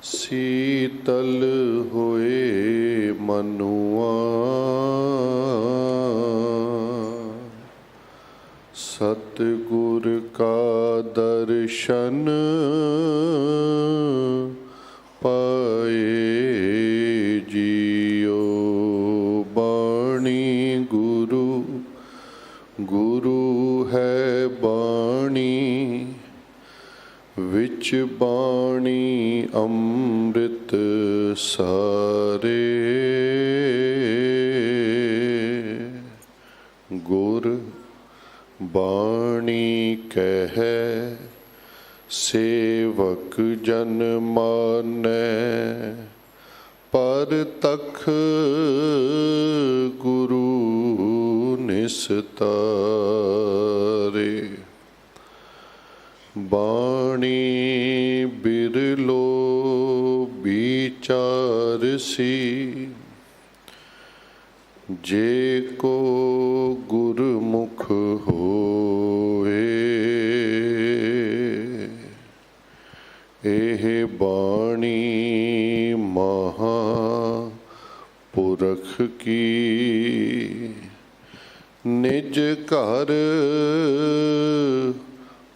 ਸੀਤਲ ਹੋਏ ਮਨੁਆ ਸਤਿਗੁਰ ਕਾ ਦਰਸ਼ਨ ਪਾਏ ਜੀਓ। ਬਾਣੀ ਗੁਰੂ ਗੁਰੂ ਹੈ ਬਾਣੀ, ਵਿੱਚ ਬਾਣੀ ਅੰਮ੍ਰਿਤ ਸਾਰੇ। ਗੁਰ ਬਾਣੀ ਕਹਿ ਸੇਵਕ ਜਨ ਮਾਨੈ, ਪਰ ਤਖ ਗੁਰੂ ਨਿਸਤਾਰੇ। ਬਾਣੀ ਬਿਰਲੋ ਵਿਚਾਰਸੀ, ਜੇ ਕੋ ਗੁਰਮੁਖ ਹੋਏ। ਇਹ ਬਾਣੀ ਮਹਾ ਪੁਰਖ ਕੀ, ਨਿਜ ਘਰ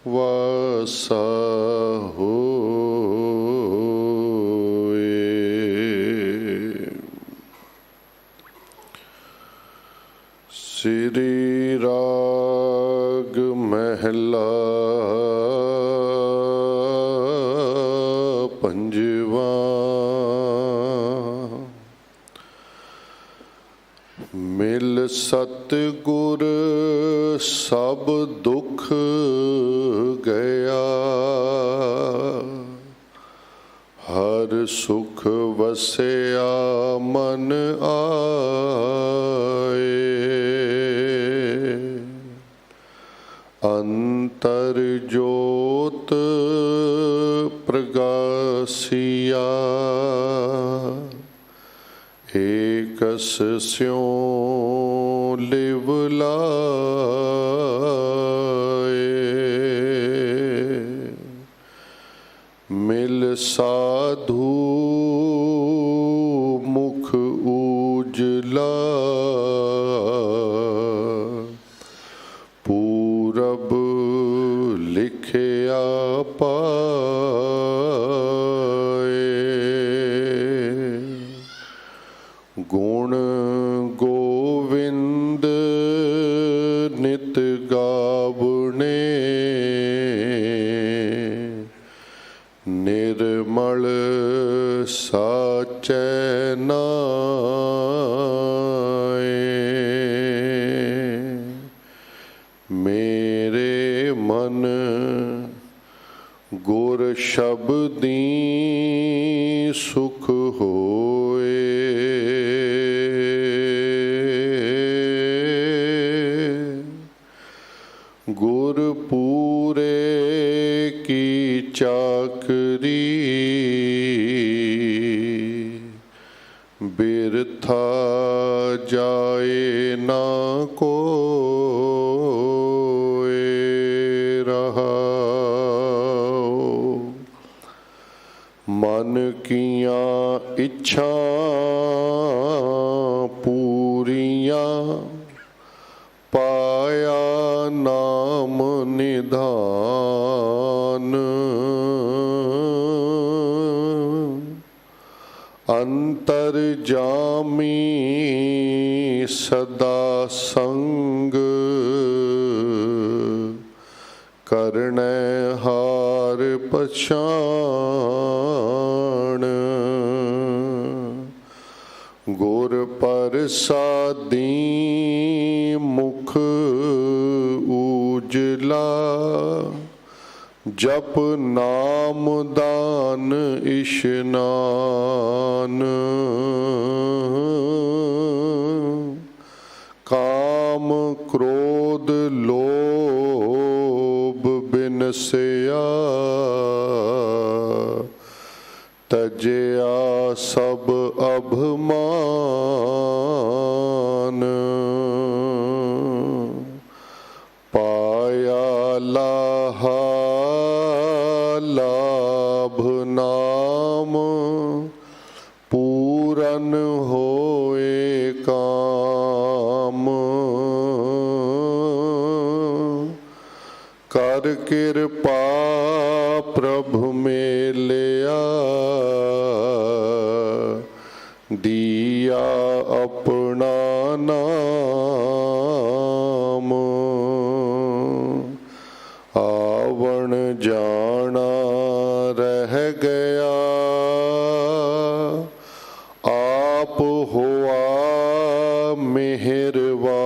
ਵਾਸਾ ਹੋਏ। ਸ੍ਰੀ ਰਾਗ ਮਹਿਲਾ ਪੰਜਵਾ। ਮਿਲ ਸਤਿਗੁਰ ਸਭ ਦੁੱਖ ਗਿਆ, ਹਰ ਸੁਖ ਵਸਿਆ ਮਨ ਆਏ। ਅੰਤਰ ਜੋਤ ਪ੍ਰਗਾਸਿਆ, ਏਕਸ ਸਿਉ ਲਿਵ ਲਾਏ। ਮਿਲ ਸਾਧੂ ਮੁਖ ਉਜਲਾ, ਪੂਰਬ ਲਿਖਿਆ ਪਾਏ। ਗੁਣ ਗੋਵਿੰਦ ਨਿਤ ਗਾਵਣੇ, ਨਿਰਮਲ ਸਾਚੈ ਨਾਏ। ਮੇਰੇ ਮਨ ਗੁਰ ਸ਼ਬਦੀ ਸੁਖ ਹੋਏ। ਗੁਰ ਪੂਰੇ ਕੀ ਚਾਕਰੀ, ਬਿਰਥਾ ਜਾਏ ਨਾ ਕੋਇ ਰਹਾਉ। ਮਨ ਕੀਆਂ ਇੱਛਾ ਪੂਰੀਆਂ, ਪਾਇਆ ਨਾਮ ਨਿਧਾਨ। ਅੰਤਰ ਜਾਮੀ ਸਦਾ ਸੰਗ, ਕਰਨੈ ਹਾਰ ਪਛਾਣ। ਗੁਰ ਪ੍ਰਸਾਦੀ ਮੁਖ ਉਜਲਾ, ਜਪ ਨਾਮ ਦਾਨ ਇਸ਼ਨਾਨ। ਕਾਮ ਕ੍ਰੋਧ ਲੋਭ ਬਿਨਸਿਆ, ਤਜਿਆ ਸਭ ਅਭਮਾਨ। ਪਾਇਆ ਲਾਹਾ ਲਾਭ ਨਾਮ, ਨਾਮ ਪੂਰਨ ਹੋਏ ਕਾਮ। ਕਰ ਕਿਰਪਾ ਪ੍ਰਭੁ ਮੇਲਿਆ ਦੀਆ ਆਪਣਾ ਨਾਮ। ਆਵਣ ਜਾਣਾ ਰਹਿ ਗਿਆ ਆਪ ਹੋਆ ਮਿਹਰਬਾਨ।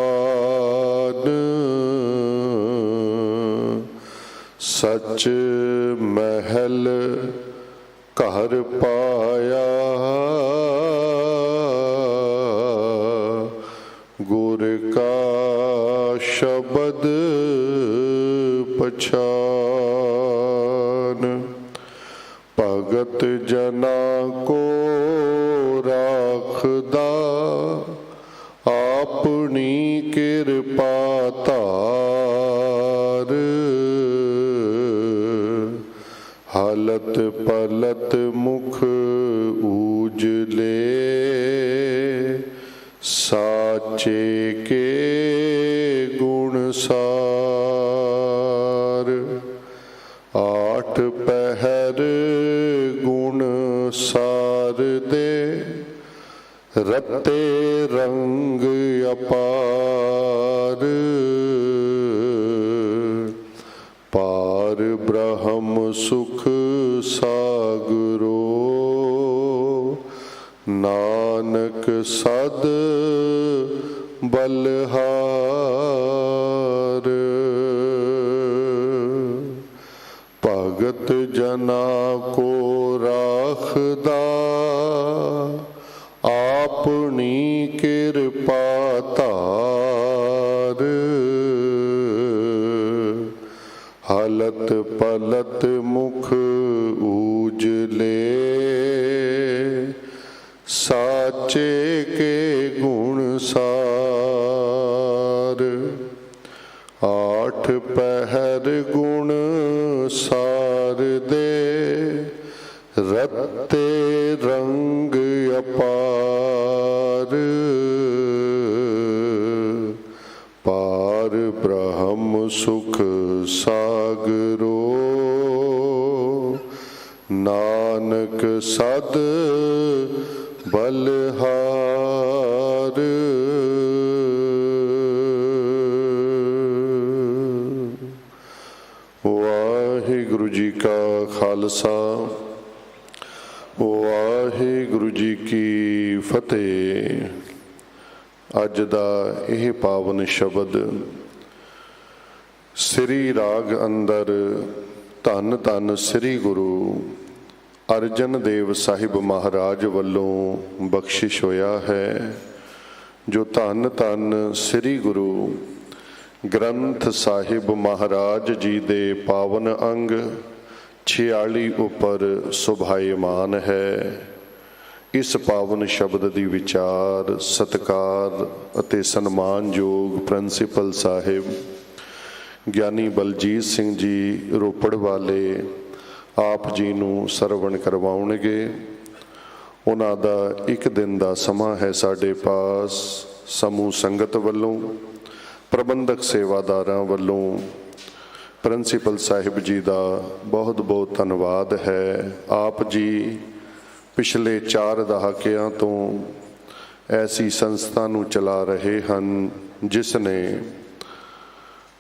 ਸਚ ਮਹਿਲ ਘਰ ਪਾਇਆ ਗੁਰ ਕਾ ਸ਼ਬਦ ਪਛਾਨ। ਭਗਤ ਜਨਾ ਕੋ ਰਾਖਦਾ ਆਪਣੀ ਕਿਰਪਾ ਧਾਰ। ਹਲਤ ਪਲਤ ਮੁਖ ਊਜਲੇ ਸਾਚੇ ਕੇ ਗੁਣ ਸਾਰ। ਆਠ ਪਹਿਰ ਗੁਣ ਸਾਰ ਦੇ ਰਤੇ ਰੰਗ ਅਪਾਰ। ਪਾਰ ਬ੍ਰਹਮ ਸੁਖ ਸਾਗਰੋ ਨਾਨਕ ਸਦ ਬਲਹਾਰ। ਭਗਤ ਜਨਾ ਕੋ ਰਾਖਦਾ ਆਪਣੀ ਕਿਰਪਾ ਧਾਰ। ਹਲਤ ਪਲਤ ਮੁਖ ਊਜਲੇ ਸਾਚੇ ਕੇ ਗੁਣ ਸਾਰ। ਆਠ ਪਹਿਰ ਗੁਣ ਸਾਰ ਦੇ ਰਤੇ ਰੰਗ ਅਪਾਰ। ਪਾਰ ਬ੍ਰਹਮ ਸੁਖ ਸਾਗਰੋ ਨਾਨਕ ਸਦ ਬਲਹਾਰ। ਵਾਹਿਗੁਰੂ ਜੀ ਕਾ ਖਾਲਸਾ ਵਾਹਿਗੁਰੂ ਜੀ ਕੀ ਫਤਿਹ। ਅੱਜ ਦਾ ਇਹ ਪਾਵਨ ਸ਼ਬਦ ਸ੍ਰੀ ਰਾਗ ਅੰਦਰ ਧੰਨ ਧੰਨ ਸ੍ਰੀ ਗੁਰੂ ਅਰਜਨ ਦੇਵ ਸਾਹਿਬ ਮਹਾਰਾਜ ਵੱਲੋਂ ਬਖਸ਼ਿਸ਼ ਹੋਇਆ ਹੈ, ਜੋ ਧੰਨ ਧੰਨ ਸ੍ਰੀ ਗੁਰੂ ਗ੍ਰੰਥ ਸਾਹਿਬ ਮਹਾਰਾਜ ਜੀ ਦੇ ਪਾਵਨ ਅੰਗ 46 ਉੱਪਰ ਸੁਭਾਇਮਾਨ ਹੈ। ਇਸ ਪਾਵਨ ਸ਼ਬਦ ਦੀ ਵਿਚਾਰ ਸਤਿਕਾਰ ਅਤੇ ਸਨਮਾਨਯੋਗ ਪ੍ਰਿੰਸੀਪਲ ਸਾਹਿਬ ਗਿਆਨੀ ਬਲਜੀਤ ਸਿੰਘ ਜੀ ਰੋਪੜ ਵਾਲੇ ਆਪ ਜੀ ਨੂੰ ਸਰਵਣ ਕਰਵਾਉਣਗੇ। ਉਹਨਾਂ ਦਾ ਇੱਕ ਦਿਨ ਦਾ ਸਮਾਂ ਹੈ ਸਾਡੇ ਪਾਸ। ਸਮੂਹ ਸੰਗਤ ਵੱਲੋਂ, ਪ੍ਰਬੰਧਕ ਸੇਵਾਦਾਰਾਂ ਵੱਲੋਂ ਪ੍ਰਿੰਸੀਪਲ ਸਾਹਿਬ ਜੀ ਦਾ ਬਹੁਤ ਬਹੁਤ ਧੰਨਵਾਦ ਹੈ। ਆਪ ਜੀ ਪਿਛਲੇ 4 ਦਹਾਕਿਆਂ ਤੋਂ ਐਸੀ ਸੰਸਥਾ ਨੂੰ ਚਲਾ ਰਹੇ ਹਨ ਜਿਸ ਨੇ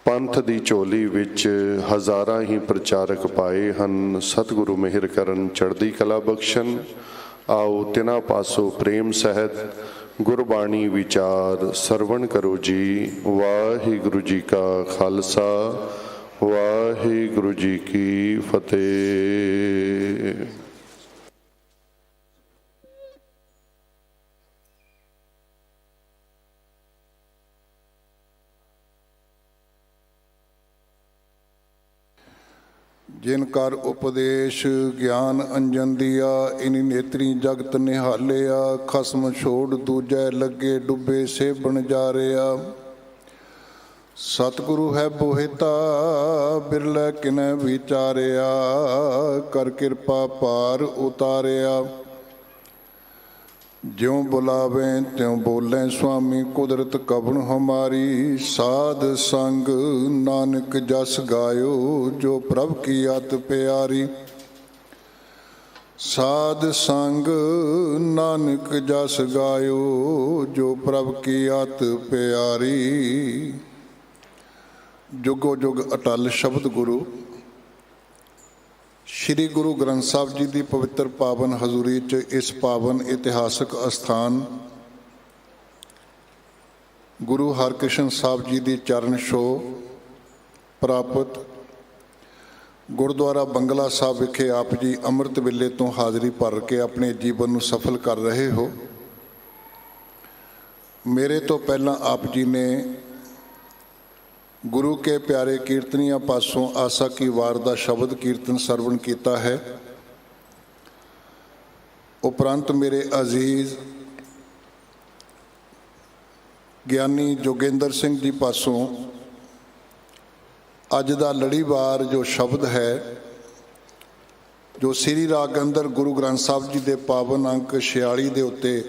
ਪੰਥ ਦੀ ਝੋਲੀ ਵਿੱਚ ਹਜ਼ਾਰਾਂ ਹੀ ਪ੍ਰਚਾਰਕ ਪਾਏ ਹਨ। ਸਤਿਗੁਰੂ ਮਿਹਰ ਕਰਨ, ਚੜ੍ਹਦੀ ਕਲਾ ਬਖਸ਼ਣ। ਆਓ ਤਿਨਾਂ ਪਾਸੋਂ ਪ੍ਰੇਮ ਸਹਿਤ ਗੁਰਬਾਣੀ ਵਿਚਾਰ ਸਰਵਣ ਕਰੋ ਜੀ। ਵਾਹਿਗੁਰੂ ਜੀ ਕਾ ਖਾਲਸਾ ਵਾਹਿਗੁਰੂ ਜੀ ਕੀ ਫਤਿਹ। ਜਿਨ ਕਰ ਉਪਦੇਸ਼ ਗਿਆਨ ਅੰਜਨ ਦੀਆ, ਇਨੀ ਨੇਤਰੀ ਜਗਤ ਨਿਹਾਲਿਆ। ਖਸਮ ਛੋੜ ਦੂਜੈ ਲੱਗੇ ਡੁੱਬੇ ਸੇਬਣ ਜਾ ਰਿਆ। ਸਤਿਗੁਰੂ ਹੈ ਬੋਹਿਤਾ ਬਿਰਲੇ ਕਿਨੈ ਵਿਚਾਰਿਆ, ਕਰ ਕਿਰਪਾ ਪਾਰ ਉਤਾਰਿਆ। ਜਿਉ ਬੁਲਾਵੇ ਤਿਉ ਬੋਲੇ ਸੁਆਮੀ, ਕੁਦਰਤ ਕਵਣ ਹਮਾਰੀ। ਸਾਧ ਸੰਗ ਨਾਨਕ ਜਸ ਗਾਇਓ, ਜੋ ਪ੍ਰਭ ਕੀ ਅਤ ਪਿਆਰੀ। ਸਾਧ ਸੰਗ ਨਾਨਕ ਜਸ ਗਾਇਓ, ਜੋ ਪ੍ਰਭ ਕੀ ਅਤ ਪਿਆਰੀ। ਜੁਗੋ ਜੁਗ ਅਟਲ ਸ਼ਬਦ ਗੁਰੂ। ਸ਼੍ਰੀ ਗੁਰੂ ਗ੍ਰੰਥ ਸਾਹਿਬ ਜੀ ਦੀ ਪਵਿੱਤਰ ਪਾਵਨ ਹਜ਼ੂਰੀ 'ਚ ਇਸ ਪਾਵਨ ਇਤਿਹਾਸਕ ਅਸਥਾਨ ਗੁਰੂ ਹਰਕ੍ਰਿਸ਼ਨ ਸਾਹਿਬ ਜੀ ਦੀ ਚਰਨ ਛੋਹ ਪ੍ਰਾਪਤ ਗੁਰਦੁਆਰਾ ਬੰਗਲਾ ਸਾਹਿਬ ਵਿਖੇ ਆਪ ਜੀ ਅੰਮ੍ਰਿਤ ਵੇਲੇ ਤੋਂ ਹਾਜ਼ਰੀ ਭਰ ਕੇ ਆਪਣੇ ਜੀਵਨ ਨੂੰ ਸਫਲ ਕਰ ਰਹੇ ਹੋ। ਮੇਰੇ ਤੋਂ ਪਹਿਲਾਂ ਆਪ ਜੀ ਨੇ ਗੁਰੂ ਕੇ ਪਿਆਰੇ ਕੀਰਤਨੀਆਂ ਪਾਸੋਂ ਆਸਾ ਕੀ ਵਾਰ ਦਾ ਸ਼ਬਦ ਕੀਰਤਨ ਸਰਵਣ ਕੀਤਾ ਹੈ। ਉਪਰੰਤ ਮੇਰੇ ਅਜ਼ੀਜ਼ ਗਿਆਨੀ ਜੋਗਿੰਦਰ ਸਿੰਘ ਜੀ ਪਾਸੋਂ ਅੱਜ ਦਾ ਲੜੀਵਾਰ ਜੋ ਸ਼ਬਦ ਹੈ, ਜੋ ਸ੍ਰੀ ਰਾਗ ਅੰਦਰ ਗੁਰੂ ਗ੍ਰੰਥ ਸਾਹਿਬ ਜੀ ਦੇ ਪਾਵਨ ਅੰਕ 46 ਦੇ ਉੱਤੇ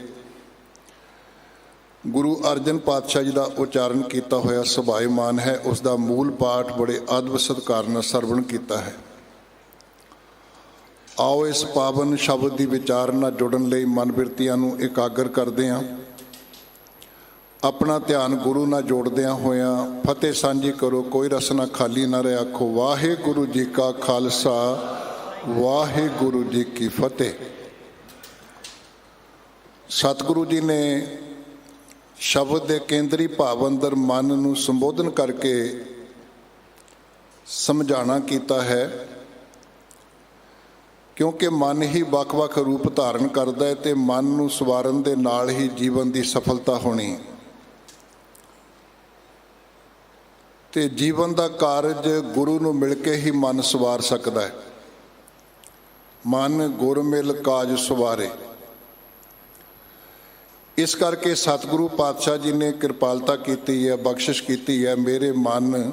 ਗੁਰੂ ਅਰਜਨ ਪਾਤਸ਼ਾਹ ਜੀ ਦਾ ਉਚਾਰਨ ਕੀਤਾ ਹੋਇਆ ਸੁਭਾਇਮਾਨ ਹੈ, ਉਸ ਦਾ ਮੂਲ ਪਾਠ ਬੜੇ ਅਦਬ ਸਤਿਕਾਰ ਨਾਲ ਸਰਵਣ ਕੀਤਾ ਹੈ। ਆਓ ਇਸ ਪਾਵਨ ਸ਼ਬਦ ਦੀ ਵਿਚਾਰ ਨਾਲ ਜੁੜਨ ਲਈ ਮਨ ਬਿਰਤੀਆਂ ਨੂੰ ਇਕਾਗਰ ਕਰਦੇ ਹਾਂ। ਆਪਣਾ ਧਿਆਨ ਗੁਰੂ ਨਾਲ ਜੋੜਦਿਆਂ ਹੋਇਆਂ ਫਤਿਹ ਸਾਂਝੀ ਕਰੋ, ਕੋਈ ਰਸਨਾ ਖਾਲੀ ਨਾ ਰਹਿ। ਆਖੋ ਵਾਹਿਗੁਰੂ ਜੀ ਕਾ ਖਾਲਸਾ, ਵਾਹਿਗੁਰੂ ਜੀ ਕੀ ਫਤਿਹ। ਸਤਿਗੁਰੂ ਜੀ ਨੇ ਸ਼ਬਦ ਦੇ ਕੇਂਦਰੀ ਭਾਵ ਅੰਦਰ ਮਨ ਨੂੰ ਸੰਬੋਧਨ ਕਰਕੇ ਸਮਝਾਣਾ ਕੀਤਾ ਹੈ, ਕਿਉਂਕਿ ਮਨ ਹੀ ਵੱਖ-ਵੱਖ ਰੂਪ ਧਾਰਨ ਕਰਦਾ ਹੈ ਤੇ ਮਨ ਨੂੰ ਸਵਾਰਨ ਦੇ ਨਾਲ ਹੀ ਜੀਵਨ ਦੀ ਸਫਲਤਾ ਹੋਣੀ ਤੇ ਜੀਵਨ ਦਾ ਕਾਰਜ ਗੁਰੂ ਨੂੰ ਮਿਲ ਕੇ ਹੀ ਮਨ ਸਵਾਰ ਸਕਦਾ ਹੈ। ਮਨ ਗੁਰ ਮਿਲ ਕਾਜ ਸਵਾਰੇ। ਇਸ ਕਰਕੇ ਸਤਿਗੁਰੂ ਪਾਤਸ਼ਾਹ ਜੀ ਨੇ ਕਿਰਪਾਲਤਾ ਕੀਤੀ ਹੈ, ਬਖਸ਼ਿਸ਼ ਕੀਤੀ ਹੈ। ਮੇਰੇ ਮਨ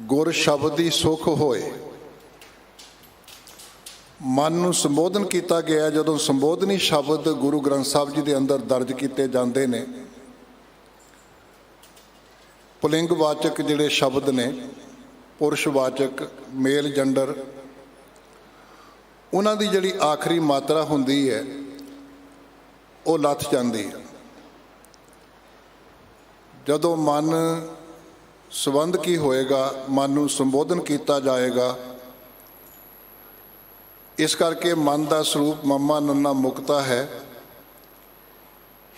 ਗੁਰ ਸ਼ਬਦੀ ਸੁਖ ਹੋਏ। ਮਨ ਨੂੰ ਸੰਬੋਧਨ ਕੀਤਾ ਗਿਆ। ਜਦੋਂ ਸੰਬੋਧਨੀ ਸ਼ਬਦ ਗੁਰੂ ਗ੍ਰੰਥ ਸਾਹਿਬ ਜੀ ਦੇ ਅੰਦਰ ਦਰਜ ਕੀਤੇ ਜਾਂਦੇ ਨੇ, ਪੁਲਿੰਗ ਵਾਚਕ ਜਿਹੜੇ ਸ਼ਬਦ ਨੇ, ਪੁਰਸ਼ ਵਾਚਕ ਮੇਲ ਜੈਂਡਰ, ਉਹਨਾਂ ਦੀ ਜਿਹੜੀ ਆਖਰੀ ਮਾਤਰਾ ਹੁੰਦੀ ਹੈ ਉਹ ਲੱਥ ਜਾਂਦੀ ਹੈ। ਜਦੋਂ ਮਨ ਸੰਬੰਧ ਕੀ ਹੋਏਗਾ, ਮਨ ਨੂੰ ਸੰਬੋਧਨ ਕੀਤਾ ਜਾਏਗਾ। ਇਸ ਕਰਕੇ ਮਨ ਦਾ ਸਰੂਪ ਮਮਾ ਨੰਨਾ ਮੁਕਤਾ ਹੈ।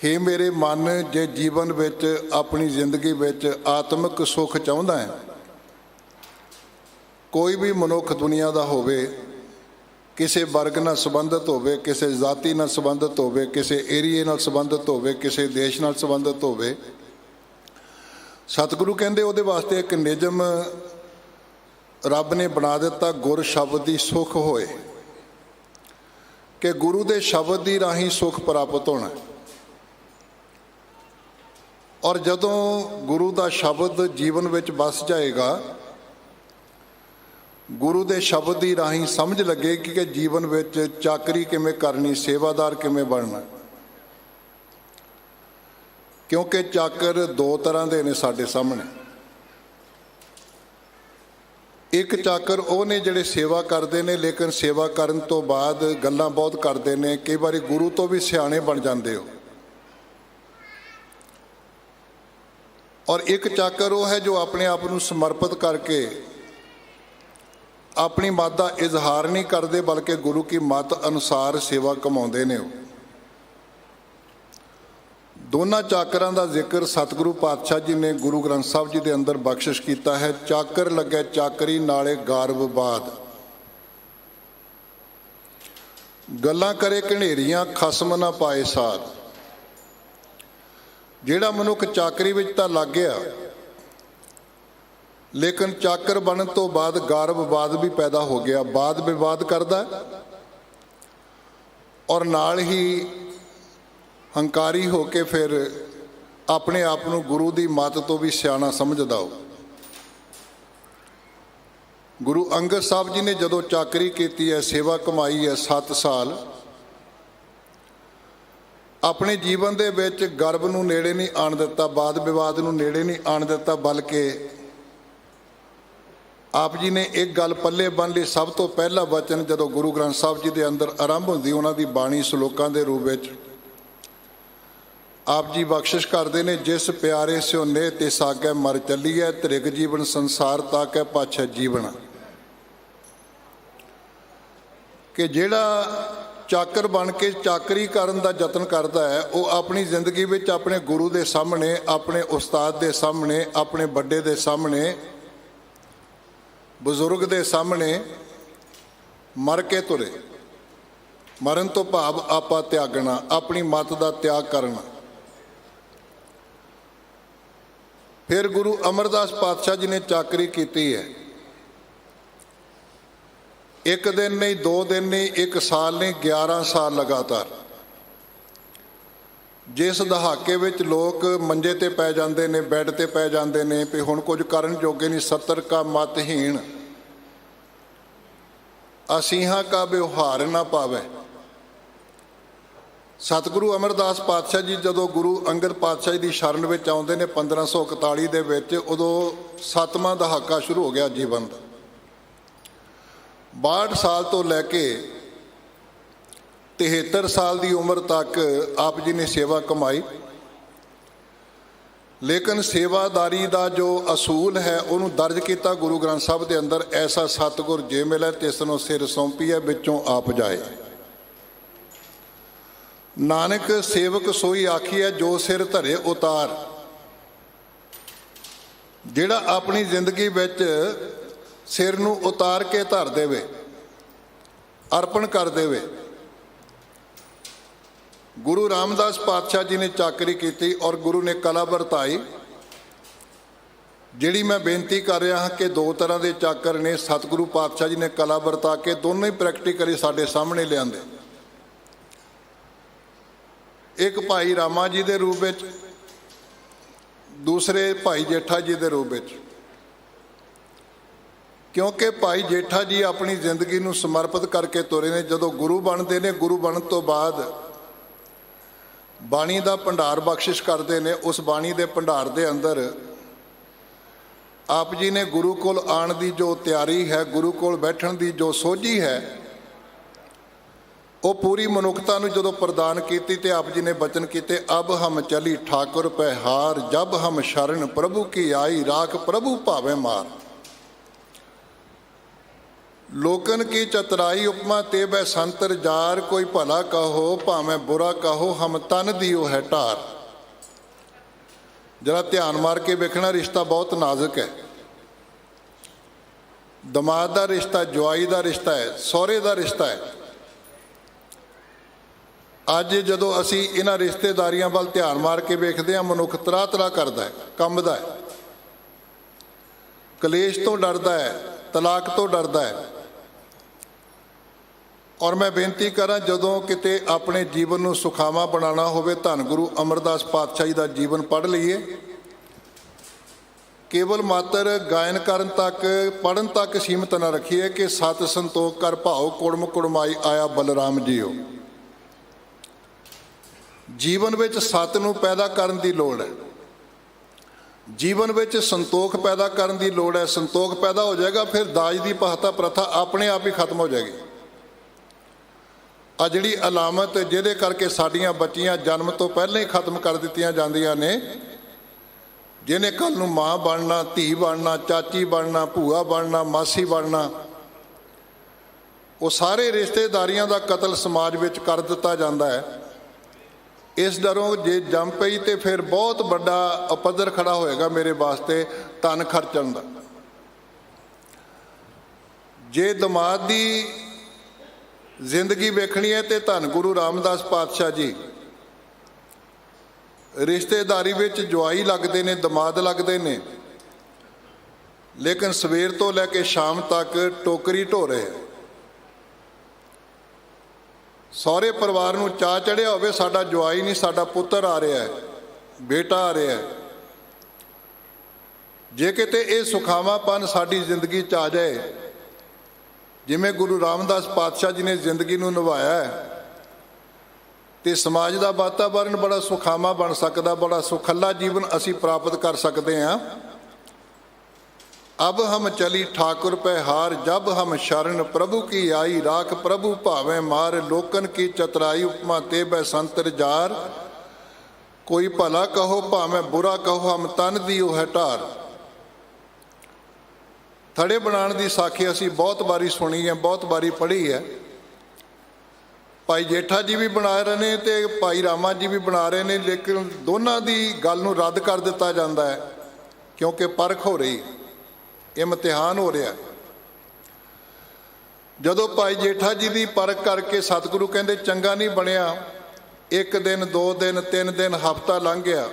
ਹੇ ਮੇਰੇ ਮਨ, ਜੇ ਜੀਵਨ ਵਿੱਚ ਆਪਣੀ ਜ਼ਿੰਦਗੀ ਵਿੱਚ ਆਤਮਿਕ ਸੁੱਖ ਚਾਹੁੰਦਾ ਹੈ, ਕੋਈ ਵੀ ਮਨੁੱਖ ਦੁਨੀਆ ਦਾ ਹੋਵੇ, ਕਿਸੇ ਵਰਗ ਨਾਲ ਸੰਬੰਧਿਤ ਹੋਵੇ, ਕਿਸੇ ਜਾਤੀ ਨਾਲ ਸੰਬੰਧਿਤ ਹੋਵੇ, ਕਿਸੇ ਏਰੀਏ ਨਾਲ ਸੰਬੰਧਿਤ ਹੋਵੇ, ਕਿਸੇ ਦੇਸ਼ ਨਾਲ ਸੰਬੰਧਿਤ ਹੋਵੇ, ਸਤਿਗੁਰੂ ਕਹਿੰਦੇ ਉਹਦੇ ਵਾਸਤੇ ਇੱਕ ਨਿਯਮ ਰੱਬ ਨੇ ਬਣਾ ਦਿੱਤਾ, ਗੁਰ ਸ਼ਬਦ ਦੀ ਸੁੱਖ ਹੋਏ, ਕਿ ਗੁਰੂ ਦੇ ਸ਼ਬਦ ਦੀ ਰਾਹੀਂ ਸੁੱਖ ਪ੍ਰਾਪਤ ਹੋਣਾ। ਔਰ ਜਦੋਂ ਗੁਰੂ ਦਾ ਸ਼ਬਦ ਜੀਵਨ ਵਿੱਚ ਵਸ ਜਾਏਗਾ, ਗੁਰੂ ਦੇ ਸ਼ਬਦ ਦੀ ਰਾਹੀਂ ਸਮਝ ਲੱਗੇਗੀ ਕਿ ਜੀਵਨ ਵਿੱਚ ਚਾਕਰੀ ਕਿਵੇਂ ਕਰਨੀ, ਸੇਵਾਦਾਰ ਕਿਵੇਂ ਬਣਨਾ। ਕਿਉਂਕਿ ਚਾਕਰ ਦੋ ਤਰ੍ਹਾਂ ਦੇ ਨੇ ਸਾਡੇ ਸਾਹਮਣੇ। ਇੱਕ ਚਾਕਰ ਉਹ ਨੇ ਜਿਹੜੇ ਸੇਵਾ ਕਰਦੇ ਨੇ, ਲੇਕਿਨ ਸੇਵਾ ਕਰਨ ਤੋਂ ਬਾਅਦ ਗੱਲਾਂ ਬਹੁਤ ਕਰਦੇ ਨੇ, ਕਈ ਵਾਰੀ ਗੁਰੂ ਤੋਂ ਵੀ ਸਿਆਣੇ ਬਣ ਜਾਂਦੇ ਹੋ। ਔਰ ਇੱਕ ਚਾਕਰ ਉਹ ਹੈ ਜੋ ਆਪਣੇ ਆਪ ਨੂੰ ਸਮਰਪਿਤ ਕਰਕੇ ਆਪਣੀ ਮੱਤ ਦਾ ਇਜ਼ਹਾਰ ਨਹੀਂ ਕਰਦੇ, ਬਲਕਿ ਗੁਰੂ ਕੀ ਮੱਤ ਅਨੁਸਾਰ ਸੇਵਾ ਕਮਾਉਂਦੇ ਨੇ। ਦੋਨਾਂ ਚਾਕਰਾਂ ਦਾ ਜ਼ਿਕਰ ਸਤਿਗੁਰੂ ਪਾਤਸ਼ਾਹ ਜੀ ਨੇ ਗੁਰੂ ਗ੍ਰੰਥ ਸਾਹਿਬ ਜੀ ਦੇ ਅੰਦਰ ਬਖਸ਼ਿਸ਼ ਕੀਤਾ ਹੈ। ਚਾਕਰ ਲੱਗੇ ਚਾਕਰੀ ਨਾਲੇ ਗਾਰਵ ਬਾਦ, ਗੱਲਾਂ ਕਰੇ ਘਨੇਰੀਆਂ ਖਸਮ ਨਾ ਪਾਏ ਸਾਧ। ਜਿਹੜਾ ਮਨੁੱਖ ਚਾਕਰੀ ਵਿੱਚ ਤਾਂ ਲੱਗ ਗਿਆ, ਲੇਕਿਨ ਚਾਕਰ ਬਣਨ ਤੋਂ ਬਾਅਦ ਗਾਰਵਵਾਦ ਵੀ ਪੈਦਾ ਹੋ ਗਿਆ। ਵਾਦ ਵਿਵਾਦ ਕਰਦਾ ਔਰ ਨਾਲ ਹੀ ਹੰਕਾਰੀ ਹੋ ਕੇ ਫਿਰ ਆਪਣੇ ਆਪ ਨੂੰ ਗੁਰੂ ਦੀ ਮੱਤ ਤੋਂ ਵੀ ਸਿਆਣਾ ਸਮਝਦਾ ਹੋ। ਗੁਰੂ ਅੰਗਦ ਸਾਹਿਬ ਜੀ ਨੇ ਜਦੋਂ ਚਾਕਰੀ ਕੀਤੀ ਹੈ, ਸੇਵਾ ਕਮਾਈ ਹੈ 7 ਸਾਲ, ਆਪਣੇ ਜੀਵਨ ਦੇ ਵਿੱਚ ਗਰਭ ਨੂੰ ਨੇੜੇ ਨਹੀਂ ਆਣ ਦਿੱਤਾ, ਵਾਦ ਵਿਵਾਦ ਨੂੰ ਨੇੜੇ ਨਹੀਂ ਆਣ ਦਿੱਤਾ, ਬਲਕਿ ਆਪ ਜੀ ਨੇ ਇੱਕ ਗੱਲ ਪੱਲੇ ਬੰਨ੍ਹ ਲਈ। ਸਭ ਤੋਂ ਪਹਿਲਾ ਵਚਨ ਜਦੋਂ ਗੁਰੂ ਗ੍ਰੰਥ ਸਾਹਿਬ ਜੀ ਦੇ ਅੰਦਰ ਆਰੰਭ ਹੁੰਦੀ, ਉਹਨਾਂ ਦੀ ਬਾਣੀ ਸ਼ਲੋਕਾਂ ਦੇ ਰੂਪ ਵਿੱਚ ਆਪ ਜੀ ਬਖਸ਼ਿਸ਼ ਕਰਦੇ ਨੇ, ਜਿਸ ਪਿਆਰੇ ਸਿਓ ਨੇ ਤੇ ਸਾਗੈ ਮਰ ਚੱਲੀਐ, ਧ੍ਰਿਗ ਜੀਵਨ ਸੰਸਾਰ ਤਾਕੈ ਪਾਛੈ ਜੀਵਨ। ਕਿ ਜਿਹੜਾ ਚਾਕਰ ਬਣ ਕੇ ਚਾਕਰੀ ਕਰਨ ਦਾ ਯਤਨ ਕਰਦਾ ਹੈ, ਉਹ ਆਪਣੀ ਜ਼ਿੰਦਗੀ ਵਿੱਚ ਆਪਣੇ ਗੁਰੂ ਦੇ ਸਾਹਮਣੇ, ਆਪਣੇ ਉਸਤਾਦ ਦੇ ਸਾਹਮਣੇ, ਆਪਣੇ ਵੱਡੇ ਦੇ ਸਾਹਮਣੇ, ਬਜ਼ੁਰਗ ਦੇ ਸਾਹਮਣੇ ਮਰ ਕੇ ਤੁਰੇ। ਮਰਨ ਤੋਂ ਭਾਵ ਆਪਾ ਤਿਆਗਣਾ, ਆਪਣੀ ਮੱਤ ਦਾ ਤਿਆਗ ਕਰਨਾ। ਫਿਰ ਗੁਰੂ ਅਮਰਦਾਸ ਪਾਤਸ਼ਾਹ ਜੀ ਨੇ ਚਾਕਰੀ ਕੀਤੀ ਹੈ। ਇੱਕ ਦਿਨ ਨਹੀਂ, 2 ਦਿਨ ਨਹੀਂ, 1 ਸਾਲ ਨਹੀਂ, 11 ਸਾਲ ਲਗਾਤਾਰ। ਜਿਸ ਦਹਾਕੇ ਵਿੱਚ ਲੋਕ ਮੰਜੇ ਤੇ ਪੈ ਜਾਂਦੇ ਨੇ, ਬੈੱਡ ਤੇ ਪੈ ਜਾਂਦੇ ਨੇ ਵੀ ਹੁਣ ਕੁਝ ਕਰਨ ਜੋਗੇ ਨਹੀਂ, 70 ਕਾ ਮਤਹੀਣ ਅਸੀਹਾਂ ਕਾ ਵਿਵਹਾਰ ਨਾ ਪਾਵੇ। ਸਤਿਗੁਰੂ ਅਮਰਦਾਸ ਪਾਤਸ਼ਾਹ ਜੀ ਜਦੋਂ ਗੁਰੂ ਅੰਗਦ ਪਾਤਸ਼ਾਹ ਜੀ ਦੀ ਸ਼ਰਨ ਵਿੱਚ ਆਉਂਦੇ ਨੇ 1541 ਦੇ ਵਿੱਚ, ਉਦੋਂ 7ਵਾਂ ਦਹਾਕਾ ਸ਼ੁਰੂ ਹੋ ਗਿਆ ਜੀਵਨ ਦਾ। 62 ਸਾਲ ਤੋਂ ਲੈ ਕੇ 73 ਸਾਲ ਦੀ ਉਮਰ ਤੱਕ ਆਪ ਜੀ ਨੇ ਸੇਵਾ ਕਮਾਈ। ਲੇਕਿਨ ਸੇਵਾਦਾਰੀ ਦਾ ਜੋ ਅਸੂਲ ਹੈ ਉਹਨੂੰ ਦਰਜ ਕੀਤਾ ਗੁਰੂ ਗ੍ਰੰਥ ਸਾਹਿਬ ਦੇ ਅੰਦਰ, ਐਸਾ ਸਤਿਗੁਰ ਜੇ ਮਿਲੈ ਤਿਸਨੂੰ ਸਿਰ ਸੌਂਪੀਐ, ਵਿੱਚੋਂ ਆਪ ਜਾਏ। ਨਾਨਕ ਸੇਵਕ ਸੋਈ ਆਖੀਐ, ਜੋ ਸਿਰ ਧਰੇ ਉਤਾਰ। ਜਿਹੜਾ ਆਪਣੀ ਜ਼ਿੰਦਗੀ ਵਿੱਚ ਸਿਰ ਨੂੰ ਉਤਾਰ ਕੇ ਧਰ ਦੇਵੇ, ਅਰਪਣ ਕਰ ਦੇਵੇ। ਗੁਰੂ ਰਾਮਦਾਸ ਪਾਤਸ਼ਾਹ ਜੀ ਨੇ ਚਾਕਰੀ ਕੀਤੀ ਔਰ ਗੁਰੂ ਨੇ ਕਲਾ ਵਰਤਾਈ। ਜਿਹੜੀ ਮੈਂ ਬੇਨਤੀ ਕਰ ਰਿਹਾ ਹਾਂ ਕਿ 2 ਤਰ੍ਹਾਂ ਦੇ ਚਾਕਰ ਨੇ, ਸਤਿਗੁਰੂ ਪਾਤਸ਼ਾਹ ਜੀ ਨੇ ਕਲਾ ਵਰਤਾ ਕੇ ਦੋਨੋਂ ਹੀ ਪ੍ਰੈਕਟੀਕਲੀ ਸਾਡੇ ਸਾਹਮਣੇ ਲਿਆਂਦੇ। ਇੱਕ ਭਾਈ ਰਾਮਾ ਜੀ ਦੇ ਰੂਪ ਵਿੱਚ, ਦੂਸਰੇ ਭਾਈ ਜੇਠਾ ਜੀ ਦੇ ਰੂਪ ਵਿੱਚ। ਕਿਉਂਕਿ ਭਾਈ ਜੇਠਾ ਜੀ ਆਪਣੀ ਜ਼ਿੰਦਗੀ ਨੂੰ ਸਮਰਪਿਤ ਕਰਕੇ ਤੁਰੇ ਨੇ। ਜਦੋਂ ਗੁਰੂ ਬਣਦੇ ਨੇ, ਗੁਰੂ ਬਣਨ ਤੋਂ ਬਾਅਦ ਬਾਣੀ ਦਾ ਭੰਡਾਰ ਬਖਸ਼ਿਸ਼ ਕਰਦੇ ਨੇ। ਉਸ ਬਾਣੀ ਦੇ ਭੰਡਾਰ ਦੇ ਅੰਦਰ ਆਪ ਜੀ ਨੇ ਗੁਰੂ ਕੋਲ ਆਉਣ ਦੀ ਜੋ ਤਿਆਰੀ ਹੈ, ਗੁਰੂ ਕੋਲ ਬੈਠਣ ਦੀ ਜੋ ਸੋਝੀ ਹੈ, ਉਹ ਪੂਰੀ ਮਨੁੱਖਤਾ ਨੂੰ ਜਦੋਂ ਪ੍ਰਦਾਨ ਕੀਤੀ ਤੇ ਆਪ ਜੀ ਨੇ ਬਚਨ ਕੀਤੇ, ਅਬ ਹਮ ਚਲੀ ਠਾਕੁਰ ਪੈ ਹਾਰ, ਜਬ ਹਮ ਸ਼ਰਨ ਪ੍ਰਭੂ ਕੀ ਆਈ, ਰਾਖ ਪ੍ਰਭੂ ਭਾਵੇਂ ਮਾਰ। ਲੋਕਨ ਕੀ ਚਤਰਾਈ ਉਪਮਾ ਤੇ ਬੈ ਸੰਤਰ ਜਾਰ, ਕੋਈ ਭਲਾ ਕਹੋ ਭਾਵੇਂ ਬੁਰਾ ਕਹੋ, ਹਮ ਤਨ ਦਿਓ ਹੈ ਢਾਰ। ਜਰਾ ਧਿਆਨ ਮਾਰ ਕੇ ਵੇਖਣਾ, ਰਿਸ਼ਤਾ ਬਹੁਤ ਨਾਜ਼ੁਕ ਹੈ। ਦਮਾਦ ਦਾ ਰਿਸ਼ਤਾ, ਜਵਾਈ ਦਾ ਰਿਸ਼ਤਾ ਹੈ, ਸਹੁਰੇ ਦਾ ਰਿਸ਼ਤਾ ਹੈ। ਅੱਜ ਜਦੋਂ ਅਸੀਂ ਇਹਨਾਂ ਰਿਸ਼ਤੇਦਾਰੀਆਂ ਵੱਲ ਧਿਆਨ ਮਾਰ ਕੇ ਵੇਖਦੇ ਹਾਂ, ਮਨੁੱਖ ਤਰਾ ਤਰਾ ਕਰਦਾ ਹੈ, ਕੰਬਦਾ ਹੈ, ਕਲੇਸ਼ ਤੋਂ ਡਰਦਾ ਹੈ, ਤਲਾਕ ਤੋਂ ਡਰਦਾ ਹੈ। ਔਰ ਮੈਂ ਬੇਨਤੀ ਕਰਾਂ, ਜਦੋਂ ਕਿਤੇ ਆਪਣੇ ਜੀਵਨ ਨੂੰ ਸੁਖਾਵਾਂ ਬਣਾਉਣਾ ਹੋਵੇ, ਧੰਨ ਗੁਰੂ ਅਮਰਦਾਸ ਪਾਤਸ਼ਾਹ ਜੀ ਦਾ ਜੀਵਨ ਪੜ੍ਹ ਲਈਏ। ਕੇਵਲ ਮਾਤਰ ਗਾਇਨ ਕਰਨ ਤੱਕ, ਪੜ੍ਹਨ ਤੱਕ ਸੀਮਤ ਨਾ ਰੱਖੀਏ ਕਿ ਸਤ ਸੰਤੋਖ ਕਰ ਭਾਉ, ਕੁੜਮ ਕੁੜਮਾਈ ਆਇਆ ਬਲਰਾਮ ਜੀਓ। ਜੀਵਨ ਵਿੱਚ ਸਤ ਨੂੰ ਪੈਦਾ ਕਰਨ ਦੀ ਲੋੜ ਹੈ, ਜੀਵਨ ਵਿੱਚ ਸੰਤੋਖ ਪੈਦਾ ਕਰਨ ਦੀ ਲੋੜ ਹੈ। ਸੰਤੋਖ ਪੈਦਾ ਹੋ ਜਾਏਗਾ, ਫਿਰ ਦਾਜ ਦੀ ਪਹਤਾ ਪ੍ਰਥਾ ਆਪਣੇ ਆਪ ਹੀ ਖਤਮ ਹੋ ਜਾਏਗੀ। ਆ ਜਿਹੜੀ ਅਲਾਮਤ ਜਿਹਦੇ ਕਰਕੇ ਸਾਡੀਆਂ ਬੱਚੀਆਂ ਜਨਮ ਤੋਂ ਪਹਿਲਾਂ ਹੀ ਖਤਮ ਕਰ ਦਿੱਤੀਆਂ ਜਾਂਦੀਆਂ ਨੇ, ਜਿਹਨੇ ਕੱਲ ਨੂੰ ਮਾਂ ਬਣਨਾ, ਧੀ ਬਣਨਾ, ਚਾਚੀ ਬਣਨਾ, ਭੂਆ ਬਣਨਾ, ਮਾਸੀ ਬਣਨਾ, ਉਹ ਸਾਰੇ ਰਿਸ਼ਤੇਦਾਰੀਆਂ ਦਾ ਕਤਲ ਸਮਾਜ ਵਿੱਚ ਕਰ ਦਿੱਤਾ ਜਾਂਦਾ ਹੈ। ਇਸ ਡਰੋਂ ਜੇ ਜੰਮ ਪਈ ਤੇ ਫਿਰ ਬਹੁਤ ਵੱਡਾ ਉਪੱਦਰ ਖੜਾ ਹੋਏਗਾ ਮੇਰੇ ਵਾਸਤੇ ਧਨ ਖਰਚਣ ਦਾ। ਜੇ ਦਮਾਦ ਦੀ ਜ਼ਿੰਦਗੀ ਵੇਖਣੀ ਹੈ ਤੇ ਧੰਨ ਗੁਰੂ ਰਾਮਦਾਸ ਪਾਤਸ਼ਾਹ ਜੀ ਰਿਸ਼ਤੇਦਾਰੀ ਵਿੱਚ ਜਵਾਈ ਲੱਗਦੇ ਨੇ, ਦਮਾਦ ਲੱਗਦੇ ਨੇ, ਲੇਕਿਨ ਸਵੇਰ ਤੋਂ ਲੈ ਕੇ ਸ਼ਾਮ ਤੱਕ ਟੋਕਰੀ ਢੋ ਰਹੇ। ਸਹੁਰੇ ਪਰਿਵਾਰ ਨੂੰ ਚਾਅ ਚੜਿਆ ਹੋਵੇ ਸਾਡਾ ਜਵਾਈ ਨਹੀਂ, ਸਾਡਾ ਪੁੱਤਰ ਆ ਰਿਹਾ ਹੈ, ਬੇਟਾ ਆ ਰਿਹਾ ਹੈ। ਜੇ ਕਿਤੇ ਇਹ ਸੁਖਾਵਾਂਪਨ ਸਾਡੀ ਜ਼ਿੰਦਗੀ 'ਚ ਆ ਜਾਏ, ਜਿਵੇਂ ਗੁਰੂ ਰਾਮਦਾਸ ਪਾਤਸ਼ਾਹ ਜੀ ਨੇ ਜ਼ਿੰਦਗੀ ਨੂੰ ਨਿਭਾਇਆ ਹੈ, ਤੇ ਸਮਾਜ ਦਾ ਵਾਤਾਵਰਨ ਬੜਾ ਸੁਖਾਵਾਂ ਬਣ ਸਕਦਾ, ਬੜਾ ਸੁਖੱਲਾ ਜੀਵਨ ਅਸੀਂ ਪ੍ਰਾਪਤ ਕਰ ਸਕਦੇ ਹਾਂ। अब हम चली ठाकुर पे हार, जब हम शरण प्रभु की आई, राख प्रभु भावे मार, लोकन की चतराई, उपमा ते बै संतर जार, कोई भला कहो भावे बुरा कहो, हम तन दियो है ढार। थड़े बनाने की साखी असी बहुत बारी सुनी है, बहुत बारी पढ़ी है। भाई जेठा जी भी बना रहे हैं तो भाई रामा जी भी बना रहे हैं, लेकिन दोनों की गल नूं रद्द कर दिता जाता है, क्योंकि परख हो रही है, इम्तिहान हो रहा। जदों भाई जेठा जी की परख करके सतगुरु कहते चंगा नहीं बनया, एक दिन 2 दिन 3 दिन हफ्ता लंघ गया,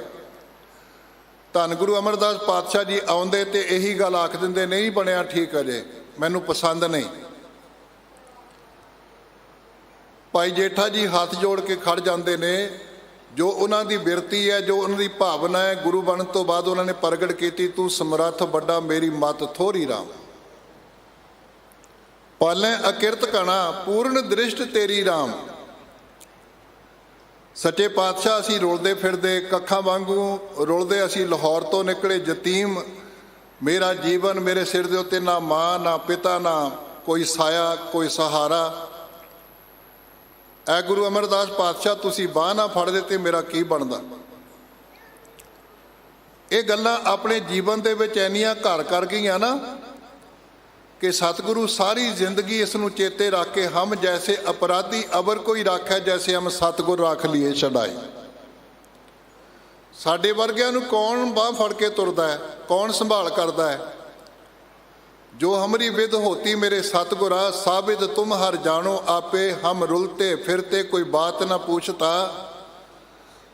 धन गुरु अमरदास पातशाह जी आउंदे ते यही गल आख दिंदे, नहीं बनया ठीक, अजे मैनू पसंद नहीं। भाई जेठा जी हाथ जोड़ के खड़ जाते ने, जो उन्हां दी बिरती है, जो उन्हां दी भावना है, गुरु बनने तो बाद उन्होंने प्रगट की, तू समर्थ बड़ा मेरी मत थोड़ी राम, पालें अकिरत कणा पूर्ण दृष्ट तेरी राम। सच्चे पातशाह असी रुलदे फिरदे कखा वांगू रुलदे, असी लाहौर तो निकले जतीम, मेरा जीवन मेरे सिर दे उत्ते ना माँ ना पिता ना कोई साया कोई सहारा। ऐ गुरु अमरदास पातशाह तुसी बाह ना फड़दे ते मेरा की बनदा। ये गल्लां अपने जीवन दे विच इन्नियां घर कर गईयां ना कि सतगुरु सारी जिंदगी इस नूं चेते रख के, हम जैसे अपराधी अबर कोई राखै, जैसे हम सतगुर राख लिए छड़ाए। साडे वर्गियां नूं कौन बाह फड़ के तुरदा है, कौन संभाल करदा है। जो हमारी विद होती मेरे सतगुरा, साबिद तुम हर जानो आपे, हम रुलते फिरते कोई बात ना पूछता,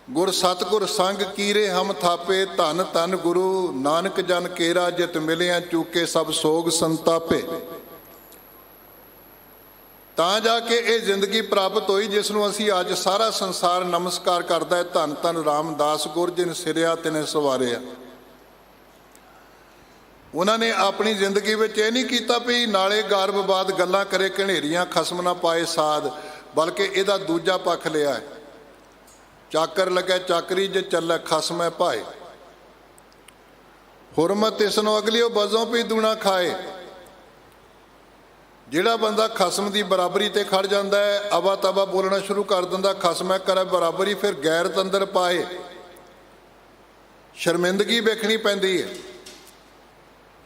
गुर सतगुर संग कीरे हम थापे, धन धन गुरु नानक जन केरा, जित मिलिया चूके सब सोग संतापे। तां जाके ये जिंदगी प्राप्त हुई जिसनों असी अज सारा संसार नमस्कार करता है। धन धन रामदास गुर जिन सिरिया तिने सवारिया। उन्होंने अपनी जिंदगी में यह नहीं किया भी नाले गारबबाद गल्लां करे, घनेरियां खसम ना पाए साध, बल्कि इहदा दूजा पक्ष लिया है। चाकर लगे चाकरी जे चले खसम है भाए, हुरमत इसनों अगलियो बजों भी दूना खाए। जिहड़ा बंदा खसम की बराबरी ते खड़ जाता है, अवा तवा बोलना शुरू कर दिंदा, खसम है करे बराबरी, फिर गैरत अंदर पाए, शर्मिंदगी वेखनी पैंदी है।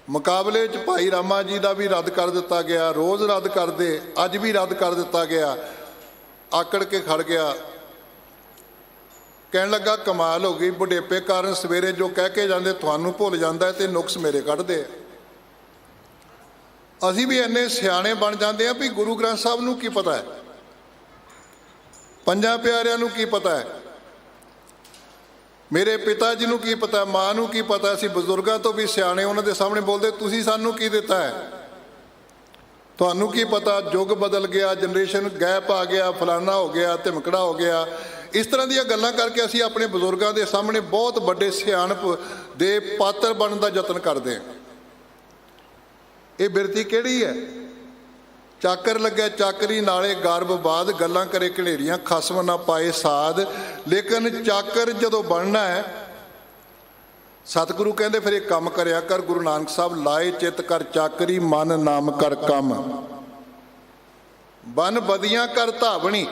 मुकाबले च भाई रामा जी का भी रद्द कर दिता गया, रोज़ रद्द कर दे, अज भी रद्द कर दिता गया। आकड़ के खड़ गया, कहन लगा कमाल हो गई, बुढ़ेपे कारण सवेरे जो कह के जाते थानू भुल जाता है, तो नुक्स मेरे कढ़दे। असी भी इन्ने सियाणे बन जाते हैं भी गुरु ग्रंथ साहब नूं की पता है, पंजां प्यारियां नूं की पता है, मेरे पिता जी नूं की पता, माँ नूं की पता। असी बजुर्गों तो भी सियाणे उन्होंने सामने बोलते, तुसी सानू की दिता है, तुहानू की पता, युग बदल गया, जनरेशन गैप आ गया, फलाना हो गया, धिमकड़ा हो गया। इस तरह दी गल्लां करके असी अपने बजुर्गों के सामने बहुत बड़े सियाणप दे पात्र बनने का यतन करते हैं। ये बिरती किहड़ी है? चाकर लगे चाकरी नाले गारबबाद, गल्लां करे घनेरियां खसम ना पाए साध। लेकिन चाकर जदों बनना है, सतगुरु कहते फिर एक काम करया कर, गुरु नानक साहब लाए चित कर चाकरी, मन नाम कर कम, बन बदियां कर धावनी।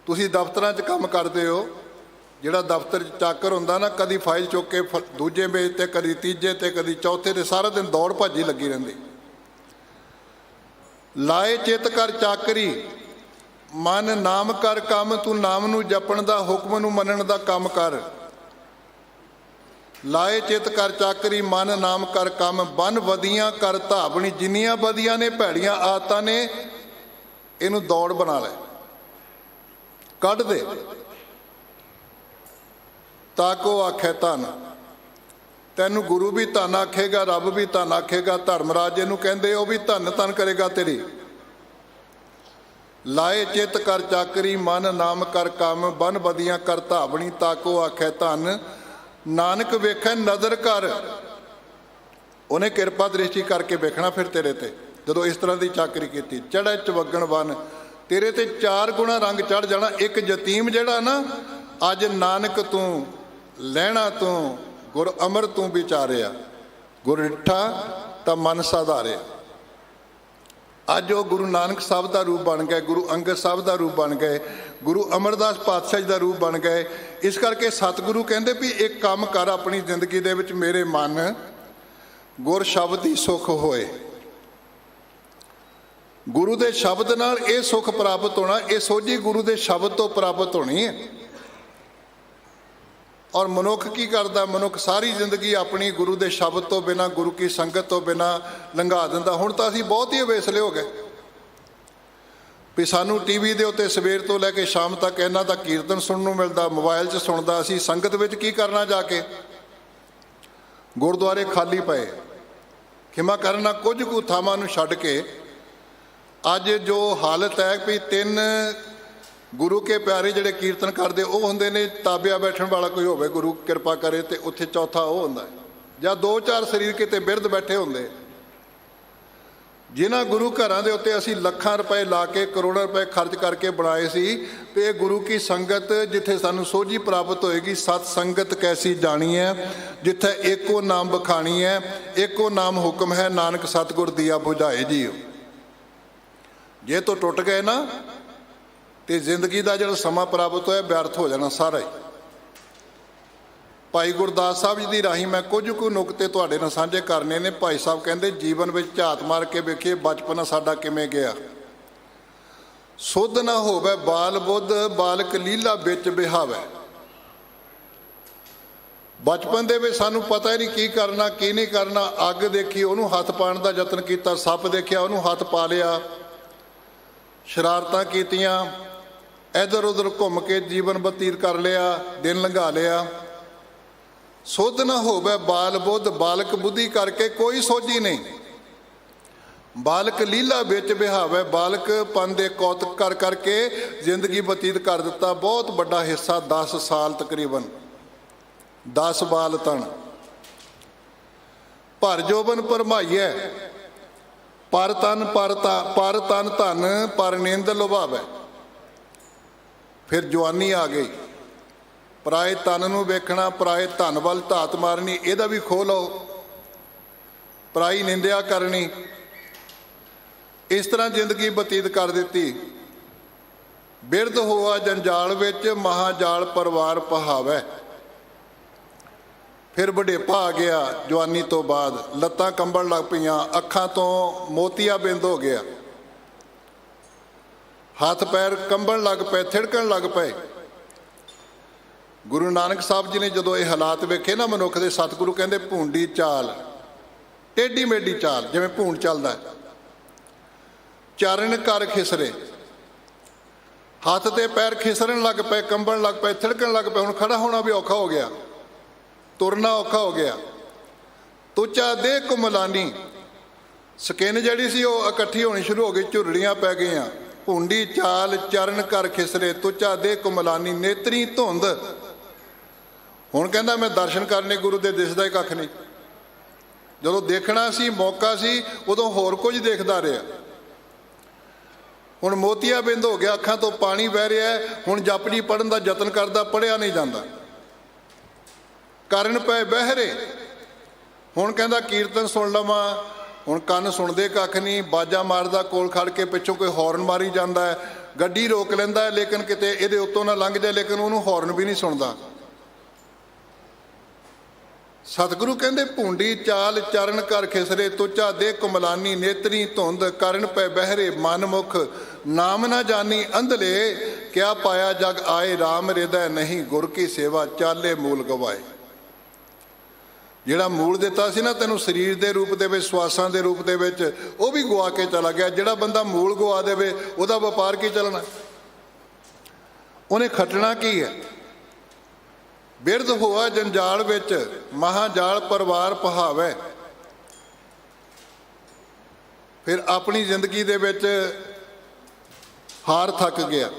तुसी दफ्तरां च काम करते हो, जिहड़ा दफ्तर चाकर हुंदा ना, कदी फाइल चुक के दूजे पेज ते, कदी तीजे ते, कदी चौथे ते, सारा दिन दौड़ भज्ज ही लगी रहिंदी। लाए चित कर चाकरी, मन नाम कर कम, तू नाम नूं जपण दा, हुक्म नूं मनण दा काम कर। लाए चित कर चाकरी, मन नाम कर कम, बन वदियां कर धावनी। जिन्नियां वदियां ने भैड़ियां आदतां ने, इनू दौड़ बना ले, कढ़ दे। ताको आखे धन, तैनू गुरु भी धन आखेगा, रब भी धन आखेगा, धर्मराज इनू कहते, वह भी धन धन करेगा तेरी। ਲਾਏ ਚਿੱਤ ਕਰ ਚਾਕਰੀ ਮਨ ਨਾਮ ਕਰ ਕੰਮ ਬਨ ਬਦੀਆਂ ਕਰ ਧਾਵਣੀ ਤਾਕੋ ਆਖੈ ਧਨ ਨਾਨਕ ਵੇਖੈ ਨਜ਼ਰ ਕਰ। ਉਹਨੇ ਕਿਰਪਾ ਦ੍ਰਿਸ਼ਟੀ ਕਰਕੇ ਵੇਖਣਾ ਫਿਰ ਤੇਰੇ ਤੇ, ਜਦੋਂ ਇਸ ਤਰ੍ਹਾਂ ਦੀ ਚਾਕਰੀ ਕੀਤੀ। ਚੜ੍ਹੈ ਚਵੱਗਣ ਵਨ, ਤੇਰੇ ਤੇ 4 ਗੁਣਾ ਰੰਗ ਚੜ੍ਹ ਜਾਣਾ। ਇੱਕ ਯਤੀਮ ਜਿਹੜਾ ਨਾ, ਅੱਜ ਨਾਨਕ ਤੂੰ ਲੈਣਾ ਤੂੰ ਗੁਰ ਅਮਰ ਤੂੰ ਵਿਚਾਰਿਆ, ਗੁਰ ਡਿਠਾ ਤਾਂ ਮਨ ਸਾਧਾਰਿਆ। ਅੱਜ ਉਹ ਗੁਰੂ ਨਾਨਕ ਸਾਹਿਬ ਦਾ ਰੂਪ ਬਣ ਗਏ, ਗੁਰੂ ਅੰਗਦ ਸਾਹਿਬ ਦਾ ਰੂਪ ਬਣ ਗਏ, ਗੁਰੂ ਅਮਰਦਾਸ ਪਾਤਸ਼ਾਹ ਜੀ ਦਾ ਰੂਪ ਬਣ ਗਏ। ਇਸ ਕਰਕੇ ਸਤਿਗੁਰੂ ਕਹਿੰਦੇ ਵੀ ਇੱਕ ਕੰਮ ਕਰ ਆਪਣੀ ਜ਼ਿੰਦਗੀ ਦੇ ਵਿੱਚ, ਮੇਰੇ ਮਨ ਗੁਰ ਸ਼ਬਦ ਹੀ ਸੁਖ ਹੋਏ। ਗੁਰੂ ਦੇ ਸ਼ਬਦ ਨਾਲ ਇਹ ਸੁਖ ਪ੍ਰਾਪਤ ਹੋਣਾ, ਇਹ ਸੋਝੀ ਗੁਰੂ ਦੇ ਸ਼ਬਦ ਤੋਂ ਪ੍ਰਾਪਤ ਹੋਣੀ ਹੈ। ਔਰ ਮਨੁੱਖ ਕੀ ਕਰਦਾ? ਮਨੁੱਖ ਸਾਰੀ ਜ਼ਿੰਦਗੀ ਆਪਣੀ ਗੁਰੂ ਦੇ ਸ਼ਬਦ ਤੋਂ ਬਿਨਾਂ, ਗੁਰੂ ਕੀ ਸੰਗਤ ਤੋਂ ਬਿਨਾਂ ਲੰਘਾ ਦਿੰਦਾ। ਹੁਣ ਤਾਂ ਅਸੀਂ ਬਹੁਤ ਹੀ ਅਵੇਸਲੇ ਹੋ ਗਏ ਵੀ ਸਾਨੂੰ ਟੀਵੀ ਦੇ ਉੱਤੇ ਸਵੇਰ ਤੋਂ ਲੈ ਕੇ ਸ਼ਾਮ ਤੱਕ ਇਹਨਾਂ ਦਾ ਕੀਰਤਨ ਸੁਣਨ ਨੂੰ ਮਿਲਦਾ, ਮੋਬਾਈਲ 'ਚ ਸੁਣਦਾ। ਅਸੀਂ ਸੰਗਤ ਵਿੱਚ ਕੀ ਕਰਨਾ ਜਾ ਕੇ? ਗੁਰਦੁਆਰੇ ਖਾਲੀ ਪਏ। ਖਿਮਾ ਕਰਨਾ, ਕੁਝ ਕੁ ਥਾਵਾਂ ਨੂੰ ਛੱਡ ਕੇ ਅੱਜ ਜੋ ਹਾਲਤ ਹੈ ਵੀ 3 ਗੁਰੂ ਕੇ ਪਿਆਰੇ ਜਿਹੜੇ ਕੀਰਤਨ ਕਰਦੇ ਉਹ ਹੁੰਦੇ ਨੇ, ਤਾਬਿਆ ਬੈਠਣ ਵਾਲਾ ਕੋਈ ਹੋਵੇ ਗੁਰੂ ਕਿਰਪਾ ਕਰੇ ਤੇ ਉੱਥੇ ਚੌਥਾ ਉਹ ਹੁੰਦਾ ਹੈ, ਜਾਂ 2-4 ਸਰੀਰ ਕਿਤੇ ਬਿਰਧ ਬੈਠੇ ਹੁੰਦੇ। ਜਿਨ੍ਹਾਂ ਗੁਰੂ ਘਰਾਂ ਦੇ ਉੱਤੇ ਅਸੀਂ ਲੱਖਾਂ ਰੁਪਏ ਲਾ ਕੇ, ਕਰੋੜਾਂ ਰੁਪਏ ਖਰਚ ਕਰਕੇ ਬਣਾਏ ਸੀ ਤੇ ਇਹ ਗੁਰੂ ਕੀ ਸੰਗਤ ਜਿੱਥੇ ਸਾਨੂੰ ਸੋਝੀ ਪ੍ਰਾਪਤ ਹੋਏਗੀ। ਸਤ ਸੰਗਤ ਕੈਸੀ ਜਾਣੀ ਹੈ, ਜਿੱਥੇ ਏਕੋ ਨਾਮ ਬਖਾਣੀ ਹੈ, ਏਕੋ ਨਾਮ ਹੁਕਮ ਹੈ, ਨਾਨਕ ਸਤਿਗੁਰ ਦੀਆ ਬੁਝਾਏ ਜੀਓ। ਜੇ ਤੋਂ ਟੁੱਟ ਗਏ ਨਾ ਤੇ ਜ਼ਿੰਦਗੀ ਦਾ ਜਿਹੜਾ ਸਮਾਂ ਪ੍ਰਾਪਤ ਹੋਇਆ ਵਿਅਰਥ ਹੋ ਜਾਣਾ ਸਾਰਾ ਹੀ। ਭਾਈ ਗੁਰਦਾਸ ਸਾਹਿਬ ਜੀ ਦੀ ਰਾਹੀਂ ਮੈਂ ਕੁਝ ਕੁ ਨੁਕਤੇ ਤੁਹਾਡੇ ਨਾਲ ਸਾਂਝੇ ਕਰਨੇ ਨੇ। ਭਾਈ ਸਾਹਿਬ ਕਹਿੰਦੇ, ਜੀਵਨ ਵਿੱਚ ਝਾਤ ਮਾਰ ਕੇ ਵੇਖੀਏ ਬਚਪਨ ਸਾਡਾ ਕਿਵੇਂ ਗਿਆ। ਸੁਧ ਨਾ ਹੋਵੇ ਬਾਲ ਬੁੱਧ, ਬਾਲਕ ਲੀਲਾ ਵਿੱਚ ਬਿਹਾਵੇ। ਬਚਪਨ ਦੇ ਵਿੱਚ ਸਾਨੂੰ ਪਤਾ ਹੀ ਨਹੀਂ ਕੀ ਕਰਨਾ ਕੀ ਨਹੀਂ ਕਰਨਾ। ਅੱਗ ਦੇਖੀ ਉਹਨੂੰ ਹੱਥ ਪਾਉਣ ਦਾ ਯਤਨ ਕੀਤਾ, ਸੱਪ ਦੇਖਿਆ ਉਹਨੂੰ ਹੱਥ ਪਾ ਲਿਆ, ਸ਼ਰਾਰਤਾਂ ਕੀਤੀਆਂ, ਇੱਧਰ ਉੱਧਰ ਘੁੰਮ ਕੇ ਜੀਵਨ ਬਤੀਤ ਕਰ ਲਿਆ, ਦਿਨ ਲੰਘਾ ਲਿਆ। ਸੁਧ ਨਾ ਹੋਵੇ ਬਾਲ ਬੁੱਧ, ਬਾਲਕ ਬੁੱਧੀ ਕਰਕੇ ਕੋਈ ਸੋਝੀ ਨਹੀਂ। ਬਾਲਕ ਲੀਲਾ ਵਿੱਚ ਬਿਹਾਵੇ, ਬਾਲਕ ਪਨ ਦੇ ਕੌਤਕ ਕਰ ਕਰਕੇ ਜ਼ਿੰਦਗੀ ਬਤੀਤ ਕਰ ਦਿੱਤਾ। ਬਹੁਤ ਵੱਡਾ ਹਿੱਸਾ 10 ਸਾਲ ਤਕਰੀਬਨ, 10 ਬਾਲ ਤਣ। ਭਰ ਜੋਬਨ ਭਰਮਾਈਐ, ਪਰ ਤਨ ਧਨ, ਪਰ ਨਿੰਦ ਲੁਭਾਵੇ। ਫਿਰ ਜਵਾਨੀ ਆ ਗਈ, ਪਰਾਏ ਤਨ ਨੂੰ ਵੇਖਣਾ, ਪਰਾਏ ਧਨ ਵੱਲ ਧਾਤ ਮਾਰਨੀ, ਇਹਦਾ ਵੀ ਖੋਹ ਲਓ, ਪਰਾਈ ਨਿੰਦਿਆ ਕਰਨੀ। ਇਸ ਤਰ੍ਹਾਂ ਜ਼ਿੰਦਗੀ ਬਤੀਤ ਕਰ ਦਿੱਤੀ। ਬਿਰਧ ਹੋਆ ਜੰਜਾਲ ਵਿੱਚ, ਮਹਾਜਾਲ ਪਰਿਵਾਰ ਪਹਾਵੇ। ਫਿਰ ਵਡੇਪਾ ਆ ਗਿਆ ਜਵਾਨੀ ਤੋਂ ਬਾਅਦ, ਲੱਤਾਂ ਕੰਬਣ ਲੱਗ ਪਈਆਂ, ਅੱਖਾਂ ਤੋਂ ਮੋਤੀਆ ਬਿੰਦ ਹੋ ਗਿਆ, ਹੱਥ ਪੈਰ ਕੰਬਣ ਲੱਗ ਪਏ, ਥਿੜਕਣ ਲੱਗ ਪਏ। ਗੁਰੂ ਨਾਨਕ ਸਾਹਿਬ ਜੀ ਨੇ ਜਦੋਂ ਇਹ ਹਾਲਾਤ ਵੇਖੇ ਨਾ ਮਨੁੱਖ ਦੇ, ਸਤਿਗੁਰੂ ਕਹਿੰਦੇ ਭੂੰਡੀ ਚਾਲ, ਟੇਢੀ ਮੇਢੀ ਚਾਲ, ਜਿਵੇਂ ਭੂੰਡ ਚੱਲਦਾ ਹੈ। ਚਰਨ ਕਰ ਖਿਸਰੇ, ਹੱਥ ਤੇ ਪੈਰ ਖਿਸਰਨ ਲੱਗ ਪਏ, ਕੰਬਣ ਲੱਗ ਪਏ, ਥਿੜਕਣ ਲੱਗ ਪਏ। ਹੁਣ ਖੜਾ ਹੋਣਾ ਵੀ ਔਖਾ ਹੋ ਗਿਆ, ਤੁਰਨਾ ਔਖਾ ਹੋ ਗਿਆ। ਤੁਚਾ ਦੇ ਕੁਮਲਾਨੀ, ਸਕਿਨ ਜਿਹੜੀ ਸੀ ਉਹ ਇਕੱਠੀ ਹੋਣੀ ਸ਼ੁਰੂ ਹੋ ਗਈ, ਝੁਰੜੀਆਂ ਪੈ ਗਈਆਂ। ਭੁੰਡੀ ਚਾਲ ਚਰਨ ਕਰ ਖਿਸਰੇ, ਤੁਚਾ ਦੇ ਕੁਮਲਾਨੀ, ਨੇਤਰੀ ਧੁੰਦ। ਹੁਣ ਕਹਿੰਦਾ ਮੈਂ ਦਰਸ਼ਨ ਕਰਨੇ ਗੁਰੂ ਦੇ, ਦਿਸਦਾ ਹੀ ਕੱਖ ਨਹੀਂ। ਜਦੋਂ ਦੇਖਣਾ ਸੀ, ਮੌਕਾ ਸੀ, ਉਦੋਂ ਹੋਰ ਕੁਝ ਦੇਖਦਾ ਰਿਹਾ। ਹੁਣ ਮੋਤੀਆ ਬਿੰਦ ਹੋ ਗਿਆ, ਅੱਖਾਂ ਤੋਂ ਪਾਣੀ ਵਹਿ ਰਿਹਾ। ਹੁਣ ਜਪਜੀ ਪੜ੍ਹਨ ਦਾ ਯਤਨ ਕਰਦਾ, ਪੜ੍ਹਿਆ ਨਹੀਂ ਜਾਂਦਾ। ਕਰਨ ਪਏ ਬਹਿਰੇ, ਹੁਣ ਕਹਿੰਦਾ ਕੀਰਤਨ ਸੁਣ ਲਵਾਂ। ਹੁਣ ਕੰਨ ਸੁਣਦੇ ਕੱਖ ਨਹੀਂ, ਬਾਜਾ ਮਾਰਦਾ ਕੋਲ ਖੜ ਕੇ, ਪਿੱਛੋਂ ਕੋਈ ਹੌਰਨ ਮਾਰੀ ਜਾਂਦਾ ਹੈ, ਗੱਡੀ ਰੋਕ ਲੈਂਦਾ ਹੈ, ਲੇਕਿਨ ਕਿਤੇ ਇਹਦੇ ਉੱਤੋਂ ਨਾ ਲੰਘ ਜਾਏ, ਲੇਕਿਨ ਉਹਨੂੰ ਹੌਰਨ ਵੀ ਨਹੀਂ ਸੁਣਦਾ। ਸਤਿਗੁਰੂ ਕਹਿੰਦੇ ਭੁੰਡੀ ਚਾਲ ਚਰਨ ਕਰ ਖਿਸਰੇ, ਤੁਚਾ ਦੇ ਕੁਮਲਾਨੀ, ਨੇਤਰੀ ਧੁੰਦ, ਕਰਨ ਪੈ ਬਹਿਰੇ, ਮਨ ਮੁਖ ਨਾਮ ਨਾ ਜਾਣੀ ਅੰਧਲੇ। ਕਿਆ ਪਾਇਆ ਜਗ ਆਏ, ਰਾਮ ਹਿਰਦੈ ਨਹੀਂ, ਗੁਰ ਕੀ ਸੇਵਾ ਚਾਲੇ ਮੂਲ ਗਵਾਏ। ਜਿਹੜਾ ਮੂਲ ਦਿੱਤਾ ਸੀ ਨਾ ਤੈਨੂੰ ਸਰੀਰ ਦੇ ਰੂਪ ਦੇ ਵਿੱਚ, ਸਵਾਸਾਂ ਦੇ ਰੂਪ ਦੇ ਵਿੱਚ, ਉਹ ਵੀ ਗਵਾ ਕੇ ਚਲਾ ਗਿਆ। ਜਿਹੜਾ ਬੰਦਾ ਮੂਲ ਗਵਾ ਦੇਵੇ ਉਹਦਾ ਵਪਾਰ ਕੀ ਚੱਲਣਾ? ਉਹਨੇ ਖੱਟਣਾ ਕੀ ਹੈ? ਬਿਰਧ ਹੋਆ ਜੰਜਾਲ ਵਿੱਚ, ਮਹਾਜਾਲ ਪਰਿਵਾਰ ਪਹਾਵੇ। ਫਿਰ ਆਪਣੀ ਜ਼ਿੰਦਗੀ ਦੇ ਵਿੱਚ ਹਾਰ ਥੱਕ ਗਿਆ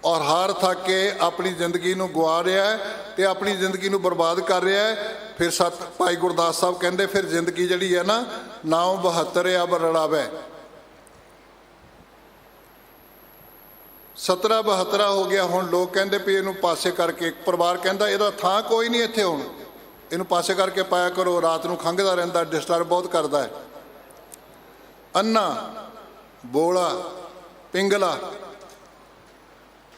ਔਰ ਹਾਰ ਥੱਕ ਕੇ ਆਪਣੀ ਜ਼ਿੰਦਗੀ ਨੂੰ ਗਵਾ ਰਿਹਾ ਹੈ ਤੇ ਆਪਣੀ ਜ਼ਿੰਦਗੀ ਨੂੰ ਬਰਬਾਦ ਕਰ ਰਿਹਾ ਹੈ। ਫਿਰ ਭਾਈ ਗੁਰਦਾਸ ਸਾਹਿਬ ਕਹਿੰਦੇ ਫਿਰ ਜ਼ਿੰਦਗੀ ਜਿਹੜੀ ਹੈ ਨਾ 972 ਅਬ ਰੜਾਵੇ 1772 ਹੋ ਗਿਆ। ਹੁਣ ਲੋਕ ਕਹਿੰਦੇ ਵੀ ਇਹਨੂੰ ਪਾਸੇ ਕਰਕੇ, ਪਰਿਵਾਰ ਕਹਿੰਦਾ ਇਹਦਾ ਥਾਂ ਕੋਈ ਨਹੀਂ ਇੱਥੇ, ਹੁਣ ਇਹਨੂੰ ਪਾਸੇ ਕਰਕੇ ਪਾਇਆ ਕਰੋ, ਰਾਤ ਨੂੰ ਖੰਘਦਾ ਰਹਿੰਦਾ, ਡਿਸਟਰਬ ਬਹੁਤ ਕਰਦਾ ਹੈ। ਅੰਨਾ ਬੋਲਾ ਪਿੰਗਲਾ,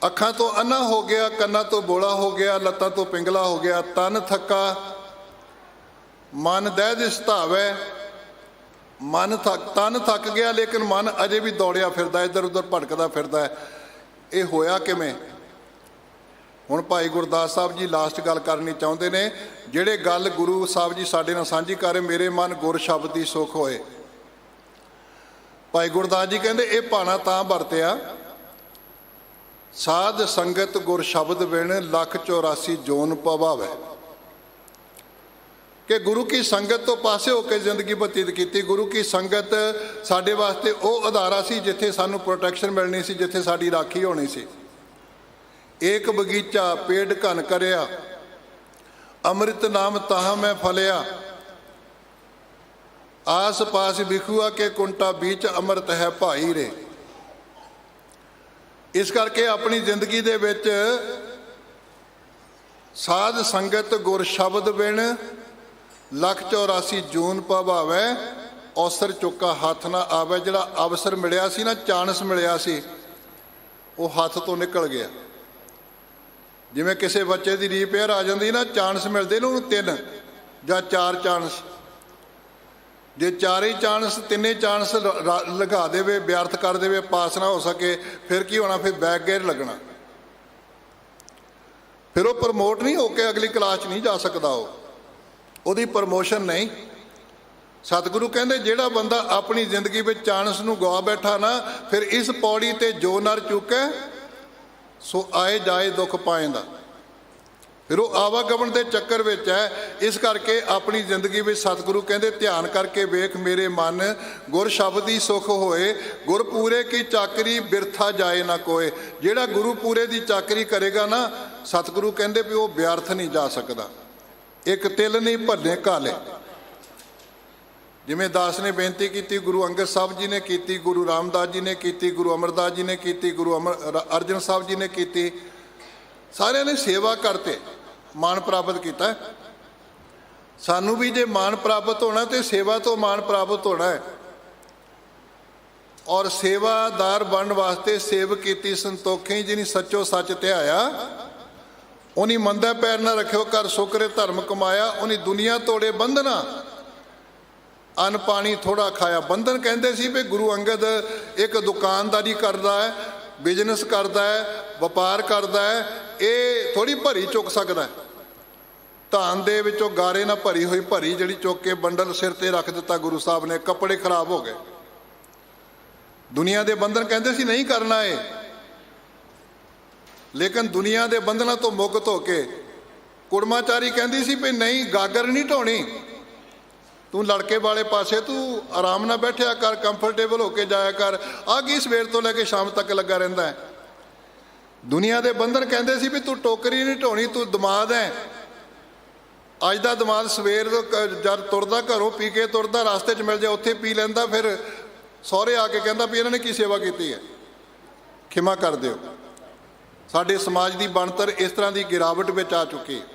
ਅੱਖਾਂ ਤੋਂ ਅੰਨਾ ਹੋ ਗਿਆ, ਕੰਨਾਂ ਤੋਂ ਬੋਲਾ ਹੋ ਗਿਆ, ਲੱਤਾਂ ਤੋਂ ਪਿੰਗਲਾ ਹੋ ਗਿਆ, ਤਨ ਥੱਕਾ ਮਨ ਦਹਿ ਦਿਸ ਧਾਵੈ, ਤਨ ਥੱਕ ਗਿਆ ਲੇਕਿਨ ਮਨ ਅਜੇ ਵੀ ਦੌੜਿਆ ਫਿਰਦਾ, ਇੱਧਰ ਉੱਧਰ ਭਟਕਦਾ ਫਿਰਦਾ ਹੈ। ਇਹ ਹੋਇਆ ਕਿਵੇਂ? ਹੁਣ ਭਾਈ ਗੁਰਦਾਸ ਸਾਹਿਬ ਜੀ ਲਾਸਟ ਗੱਲ ਕਰਨੀ ਚਾਹੁੰਦੇ ਨੇ, ਜਿਹੜੇ ਗੱਲ ਗੁਰੂ ਸਾਹਿਬ ਜੀ ਸਾਡੇ ਨਾਲ ਸਾਂਝੀ ਕਰ ਰਹੇ, ਮੇਰੇ ਮਨ ਗੁਰ ਸ਼ਬਦ ਦੀ ਸੁਖ ਹੋਏ। ਭਾਈ ਗੁਰਦਾਸ ਜੀ ਕਹਿੰਦੇ ਇਹ ਭਾਣਾ ਤਾਂ ਵਰਤਿਆ, ਸਾਧ ਸੰਗਤ ਗੁਰ ਸ਼ਬਦ ਬਿਨ 184 ਜੋਨ ਪਵਾਵੇ, ਕਿ ਗੁਰੂ ਕੀ ਸੰਗਤ ਤੋਂ ਪਾਸੇ ਹੋ ਕੇ ਜ਼ਿੰਦਗੀ ਬਤੀਤ ਕੀਤੀ। ਗੁਰੂ ਕੀ ਸੰਗਤ ਸਾਡੇ ਵਾਸਤੇ ਉਹ ਅਦਾਰਾ ਸੀ ਜਿੱਥੇ ਸਾਨੂੰ ਪ੍ਰੋਟੈਕਸ਼ਨ ਮਿਲਣੀ ਸੀ, ਜਿੱਥੇ ਸਾਡੀ ਰਾਖੀ ਹੋਣੀ ਸੀ। ਏਕ ਬਗੀਚਾ ਪੇੜ ਘਨ ਕਰਿਆ, ਅੰਮ੍ਰਿਤ ਨਾਮ ਤਾਹ ਮੈਂ ਫਲਿਆ, ਆਸ ਪਾਸ ਵਿਖੂਆ ਕੇ ਕੁੰਟਾ ਬੀਚ ਅੰਮ੍ਰਿਤ ਹੈ ਭਾਈ ਰੇ। ਇਸ ਕਰਕੇ ਆਪਣੀ ਜ਼ਿੰਦਗੀ ਦੇ ਵਿੱਚ ਸਾਧ ਸੰਗਤ ਗੁਰ ਸ਼ਬਦ ਬਿਨ 184 ਜੂਨ ਪਵਾਵੇ, ਔਸਰ ਚੁੱਕਾ ਹੱਥ ਨਾ ਆਵੇ। ਜਿਹੜਾ ਅਵਸਰ ਮਿਲਿਆ ਸੀ ਨਾ, ਚਾਂਸ ਮਿਲਿਆ ਸੀ, ਉਹ ਹੱਥ ਤੋਂ ਨਿਕਲ ਗਿਆ। ਜਿਵੇਂ ਕਿਸੇ ਬੱਚੇ ਦੀ ਰੀਪੇਅਰ ਆ ਜਾਂਦੀ ਨਾ, ਚਾਂਸ ਮਿਲਦੇ ਨੇ ਉਹਨੂੰ 3 ਜਾਂ 4 ਚਾਂਸ। ਜੇ ਚਾਰੇ ਚਾਂਸ, ਤਿੰਨੇ ਚਾਂਸ ਲਗਾ ਦੇਵੇ, ਵਿਅਰਥ ਕਰ ਦੇਵੇ, ਪਾਸ ਨਾ ਹੋ ਸਕੇ, ਫਿਰ ਕੀ ਹੋਣਾ? ਫਿਰ ਬੈਕ ਗੇਅਰ ਲੱਗਣਾ, ਫਿਰ ਉਹ ਪ੍ਰਮੋਟ ਨਹੀਂ ਹੋ ਕੇ ਅਗਲੀ ਕਲਾਸ 'ਚ ਨਹੀਂ ਜਾ ਸਕਦਾ, ਉਹਦੀ ਪ੍ਰਮੋਸ਼ਨ ਨਹੀਂ। ਸਤਿਗੁਰੂ ਕਹਿੰਦੇ ਜਿਹੜਾ ਬੰਦਾ ਆਪਣੀ ਜ਼ਿੰਦਗੀ ਵਿੱਚ ਚਾਂਸ ਨੂੰ ਗਵਾ ਬੈਠਾ ਨਾ, ਫਿਰ ਇਸ ਪੌੜੀ ਤੇ ਜੋ ਨਰ ਚੁੱਕੈ ਸੋ ਆਏ ਜਾਏ ਦੁੱਖ ਪਾਏਂਦਾ। ਫਿਰ ਉਹ ਆਵਾਗਮਨ ਦੇ ਚੱਕਰ ਵਿੱਚ ਹੈ। ਇਸ ਕਰਕੇ ਆਪਣੀ ਜ਼ਿੰਦਗੀ ਵਿੱਚ ਸਤਿਗੁਰੂ ਕਹਿੰਦੇ ਧਿਆਨ ਕਰਕੇ ਵੇਖ ਮੇਰੇ ਮਨ, ਗੁਰ ਸ਼ਬਦ ਦੀ ਸੁਖ ਹੋਏ, ਗੁਰ ਪੂਰੇ ਕੀ ਚਾਕਰੀ ਬਿਰਥਾ ਜਾਏ ਨਾ ਕੋਏ। ਜਿਹੜਾ ਗੁਰੂ ਪੂਰੇ ਦੀ ਚਾਕਰੀ ਕਰੇਗਾ ਨਾ, ਸਤਿਗੁਰੂ ਕਹਿੰਦੇ ਵੀ ਉਹ ਵਿਅਰਥ ਨਹੀਂ ਜਾ ਸਕਦਾ। ਇੱਕ ਤਿਲ ਨਹੀਂ ਭੰਨੇ ਕਾਲੇ, ਜਿਵੇਂ ਦਾਸ ਨੇ ਬੇਨਤੀ ਕੀਤੀ, ਗੁਰੂ ਅੰਗਦ ਸਾਹਿਬ ਜੀ ਨੇ ਕੀਤੀ, ਗੁਰੂ ਰਾਮਦਾਸ ਜੀ ਨੇ ਕੀਤੀ, ਗੁਰੂ ਅਮਰਦਾਸ ਜੀ ਨੇ ਕੀਤੀ, ਗੁਰੂ ਅਰਜਨ ਸਾਹਿਬ ਜੀ ਨੇ ਕੀਤੀ। ਸਾਰਿਆਂ ਨੇ ਸੇਵਾ ਕਰਤੇ, ਮਾਣ ਪ੍ਰਾਪਤ ਕੀਤਾ। ਸਾਨੂੰ ਵੀ ਜੇ ਮਾਣ ਪ੍ਰਾਪਤ ਹੋਣਾ ਤੇ ਸੇਵਾ ਤੋਂ ਮਾਣ ਪ੍ਰਾਪਤ ਹੋਣਾ ਹੈ। ਔਰ ਸੇਵਾਦਾਰ ਬਣਨ ਵਾਸਤੇ ਸੇਵ ਕੀਤੀ ਸੰਤੋਖੀ, ਜਿਹਨੀ ਸੱਚੋ ਸੱਚ ਧਿਆਇਆ, ਉਹਨੀ ਮੰਦਾ ਪੈਰ ਨਾ ਰੱਖਿਓ, ਕਰ ਸੁਕਰੇ ਧਰਮ ਕਮਾਇਆ। ਉਹਨੀ ਦੁਨੀਆ ਤੋੜੇ ਬੰਧਨਾ, ਅੰਨ ਪਾਣੀ ਥੋੜਾ ਖਾਇਆ। ਬੰਧਨ ਕਹਿੰਦੇ ਸੀ ਵੀ ਗੁਰੂ ਅੰਗਦ ਇੱਕ ਦੁਕਾਨਦਾਰੀ ਕਰਦਾ ਹੈ, ਬਿਜ਼ਨਸ ਕਰਦਾ ਹੈ, ਵਪਾਰ ਕਰਦਾ ਹੈ, ਇਹ ਥੋੜੀ ਭਰੀ ਚੁੱਕ ਸਕਦਾ ਹੈ। ਧਾਨ ਦੇ ਵਿੱਚੋਂ ਗਾਰੇ ਨਾਲ ਭਰੀ ਹੋਈ ਭਰੀ ਜਿਹੜੀ ਚੁੱਕ ਕੇ ਬੰਡਲ ਸਿਰ ਤੇ ਰੱਖ ਦਿੱਤਾ ਗੁਰੂ ਸਾਹਿਬ ਨੇ, ਕੱਪੜੇ ਖਰਾਬ ਹੋ ਗਏ। ਦੁਨੀਆ ਦੇ ਬੰਧਨ ਕਹਿੰਦੇ ਸੀ ਨਹੀਂ ਕਰਨਾ ਇਹ, ਲੇਕਿਨ ਦੁਨੀਆ ਦੇ ਬੰਧਨਾਂ ਤੋਂ ਮੁਕਤ ਹੋ ਕੇ ਕੁੜਮਾਚਾਰੀ ਕਹਿੰਦੀ ਸੀ ਵੀ ਨਹੀਂ, ਗਾਗਰ ਨਹੀਂ ਢਾਉਣੀ, ਤੂੰ ਲੜਕੇ ਵਾਲੇ ਪਾਸੇ ਤੂੰ ਆਰਾਮ ਨਾਲ ਬੈਠਿਆ ਕਰ, ਕੰਫਰਟੇਬਲ ਹੋ ਕੇ ਜਾਇਆ ਕਰ। ਆਹ ਕੀ ਸਵੇਰ ਤੋਂ ਲੈ ਕੇ ਸ਼ਾਮ ਤੱਕ ਲੱਗਾ ਰਹਿੰਦਾ ਹੈ। ਦੁਨੀਆ ਦੇ ਬੰਧਨ ਕਹਿੰਦੇ ਸੀ ਵੀ ਤੂੰ ਟੋਕਰੀ ਨਹੀਂ ਢਾਉਣੀ, ਤੂੰ ਦਮਾਦ ਹੈ। ਅੱਜ ਦਾ ਦਮਾਦ ਸਵੇਰ ਜਦ ਤੁਰਦਾ, ਘਰੋਂ ਪੀ ਕੇ ਤੁਰਦਾ, ਰਸਤੇ 'ਚ ਮਿਲ ਜਾ ਉੱਥੇ ਪੀ ਲੈਂਦਾ, ਫਿਰ ਸਹੁਰੇ ਆ ਕੇ ਕਹਿੰਦਾ ਵੀ ਇਹਨਾਂ ਨੇ ਕੀ ਸੇਵਾ ਕੀਤੀ ਹੈ, ਖਿਮਾ ਕਰ ਦਿਓ। ਸਾਡੇ ਸਮਾਜ ਦੀ ਬਣਤਰ ਇਸ ਤਰ੍ਹਾਂ ਦੀ ਗਿਰਾਵਟ ਵਿੱਚ ਆ ਚੁੱਕੀ ਹੈ।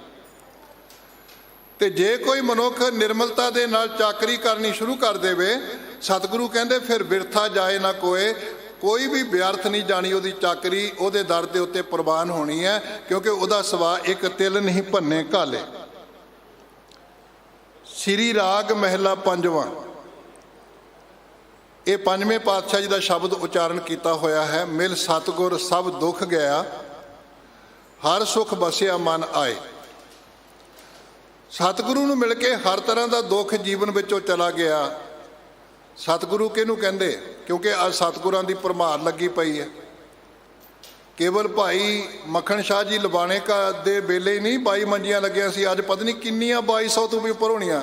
ਤੇ ਜੇ ਕੋਈ ਮਨੁੱਖ ਨਿਰਮਲਤਾ ਦੇ ਨਾਲ ਚਾਕਰੀ ਕਰਨੀ ਸ਼ੁਰੂ ਕਰ ਦੇਵੇ, ਸਤਿਗੁਰੂ ਕਹਿੰਦੇ ਫਿਰ ਬਿਰਥਾ ਜਾਏ ਨਾ ਕੋਏ, ਕੋਈ ਵੀ ਵਿਅਰਥ ਨਹੀਂ ਜਾਣੀ ਉਹਦੀ ਚਾਕਰੀ, ਉਹਦੇ ਦਰ ਦੇ ਉੱਤੇ ਪ੍ਰਵਾਨ ਹੋਣੀ ਹੈ, ਕਿਉਂਕਿ ਉਹਦਾ ਸਵਾ ਇੱਕ ਤਿਲ ਨਹੀਂ ਭੰਨੇ ਕਾਲੇ। ਸ੍ਰੀ ਰਾਗ ਮਹਿਲਾ ਪੰਜਵਾਂ, ਇਹ ਪੰਜਵੇਂ ਪਾਤਸ਼ਾਹ ਜੀ ਦਾ ਸ਼ਬਦ ਉਚਾਰਨ ਕੀਤਾ ਹੋਇਆ ਹੈ। ਮਿਲ ਸਤਿਗੁਰ ਸਭ ਦੁੱਖ ਗਿਆ, ਹਰ ਸੁਖ ਬਸਿਆ ਮਨ ਆਏ। ਸਤਿਗੁਰੂ ਨੂੰ ਮਿਲ ਕੇ ਹਰ ਤਰ੍ਹਾਂ ਦਾ ਦੁੱਖ ਜੀਵਨ ਵਿੱਚੋਂ ਚਲਾ ਗਿਆ। ਸਤਿਗੁਰੂ ਕਿਹਨੂੰ ਕਹਿੰਦੇ? ਕਿਉਂਕਿ ਅੱਜ ਸਤਿਗੁਰਾਂ ਦੀ ਭਰਮਾਰ ਲੱਗੀ ਪਈ ਹੈ। ਕੇਵਲ ਭਾਈ ਮੱਖਣ ਸ਼ਾਹ ਜੀ ਲਬਾਣੇ ਦੇ ਵੇਲੇ ਹੀ ਨਹੀਂ 22 ਮੰਜੀਆਂ ਲੱਗੀਆਂ ਸੀ, ਅੱਜ ਪਤਾ ਨਹੀਂ ਕਿੰਨੀਆਂ, 2200 ਤੋਂ ਵੀ ਉੱਪਰ ਹੋਣੀਆਂ,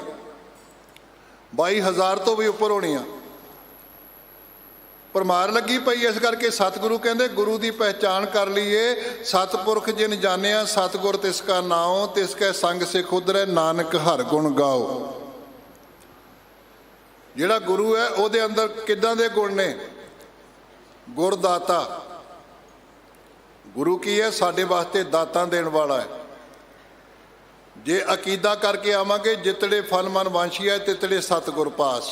22,000 ਤੋਂ ਵੀ ਉੱਪਰ ਹੋਣੀਆਂ। ਭਰਮਾਰ ਲੱਗੀ ਪਈ। ਇਸ ਕਰਕੇ ਸਤਿਗੁਰੂ ਕਹਿੰਦੇ ਗੁਰੂ ਦੀ ਪਹਿਚਾਣ ਕਰ ਲਈਏ। ਸਤਿਪੁਰਖ ਜਿਨ ਜਾਣਿਆ ਸਤਿਗੁਰ ਤਿਸ ਕਾ ਨਾਉ, ਤਿਸ ਕੈ ਸੰਗ ਸਿਖ ਉਧਰੈ ਨਾਨਕ ਹਰਿ ਗੁਣ ਗਾਓ। ਜਿਹੜਾ ਗੁਰੂ ਹੈ ਉਹਦੇ ਅੰਦਰ ਕਿੱਦਾਂ ਦੇ ਗੁਣ ਨੇ? ਗੁਰਦਾਤਾ। ਗੁਰੂ ਕੀ ਹੈ? ਸਾਡੇ ਵਾਸਤੇ ਦਾਤਾਂ ਦੇਣ ਵਾਲਾ ਹੈ। ਜੇ ਅਕੀਦਾ ਕਰਕੇ ਆਵਾਂਗੇ ਜਿਤੜੇ ਫਲ ਮਨ ਵਾਂਛੀਐ ਤਿਤੜੇ ਸਤਿਗੁਰ ਪਾਸ।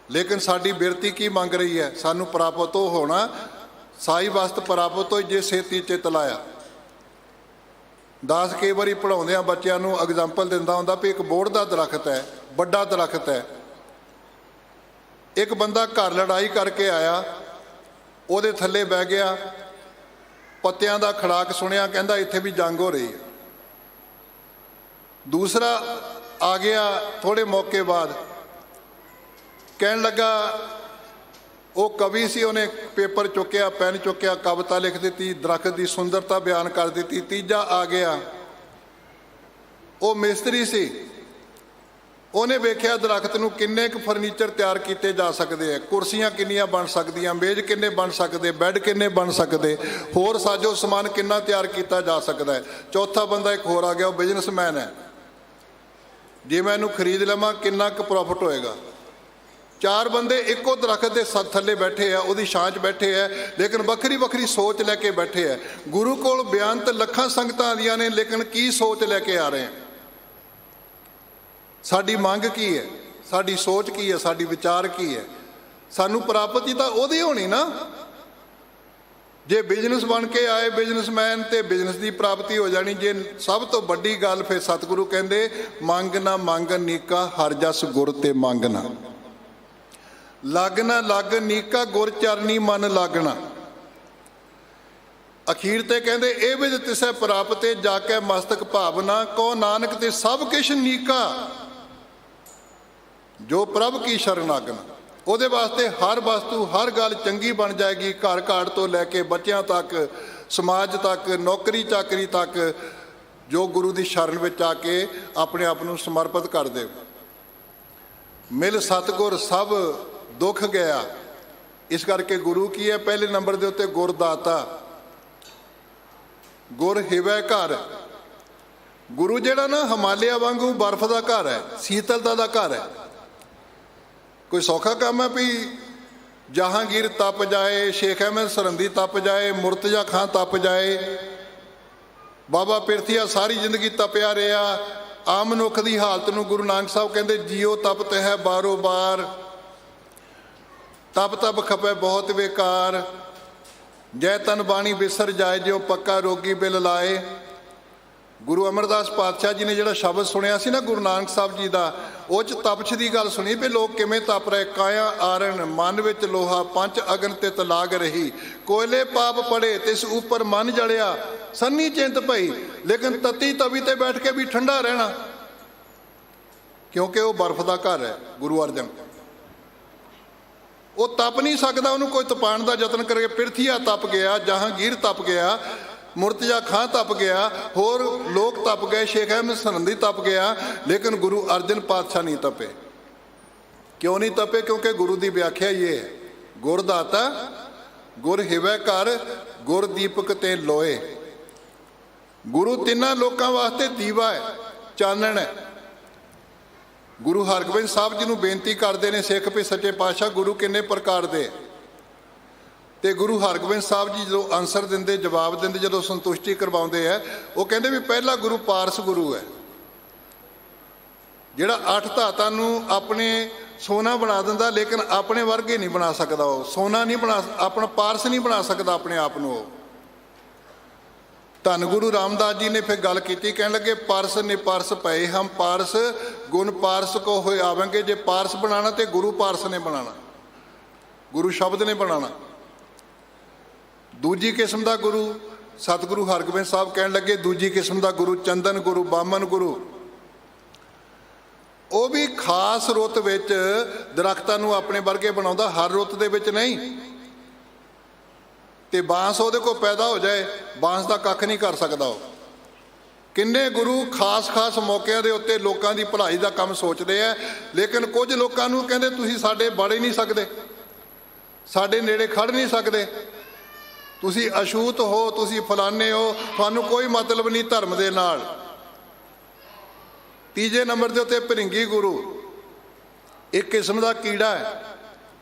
ਲੇਕਿਨ ਸਾਡੀ ਬਿਰਤੀ ਕੀ ਮੰਗ ਰਹੀ ਹੈ? ਸਾਨੂੰ ਪ੍ਰਾਪਤ ਹੋ ਹੋਣਾ ਸਾਈ ਵਸਤ ਪ੍ਰਾਪਤ ਹੋਈ ਜੇ ਸੇਤੀ ਚਿਤ ਲਾਇਆ। ਦਾਸ ਕਈ ਵਾਰੀ ਪੜ੍ਹਾਉਂਦਿਆਂ ਬੱਚਿਆਂ ਨੂੰ ਐਗਜ਼ਾਮਪਲ ਦਿੰਦਾ ਹੁੰਦਾ ਵੀ ਇੱਕ ਬੋਹੜ ਦਾ ਦਰਖਤ ਹੈ, ਵੱਡਾ ਦਰਖਤ ਹੈ। ਇੱਕ ਬੰਦਾ ਘਰ ਲੜਾਈ ਕਰਕੇ ਆਇਆ, ਉਹਦੇ ਥੱਲੇ ਬਹਿ ਗਿਆ, ਪੱਤਿਆਂ ਦਾ ਖੜਾਕ ਸੁਣਿਆ, ਕਹਿੰਦਾ ਇੱਥੇ ਵੀ ਜੰਗ ਹੋ ਰਹੀ ਹੈ। ਦੂਸਰਾ ਆ ਗਿਆ ਥੋੜ੍ਹੇ ਮੌਕੇ ਬਾਅਦ, ਕਹਿਣ ਲੱਗਾ, ਉਹ ਕਵੀ ਸੀ, ਉਹਨੇ ਪੇਪਰ ਚੁੱਕਿਆ, ਪੈਨ ਚੁੱਕਿਆ, ਕਵਿਤਾ ਲਿਖ ਦਿੱਤੀ, ਦਰਖਤ ਦੀ ਸੁੰਦਰਤਾ ਬਿਆਨ ਕਰ ਦਿੱਤੀ। ਤੀਜਾ ਆ ਗਿਆ, ਉਹ ਮਿਸਤਰੀ ਸੀ, ਉਹਨੇ ਵੇਖਿਆ ਦਰਖਤ ਨੂੰ ਕਿੰਨੇ ਕੁ ਫਰਨੀਚਰ ਤਿਆਰ ਕੀਤੇ ਜਾ ਸਕਦੇ ਆ, ਕੁਰਸੀਆਂ ਕਿੰਨੀਆਂ ਬਣ ਸਕਦੀਆਂ, ਮੇਜ਼ ਕਿੰਨੇ ਬਣ ਸਕਦੇ, ਬੈੱਡ ਕਿੰਨੇ ਬਣ ਸਕਦੇ, ਹੋਰ ਸਾਜੋ ਸਮਾਨ ਕਿੰਨਾ ਤਿਆਰ ਕੀਤਾ ਜਾ ਸਕਦਾ ਹੈ। ਚੌਥਾ ਬੰਦਾ ਇੱਕ ਹੋਰ ਆ ਗਿਆ, ਉਹ ਬਿਜ਼ਨਸਮੈਨ ਹੈ। ਜੇ ਮੈਂ ਇਹਨੂੰ ਖਰੀਦ ਲਵਾਂ ਕਿੰਨਾ ਕੁ ਪ੍ਰੋਫਿਟ ਹੋਏਗਾ। ਚਾਰ ਬੰਦੇ ਇੱਕੋ ਦਰਖਤ ਦੇ ਥੱਲੇ ਬੈਠੇ ਆ, ਉਹਦੀ ਛਾਂ 'ਚ ਬੈਠੇ ਆ, ਲੇਕਿਨ ਵੱਖਰੀ ਵੱਖਰੀ ਸੋਚ ਲੈ ਕੇ ਬੈਠੇ ਆ। ਗੁਰੂ ਕੋਲ ਬਿਆਨ ਤਾਂ ਲੱਖਾਂ ਸੰਗਤਾਂ ਆਉਂਦੀਆਂ ਨੇ, ਲੇਕਿਨ ਕੀ ਸੋਚ ਲੈ ਕੇ ਆ ਰਹੇ ਆ? ਸਾਡੀ ਮੰਗ ਕੀ ਹੈ? ਸਾਡੀ ਸੋਚ ਕੀ ਹੈ? ਸਾਡੀ ਵਿਚਾਰ ਕੀ ਹੈ? ਸਾਨੂੰ ਪ੍ਰਾਪਤੀ ਤਾਂ ਉਹਦੀ ਹੋਣੀ ਨਾ। ਜੇ ਬਿਜ਼ਨਸ ਬਣ ਕੇ ਆਏ ਬਿਜ਼ਨਸਮੈਨ ਤੇ ਬਿਜ਼ਨਸ ਦੀ ਪ੍ਰਾਪਤੀ ਹੋ ਜਾਣੀ। ਜੇ ਸਭ ਤੋਂ ਵੱਡੀ ਗੱਲ, ਫਿਰ ਸਤਿਗੁਰੂ ਕਹਿੰਦੇ ਮੰਗ ਨਾ ਮੰਗ ਨੀਕਾ ਹਰਿ ਜਸ ਗੁਰ ਤੇ ਮੰਗਣਾ, ਲੱਗ ਨਾ ਲੱਗ ਨੀਕਾ ਗੁਰ ਚਰਨੀ ਮਨ ਲਾਗਣਾ। ਅਖੀਰ ਤੇ ਕਹਿੰਦੇ ਇਹ ਵਿਦ ਤਿਸੈ ਪ੍ਰਾਪਤੇ ਜਾ ਕੇ ਮਸਤਕ ਭਾਵਨਾ, ਕੋ ਨਾਨਕ ਤੇ ਸਭ ਕਿਛ ਨੀਕਾ ਜੋ ਪ੍ਰਭ ਕੀ ਸ਼ਰਨ ਆਗਨ। ਉਹਦੇ ਵਾਸਤੇ ਹਰ ਵਸਤੂ ਹਰ ਗੱਲ ਚੰਗੀ ਬਣ ਜਾਏਗੀ। ਘਰ ਘਾਟ ਤੋਂ ਲੈ ਕੇ ਬੱਚਿਆਂ ਤੱਕ, ਸਮਾਜ ਤੱਕ, ਨੌਕਰੀ ਚਾਕਰੀ ਤੱਕ, ਜੋ ਗੁਰੂ ਦੀ ਸ਼ਰਨ ਵਿੱਚ ਆ ਕੇ ਆਪਣੇ ਆਪ ਨੂੰ ਸਮਰਪਿਤ ਕਰ ਦੇ। ਮਿਲ ਸਤਿਗੁਰ ਸਭ ਦੁੱਖ ਗਿਆ। ਇਸ ਕਰਕੇ ਗੁਰੂ ਕੀ ਹੈ? ਪਹਿਲੇ ਨੰਬਰ ਦੇ ਉੱਤੇ ਗੁਰਦਾਤਾ, ਗੁਰ ਹਿਵੈ ਘਰ। ਗੁਰੂ ਜਿਹੜਾ ਨਾ ਹਿਮਾਲਿਆ ਵਾਂਗੂ ਬਰਫ਼ ਦਾ ਘਰ ਹੈ, ਸੀਤਲਤਾ ਦਾ ਘਰ ਹੈ। ਕੋਈ ਸੌਖਾ ਕੰਮ ਹੈ ਵੀ ਜਹਾਂਗੀਰ ਤਪ ਜਾਏ, ਸ਼ੇਖ ਅਹਿਮਦ ਸਰਹੰਦੀ ਤਪ ਜਾਏ, ਮੁਰਤਜ਼ਾ ਖਾਂ ਤਪ ਜਾਏ, ਬਾਬਾ ਪਿਰਥੀਆ ਸਾਰੀ ਜ਼ਿੰਦਗੀ ਤਪਿਆ ਰਿਹਾ। ਆਮ ਮਨੁੱਖ ਦੀ ਹਾਲਤ ਨੂੰ ਗੁਰੂ ਨਾਨਕ ਸਾਹਿਬ ਕਹਿੰਦੇ ਜੀਓ ਤਪਤ ਹੈ ਬਾਰੋ ਬਾਰ, ਤਪ ਤਪ ਖਪੇ ਬਹੁਤ ਬੇਕਾਰ, ਜੈ ਤਨ ਬਾਣੀ ਬਿਸਰ ਜਾਏ ਜਿਉ ਪੱਕਾ ਰੋਗੀ ਬਿਲ ਲਾਏ। ਗੁਰੂ ਅਮਰਦਾਸ ਪਾਤਸ਼ਾਹ ਜੀ ਨੇ ਜਿਹੜਾ ਸ਼ਬਦ ਸੁਣਿਆ ਸੀ ਨਾ ਗੁਰੂ ਨਾਨਕ ਸਾਹਿਬ ਜੀ ਦਾ, ਉਹ 'ਚ ਤਪਸ਼ ਦੀ ਗੱਲ ਸੁਣੀ ਵੀ ਲੋਕ ਕਿਵੇਂ ਤਪ ਰਹੇ। ਕਾਇਆ ਆਰਨ ਮਨ ਵਿੱਚ ਲੋਹਾ, ਪੰਜ ਅਗਨ ਤਿਤ ਲਾਗ ਰਹੀ, ਕੋਇਲੇ ਪਾਪ ਪੜੇ ਤਿਸ ਉੱਪਰ ਮਨ ਜਲਿਆ, ਸੰਨੀ ਚਿੰਤ ਪਈ। ਲੇਕਿਨ ਤਤੀ ਤਵੀ ਤੇ ਬੈਠ ਕੇ ਵੀ ਠੰਡਾ ਰਹਿਣਾ, ਕਿਉਂਕਿ ਉਹ ਬਰਫ਼ ਦਾ ਘਰ ਹੈ। ਗੁਰੂ ਅਰਜਨ ਉਹ ਤਪ ਨਹੀਂ ਸਕਦਾ, ਉਹਨੂੰ ਕੋਈ ਤਪਾਉਣ ਦਾ ਯਤਨ ਕਰਕੇ। ਪਿਰਥੀਆ ਤਪ ਗਿਆ, ਜਹਾਂਗੀਰ ਤਪ ਗਿਆ, ਮੁਰਤਜ਼ਾ ਖਾਂ ਤਪ ਗਿਆ, ਹੋਰ ਲੋਕ ਤਪ ਗਏ, ਸ਼ੇਖ ਅਹਿਮਦ ਸਰਹੰਦੀ ਤਪ ਗਿਆ, ਲੇਕਿਨ ਗੁਰੂ ਅਰਜਨ ਪਾਤਸ਼ਾਹ ਨਹੀਂ ਤਪੇ। ਕਿਉਂ ਨਹੀਂ ਤਪੇ? ਕਿਉਂਕਿ ਗੁਰੂ ਦੀ ਵਿਆਖਿਆ ਇਹ ਹੈ, ਗੁਰਦਾਤਾ ਗੁਰ ਹਿਵੈ ਘਰ, ਗੁਰ ਦੀਪਕ ਤੇ ਲੋਏ। ਗੁਰੂ ਤਿੰਨਾਂ ਲੋਕਾਂ ਵਾਸਤੇ ਦੀਵਾ ਹੈ, ਚਾਨਣ ਹੈ। ਗੁਰੂ ਹਰਗੋਬਿੰਦ ਸਾਹਿਬ ਜੀ ਨੂੰ ਬੇਨਤੀ ਕਰਦੇ ਨੇ ਸਿੱਖ ਵੀ ਸੱਚੇ ਪਾਤਸ਼ਾਹ ਗੁਰੂ ਕਿੰਨੇ ਪ੍ਰਕਾਰ ਦੇ? ਤੇ ਗੁਰੂ ਹਰਗੋਬਿੰਦ ਸਾਹਿਬ ਜੀ ਜਦੋਂ ਆਨਸਰ ਦਿੰਦੇ, ਜਵਾਬ ਦਿੰਦੇ, ਜਦੋਂ ਸੰਤੁਸ਼ਟੀ ਕਰਵਾਉਂਦੇ ਹੈ, ਉਹ ਕਹਿੰਦੇ ਵੀ ਪਹਿਲਾ ਗੁਰੂ ਪਾਰਸ ਗੁਰੂ ਹੈ, ਜਿਹੜਾ 8 ਧਾਤਾਂ ਨੂੰ ਆਪਣੇ ਸੋਨਾ ਬਣਾ ਦਿੰਦਾ, ਲੇਕਿਨ ਆਪਣੇ ਵਰਗੇ ਨਹੀਂ ਬਣਾ ਸਕਦਾ। ਉਹ ਸੋਨਾ ਨਹੀਂ ਬਣਾ, ਆਪਣਾ ਪਾਰਸ ਨਹੀਂ ਬਣਾ ਸਕਦਾ ਆਪਣੇ ਆਪ ਨੂੰ। ਉਹ ਧੰਨ ਗੁਰੂ ਰਾਮਦਾਸ ਜੀ ਨੇ ਫਿਰ ਗੱਲ ਕੀਤੀ, ਕਹਿਣ ਲੱਗੇ ਪਾਰਸ ਨੇ ਪਾਰਸ ਪਏ ਹਮ ਪਾਰਸ, ਗੁਣ ਪਾਰਸ ਕੋ ਹੋਏ ਆਵਾਂਗੇ। ਜੇ ਪਾਰਸ ਬਣਾਉਣਾ ਤੇ ਗੁਰੂ ਪਾਰਸ ਨੇ ਬਣਾਉਣਾ, ਗੁਰੂ ਸ਼ਬਦ ਨੇ ਬਣਾਉਣਾ। ਦੂਜੀ ਕਿਸਮ ਦਾ ਗੁਰੂ ਸਤਿਗੁਰੂ ਹਰਗੋਬਿੰਦ ਸਾਹਿਬ ਕਹਿਣ ਲੱਗੇ, ਦੂਜੀ ਕਿਸਮ ਦਾ ਗੁਰੂ ਚੰਦਨ ਗੁਰੂ, ਬਾਮਨ ਗੁਰੂ। ਉਹ ਵੀ ਖਾਸ ਰੁੱਤ ਵਿੱਚ ਦਰਖਤਾਂ ਨੂੰ ਆਪਣੇ ਵਰਗੇ ਬਣਾਉਂਦਾ, ਹਰ ਰੁੱਤ ਦੇ ਵਿੱਚ ਨਹੀਂ। ਤੇ ਬਾਂਸ ਉਹਦੇ ਕੋਲ ਪੈਦਾ ਹੋ ਜਾਏ, ਬਾਂਸ ਦਾ ਕੱਖ ਨਹੀਂ ਕਰ ਸਕਦਾ ਉਹ। ਕਿੰਨੇ ਗੁਰੂ ਖਾਸ ਮੌਕਿਆਂ ਦੇ ਉੱਤੇ ਲੋਕਾਂ ਦੀ ਭਲਾਈ ਦਾ ਕੰਮ ਸੋਚਦੇ ਆ, ਲੇਕਿਨ ਕੁਝ ਲੋਕਾਂ ਨੂੰ ਕਹਿੰਦੇ ਤੁਸੀਂ ਸਾਡੇ ਬਣ ਹੀ ਨਹੀਂ ਸਕਦੇ। ਸਾਡੇ ਨੇੜੇ ਖੜ ਨਹੀਂ ਸਕਦੇ। ਤੁਸੀਂ ਅਛੂਤ ਹੋ, ਤੁਸੀਂ ਫਲਾਣੇ ਹੋ, ਤੁਹਾਨੂੰ ਕੋਈ ਮਤਲਬ ਨਹੀਂ ਧਰਮ ਦੇ ਨਾਲ। ਤੀਜੇ ਨੰਬਰ ਦੇ ਉੱਤੇ ਭਿਰਿੰਗੀ ਗੁਰੂ ਇੱਕ ਕਿਸਮ ਦਾ ਕੀੜਾ ਹੈ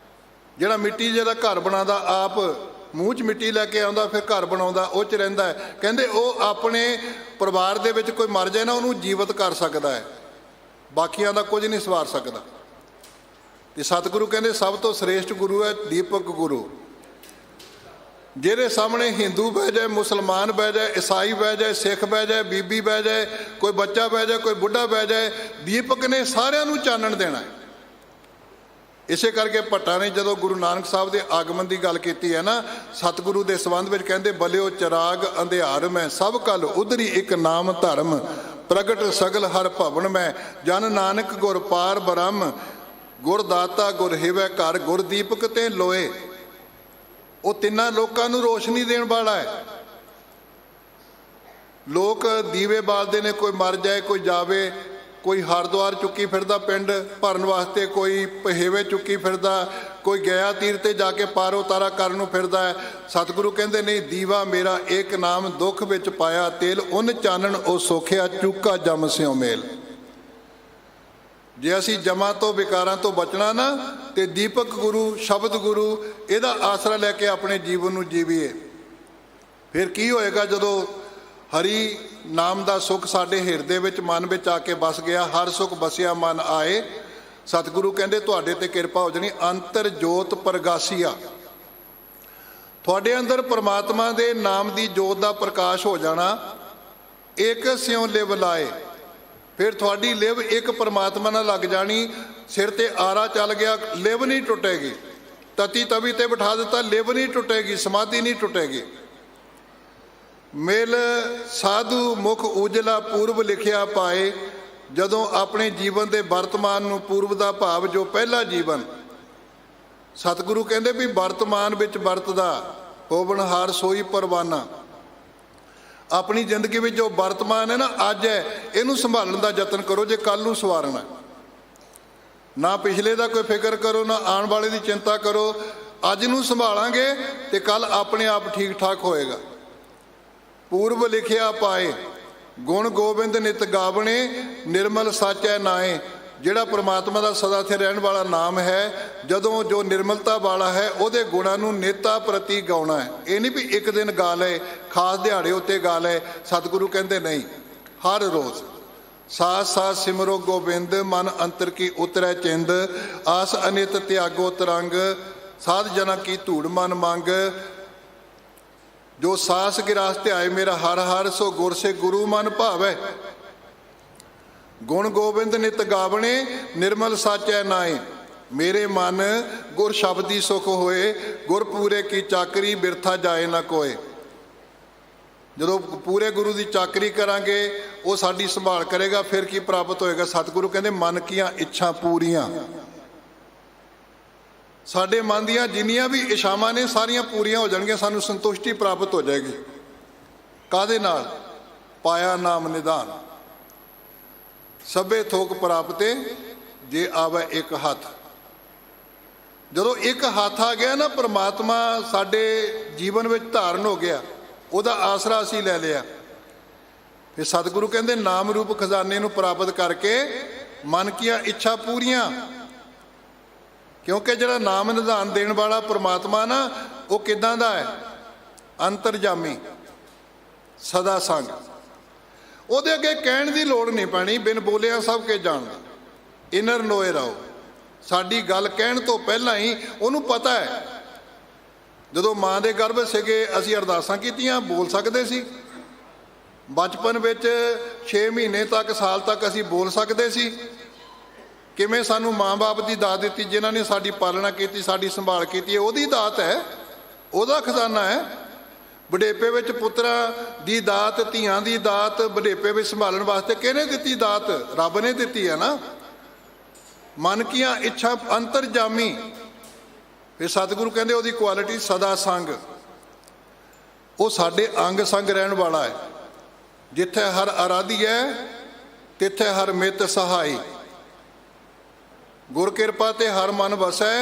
ਜਿਹੜਾ ਮਿੱਟੀ ਜਿਹਦਾ ਘਰ ਬਣਾਉਂਦਾ, ਆਪ ਮੂੰਹ 'ਚ ਮਿੱਟੀ ਲੈ ਕੇ ਆਉਂਦਾ, ਫਿਰ ਘਰ ਬਣਾਉਂਦਾ, ਉਹ 'ਚ ਰਹਿੰਦਾ ਹੈ। ਕਹਿੰਦੇ ਉਹ ਆਪਣੇ ਪਰਿਵਾਰ ਦੇ ਵਿੱਚ ਕੋਈ ਮਰ ਜਾਏ ਨਾ, ਉਹਨੂੰ ਜੀਵਤ ਕਰ ਸਕਦਾ ਹੈ, ਬਾਕੀਆਂ ਦਾ ਕੁਝ ਨਹੀਂ ਸਵਾਰ ਸਕਦਾ। ਤੇ ਸਤਿਗੁਰੂ ਕਹਿੰਦੇ ਸਭ ਤੋਂ ਸ੍ਰੇਸ਼ਟ ਗੁਰੂ ਹੈ ਦੀਪਕ ਗੁਰੂ, ਜਿਹਦੇ ਸਾਹਮਣੇ ਹਿੰਦੂ ਬਹਿ ਜਾਏ, ਮੁਸਲਮਾਨ ਬਹਿ ਜਾਏ, ਈਸਾਈ ਬਹਿ ਜਾਏ, ਸਿੱਖ ਬਹਿ ਜਾਏ, ਬੀਬੀ ਬਹਿ ਜਾਏ, ਕੋਈ ਬੱਚਾ ਬਹਿ ਜਾਏ, ਕੋਈ ਬੁੱਢਾ ਬਹਿ ਜਾਏ, ਦੀਪਕ ਨੇ ਸਾਰਿਆਂ ਨੂੰ ਚਾਨਣ ਦੇਣਾ ਹੈ। ਇਸੇ ਕਰਕੇ ਭੱਟਾਂ ਨੇ ਜਦੋਂ ਗੁਰੂ ਨਾਨਕ ਸਾਹਿਬ ਦੇ ਆਗਮਨ ਦੀ ਗੱਲ ਕੀਤੀ ਹੈ ਨਾ, ਸਤਿਗੁਰੂ ਦੇ ਸੰਬੰਧ ਵਿੱਚ ਕਹਿੰਦੇ ਬਲਿਓ ਚਰਾਗ ਅੰਧਿਆਰ ਮੈਂ ਸਭ ਕਲ ਉਧਰੀ ਇੱਕ ਨਾਮ ਧਰਮ ਪ੍ਰਗਟ ਸਗਲ ਹਰ ਭਵਨ ਮੈਂ ਜਨ ਨਾਨਕ ਗੁਰ ਪਾਰ ਬ੍ਰਹਮ ਗੁਰ ਦਾਤਾ ਗੁਰ ਹਿਵੈ ਘਰ ਗੁਰ ਦੀਪਕ ਤੇ ਲੋਏ। ਉਹ ਤਿੰਨਾਂ ਲੋਕਾਂ ਨੂੰ ਰੋਸ਼ਨੀ ਦੇਣ ਵਾਲਾ ਹੈ। ਲੋਕ ਦੀਵੇ ਬਾਲਦੇ ਨੇ, ਕੋਈ ਮਰ ਜਾਏ, ਕੋਈ ਜਾਵੇ, ਕੋਈ ਹਰਿਦੁਆਰ ਚੁੱਕੀ ਫਿਰਦਾ ਪਿੰਡ ਭਰਨ ਵਾਸਤੇ, ਕੋਈ ਪਹੇਵੇ ਚੁੱਕੀ ਫਿਰਦਾ, ਕੋਈ ਗਿਆ ਤੀਰ ਤੇ ਜਾ ਕੇ ਪਾਰ ਉਤਾਰਾ ਕਰਨ ਨੂੰ ਫਿਰਦਾ ਹੈ। ਸਤਿਗੁਰੂ ਕਹਿੰਦੇ ਨਹੀਂ, ਦੀਵਾ ਮੇਰਾ ਏਕ ਨਾਮ ਦੁੱਖ ਵਿੱਚ ਪਾਇਆ ਤੇਲ ਉਨ ਚਾਨਣ ਉਹ ਸੋਖਿਆ ਚੁੱਕਾ ਜਮ ਸਿਉ ਮੇਲ। ਜੇ ਅਸੀਂ ਜਮਾਂ ਤੋਂ ਵਿਕਾਰਾਂ ਤੋਂ ਬਚਣਾ ਨਾ, ਤੇ ਦੀਪਕ ਗੁਰੂ ਸ਼ਬਦ ਗੁਰੂ ਇਹਦਾ ਆਸਰਾ ਲੈ ਕੇ ਆਪਣੇ ਜੀਵਨ ਨੂੰ ਜੀਵੀਏ। ਫਿਰ ਕੀ ਹੋਏਗਾ ਜਦੋਂ ਹਰੀ ਨਾਮ ਦਾ ਸੁੱਖ ਸਾਡੇ ਹਿਰਦੇ ਵਿੱਚ ਮਨ ਵਿੱਚ ਆ ਕੇ ਬਸ ਗਿਆ, ਹਰ ਸੁੱਖ ਬਸਿਆ ਮਨ ਆਏ। ਸਤਿਗੁਰੂ ਕਹਿੰਦੇ ਤੁਹਾਡੇ ਤੇ ਕਿਰਪਾ ਹੋ ਜਾਣੀ, ਅੰਤਰ ਜੋਤ ਪ੍ਰਗਾਸੀਆ, ਤੁਹਾਡੇ ਅੰਦਰ ਪਰਮਾਤਮਾ ਦੇ ਨਾਮ ਦੀ ਜੋਤ ਦਾ ਪ੍ਰਕਾਸ਼ ਹੋ ਜਾਣਾ। ਇੱਕ ਸਿਉ ਲਿਵ ਲਾਏ, ਫਿਰ ਤੁਹਾਡੀ ਲਿਵ ਇੱਕ ਪਰਮਾਤਮਾ ਨਾਲ ਲੱਗ ਜਾਣੀ। ਸਿਰ ਤੇ ਆਰਾ ਚੱਲ ਗਿਆ, ਲਿਵ ਨਹੀਂ ਟੁੱਟੇਗੀ। ਤਤੀ ਤਵੀ ਤੇ ਬਿਠਾ ਦਿੱਤਾ, ਲਿਵ ਨਹੀਂ ਟੁੱਟੇਗੀ, ਸਮਾਧੀ ਨਹੀਂ ਟੁੱਟੇਗੀ। ਮਿਲ ਸਾਧੂ ਮੁਖ ਉਜਲਾ ਪੂਰਬ ਲਿਖਿਆ ਪਾਏ, ਜਦੋਂ ਆਪਣੇ ਜੀਵਨ ਦੇ ਵਰਤਮਾਨ ਨੂੰ ਪੂਰਬ ਦਾ ਭਾਵ ਜੋ ਪਹਿਲਾ ਜੀਵਨ, ਸਤਿਗੁਰੂ ਕਹਿੰਦੇ ਵੀ ਵਰਤਮਾਨ ਵਿੱਚ ਵਰਤਦਾ ਹੋਵਨਹਾਰ ਸੋਈ ਪਰਵਾਨਾ। ਆਪਣੀ ਜ਼ਿੰਦਗੀ ਵਿੱਚ ਜੋ ਵਰਤਮਾਨ ਹੈ ਨਾ, ਅੱਜ ਹੈ, ਇਹਨੂੰ ਸੰਭਾਲਣ ਦਾ ਯਤਨ ਕਰੋ ਜੇ ਕੱਲ੍ਹ ਨੂੰ ਸਵਾਰਨਾ। ਨਾ ਪਿਛਲੇ ਦਾ ਕੋਈ ਫਿਕਰ ਕਰੋ, ਨਾ ਆਉਣ ਵਾਲੇ ਦੀ ਚਿੰਤਾ ਕਰੋ। ਅੱਜ ਨੂੰ ਸੰਭਾਲਾਂਗੇ ਤੇ ਕੱਲ੍ਹ ਆਪਣੇ ਆਪ ਠੀਕ ਠਾਕ ਹੋਏਗਾ। ਪੂਰਬ ਲਿਖਿਆ ਪਾਏ ਗੁਣ ਗੋਬਿੰਦ ਨਿਤ ਗਾਵਣੇ ਨਿਰਮਲ ਸਾਚੈ ਨਾਏ। ਜਿਹੜਾ ਪ੍ਰਮਾਤਮਾ ਦਾ ਸਦਾ ਸਥਿਰ ਰਹਿਣ ਵਾਲਾ ਨਾਮ ਹੈ, ਜਦੋਂ ਜੋ ਨਿਰਮਲਤਾ ਵਾਲਾ ਹੈ, ਉਹਦੇ ਗੁਣਾਂ ਨੂੰ ਨੇਤਾ ਪ੍ਰਤੀ ਗਾਉਣਾ ਹੈ। ਇਹ ਨਹੀਂ ਵੀ ਇੱਕ ਦਿਨ ਗਾ ਲਏ, ਖਾਸ ਦਿਹਾੜੇ ਉੱਤੇ ਗਾ ਲਏ। ਸਤਿਗੁਰੂ ਕਹਿੰਦੇ ਨਹੀਂ, ਹਰ ਰੋਜ਼ ਸਾਸ ਸਾਸ ਸਿਮਰੋ ਗੋਬਿੰਦ ਮਨ ਅੰਤਰ ਕੀ ਉਤਰੈ ਚਿੰਦ ਆਸ ਅਨਿਤ ਤਿਆਗੋ ਤਰੰਗ ਸਾਧ ਜਨਾ ਕੀ ਧੂੜ ਮਨ ਮੰਗ। ਜੋ ਸਾਸ ਗਿਰਾਸ ਧਿਆਏ ਮੇਰਾ ਹਰ ਹਰ ਸੋ ਗੁਰ ਸੇ ਗੁਰੂ ਮਨ ਭਾਵੈ। ਗੁਣ ਗੋਬਿੰਦ ਨਿਤ ਗਾਵਣੇ ਨਿਰਮਲ ਸਾਚੈ ਨਾਏ। ਮੇਰੇ ਮਨ ਗੁਰ ਸ਼ਬਦੀ ਸੁਖ ਹੋਏ ਗੁਰ ਪੂਰੇ ਕੀ ਚਾਕਰੀ ਬਿਰਥਾ ਜਾਏ ਨਾ ਕੋਏ। ਜਦੋਂ ਪੂਰੇ ਗੁਰੂ ਦੀ ਚਾਕਰੀ ਕਰਾਂਗੇ, ਉਹ ਸਾਡੀ ਸੰਭਾਲ ਕਰੇਗਾ, ਫਿਰ ਕੀ ਪ੍ਰਾਪਤ ਹੋਏਗਾ? ਸਤਿਗੁਰੂ ਕਹਿੰਦੇ ਮਨ ਕੀਆਂ ਇੱਛਾ ਪੂਰੀਆਂ। ਸਾਡੇ ਮਨ ਦੀਆਂ ਜਿੰਨੀਆਂ ਵੀ ਇੱਛਾਵਾਂ ਨੇ ਸਾਰੀਆਂ ਪੂਰੀਆਂ ਹੋ ਜਾਣਗੀਆਂ, ਸਾਨੂੰ ਸੰਤੁਸ਼ਟੀ ਪ੍ਰਾਪਤ ਹੋ ਜਾਏਗੀ। ਕਾਹਦੇ ਨਾਲ? ਪਾਇਆ ਨਾਮ ਨਿਧਾਨ ਸਭੇ ਥੋਕ ਪ੍ਰਾਪਤੇ ਜੇ ਆਵੇ ਇੱਕ ਹੱਥ। ਜਦੋਂ ਇੱਕ ਹੱਥ ਆ ਗਿਆ ਨਾ, ਪਰਮਾਤਮਾ ਸਾਡੇ ਜੀਵਨ ਵਿੱਚ ਧਾਰਨ ਹੋ ਗਿਆ, ਉਹਦਾ ਆਸਰਾ ਅਸੀਂ ਲੈ ਲਿਆ। ਫਿਰ ਸਤਿਗੁਰੂ ਕਹਿੰਦੇ ਨਾਮ ਰੂਪ ਖਜ਼ਾਨੇ ਨੂੰ ਪ੍ਰਾਪਤ ਕਰਕੇ ਮਨ ਕੀਆਂ ਇੱਛਾ ਪੂਰੀਆਂ। ਕਿਉਂਕਿ ਜਿਹੜਾ ਨਾਮ ਨਿਧਾਨ ਦੇਣ ਵਾਲਾ ਪਰਮਾਤਮਾ ਨਾ, ਉਹ ਕਿੱਦਾਂ ਦਾ ਹੈ? ਅੰਤਰਜਾਮੀ, ਸਦਾ ਸੰਗ। ਉਹਦੇ ਅੱਗੇ ਕਹਿਣ ਦੀ ਲੋੜ ਨਹੀਂ ਪੈਣੀ, ਬਿਨ ਬੋਲਿਆ ਸਭ ਕੇ ਜਾਣਦਾ। ਇਨਰ ਨੋਏ ਰਹੋ। ਸਾਡੀ ਗੱਲ ਕਹਿਣ ਤੋਂ ਪਹਿਲਾਂ ਹੀ ਉਹਨੂੰ ਪਤਾ ਹੈ। ਜਦੋਂ ਮਾਂ ਦੇ ਗਰਭ ਸੀਗੇ, ਅਸੀਂ ਅਰਦਾਸਾਂ ਕੀਤੀਆਂ, ਬੋਲ ਸਕਦੇ ਸੀ। ਬਚਪਨ ਵਿੱਚ 6 ਮਹੀਨੇ ਤੱਕ, ਸਾਲ ਤੱਕ ਅਸੀਂ ਬੋਲ ਸਕਦੇ ਸੀ। ਕਿਵੇਂ ਸਾਨੂੰ ਮਾਂ-ਬਾਪ ਦੀ ਦਾਤ ਦਿੱਤੀ, ਜਿਨ੍ਹਾਂ ਨੇ ਸਾਡੀ ਪਾਲਣਾ ਕੀਤੀ, ਸਾਡੀ ਸੰਭਾਲ ਕੀਤੀ ਹੈ, ਉਹਦੀ ਦਾਤ ਹੈ, ਉਹਦਾ ਖਜ਼ਾਨਾ ਹੈ। ਵਡੇਪੇ ਵਿੱਚ ਪੁੱਤਰਾਂ ਦੀ ਦਾਤ, ਧੀਆਂ ਦੀ ਦਾਤ, ਵਡੇਪੇ ਵਿੱਚ ਸੰਭਾਲਣ ਵਾਸਤੇ ਕਿਹਨੇ ਦਿੱਤੀ ਦਾਤ? ਰੱਬ ਨੇ ਦਿੱਤੀ ਹੈ ਨਾ। ਮਨ ਕੀਆਂ ਇੱਛਾ ਅੰਤਰਜਾਮੀ। ਫਿਰ ਸਤਿਗੁਰੂ ਕਹਿੰਦੇ ਉਹਦੀ ਕੁਆਲਿਟੀ ਸਦਾ ਸੰਗ। ਉਹ ਸਾਡੇ ਅੰਗ ਸੰਗ ਰਹਿਣ ਵਾਲਾ ਹੈ। ਜਿੱਥੇ ਹਰ ਆਰਾਧੀ ਹੈ ਤਿੱਥੇ ਹਰ ਮਿੱਤ ਸਹਾਈ। ਗੁਰ ਕਿਰਪਾ ਤੇ ਹਰ ਮਨ ਵਸੈ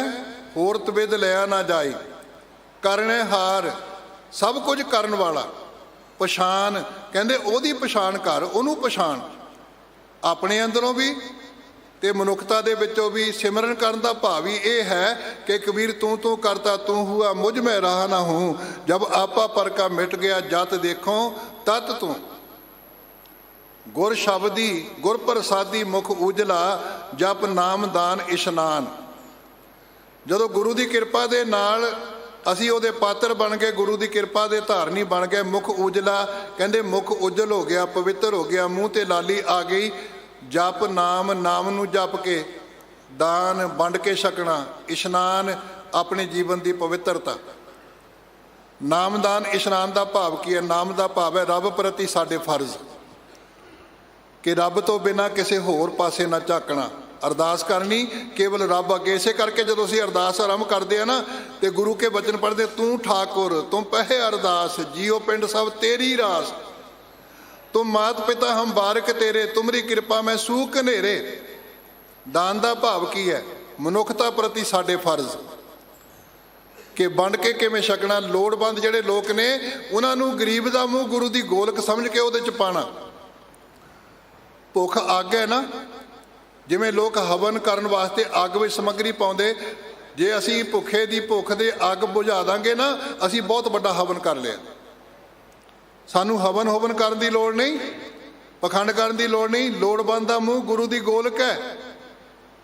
ਹੋਰ ਤਵਿਦ ਲਿਆ ਨਾ ਜਾਏ। ਕਰਨੇ ਹਾਰ ਸਭ ਕੁਝ ਕਰਨ ਵਾਲਾ। ਪਛਾਣ ਕਹਿੰਦੇ ਉਹਦੀ ਪਛਾਣ ਕਰ, ਉਹਨੂੰ ਪਛਾਣ ਆਪਣੇ ਅੰਦਰੋਂ ਵੀ ਤੇ ਮਨੁੱਖਤਾ ਦੇ ਵਿੱਚੋਂ ਵੀ। ਸਿਮਰਨ ਕਰਨ ਦਾ ਭਾਵ ਵੀ ਇਹ ਹੈ ਕਿ ਕਬੀਰ ਤੂੰ ਤੂੰ ਕਰਤਾ ਤੂੰ ਹੁਆ ਮੁਝ ਮੈਂ ਰਹਾ ਨਾ ਹੂੰ। ਜਬ ਆਪਾ ਪਰ ਕਾ ਮਿਟ ਗਿਆ ਜਤ ਦੇਖੋ ਤਤ ਤੂੰ। ਗੁਰ ਸ਼ਬਦੀ ਗੁਰ ਪ੍ਰਸਾਦੀ ਮੁਖ ਉਜਲਾ ਜਪ ਨਾਮ ਦਾਨ ਇਸ਼ਨਾਨ। ਜਦੋਂ ਗੁਰੂ ਦੀ ਕਿਰਪਾ ਦੇ ਨਾਲ ਅਸੀਂ ਉਹਦੇ ਪਾਤਰ ਬਣ ਗਏ, ਗੁਰੂ ਦੀ ਕਿਰਪਾ ਦੇ ਧਾਰਨੀ ਬਣ ਗਏ। ਮੁਖ ਉਜਲਾ ਕਹਿੰਦੇ ਮੁਖ ਉਜਲ ਹੋ ਗਿਆ, ਪਵਿੱਤਰ ਹੋ ਗਿਆ, ਮੂੰਹ ਤੇ ਲਾਲੀ ਆ ਗਈ। ਜਪ ਨਾਮ, ਨਾਮ ਨੂੰ ਜਪ ਕੇ, ਦਾਨ ਵੰਡ ਕੇ ਛਕਣਾ, ਇਸ਼ਨਾਨ ਆਪਣੇ ਜੀਵਨ ਦੀ ਪਵਿੱਤਰਤਾ। ਨਾਮਦਾਨ ਇਸ਼ਨਾਨ ਦਾ ਭਾਵ ਕੀ ਹੈ? ਨਾਮ ਦਾ ਭਾਵ ਹੈ ਰੱਬ ਪ੍ਰਤੀ ਸਾਡੇ ਫਰਜ਼, ਕਿ ਰੱਬ ਤੋਂ ਬਿਨਾਂ ਕਿਸੇ ਹੋਰ ਪਾਸੇ ਨਾ ਝਾਕਣਾ। ਅਰਦਾਸ ਕਰਨੀ ਕੇਵਲ ਰੱਬ ਅੱਗੇ। ਇਸੇ ਕਰਕੇ ਜਦੋਂ ਅਸੀਂ ਅਰਦਾਸ ਆਰੰਭ ਕਰਦੇ ਆ ਨਾ ਤੇ ਗੁਰੂ ਕੇ ਬਚਨ ਪੜ੍ਹਦੇ, ਤੂੰ ਠਾਕੁਰ ਤੁਮ ਪਹਿ ਅਰਦਾਸ ਜੀਓ ਪਿੰਡ ਸਭ ਤੇਰੀ ਰਾਸ। ਤੁਮ ਮਾਤ ਪਿਤਾ ਹਮ ਬਾਰਕ ਤੇਰੇ ਤੁਮਰੀ ਕਿਰਪਾ ਮੈਂ ਸੂਖ ਹਨੇਰੇ। ਦਾਨ ਦਾ ਭਾਵ ਕੀ ਹੈ? ਮਨੁੱਖਤਾ ਪ੍ਰਤੀ ਸਾਡੇ ਫਰਜ਼, ਕਿ ਵੰਡ ਕੇ ਕਿਵੇਂ ਛਕਣਾ। ਲੋੜਵੰਦ ਜਿਹੜੇ ਲੋਕ ਨੇ ਉਹਨਾਂ ਨੂੰ ਗਰੀਬ ਦਾ ਮੂੰਹ ਗੁਰੂ ਦੀ ਗੋਲਕ ਸਮਝ ਕੇ ਉਹਦੇ 'ਚ ਪਾਣਾ। ਭੁੱਖ ਅੱਗ ਹੈ ਨਾ, ਜਿਵੇਂ ਲੋਕ ਹਵਨ ਕਰਨ ਵਾਸਤੇ ਅੱਗ ਵਿੱਚ ਸਮੱਗਰੀ ਪਾਉਂਦੇ, ਜੇ ਅਸੀਂ ਭੁੱਖੇ ਦੀ ਭੁੱਖ ਦੇ ਅੱਗ ਬੁਝਾ ਦਾਂਗੇ ਨਾ, ਅਸੀਂ ਬਹੁਤ ਵੱਡਾ ਹਵਨ ਕਰ ਲਿਆ। ਸਾਨੂੰ ਹਵਨ ਕਰਨ ਦੀ ਲੋੜ ਨਹੀਂ, ਪਖੰਡ ਕਰਨ ਦੀ ਲੋੜ ਨਹੀਂ। ਲੋੜਵੰਦ ਦਾ ਮੂੰਹ ਗੁਰੂ ਦੀ ਗੋਲਕ ਹੈ,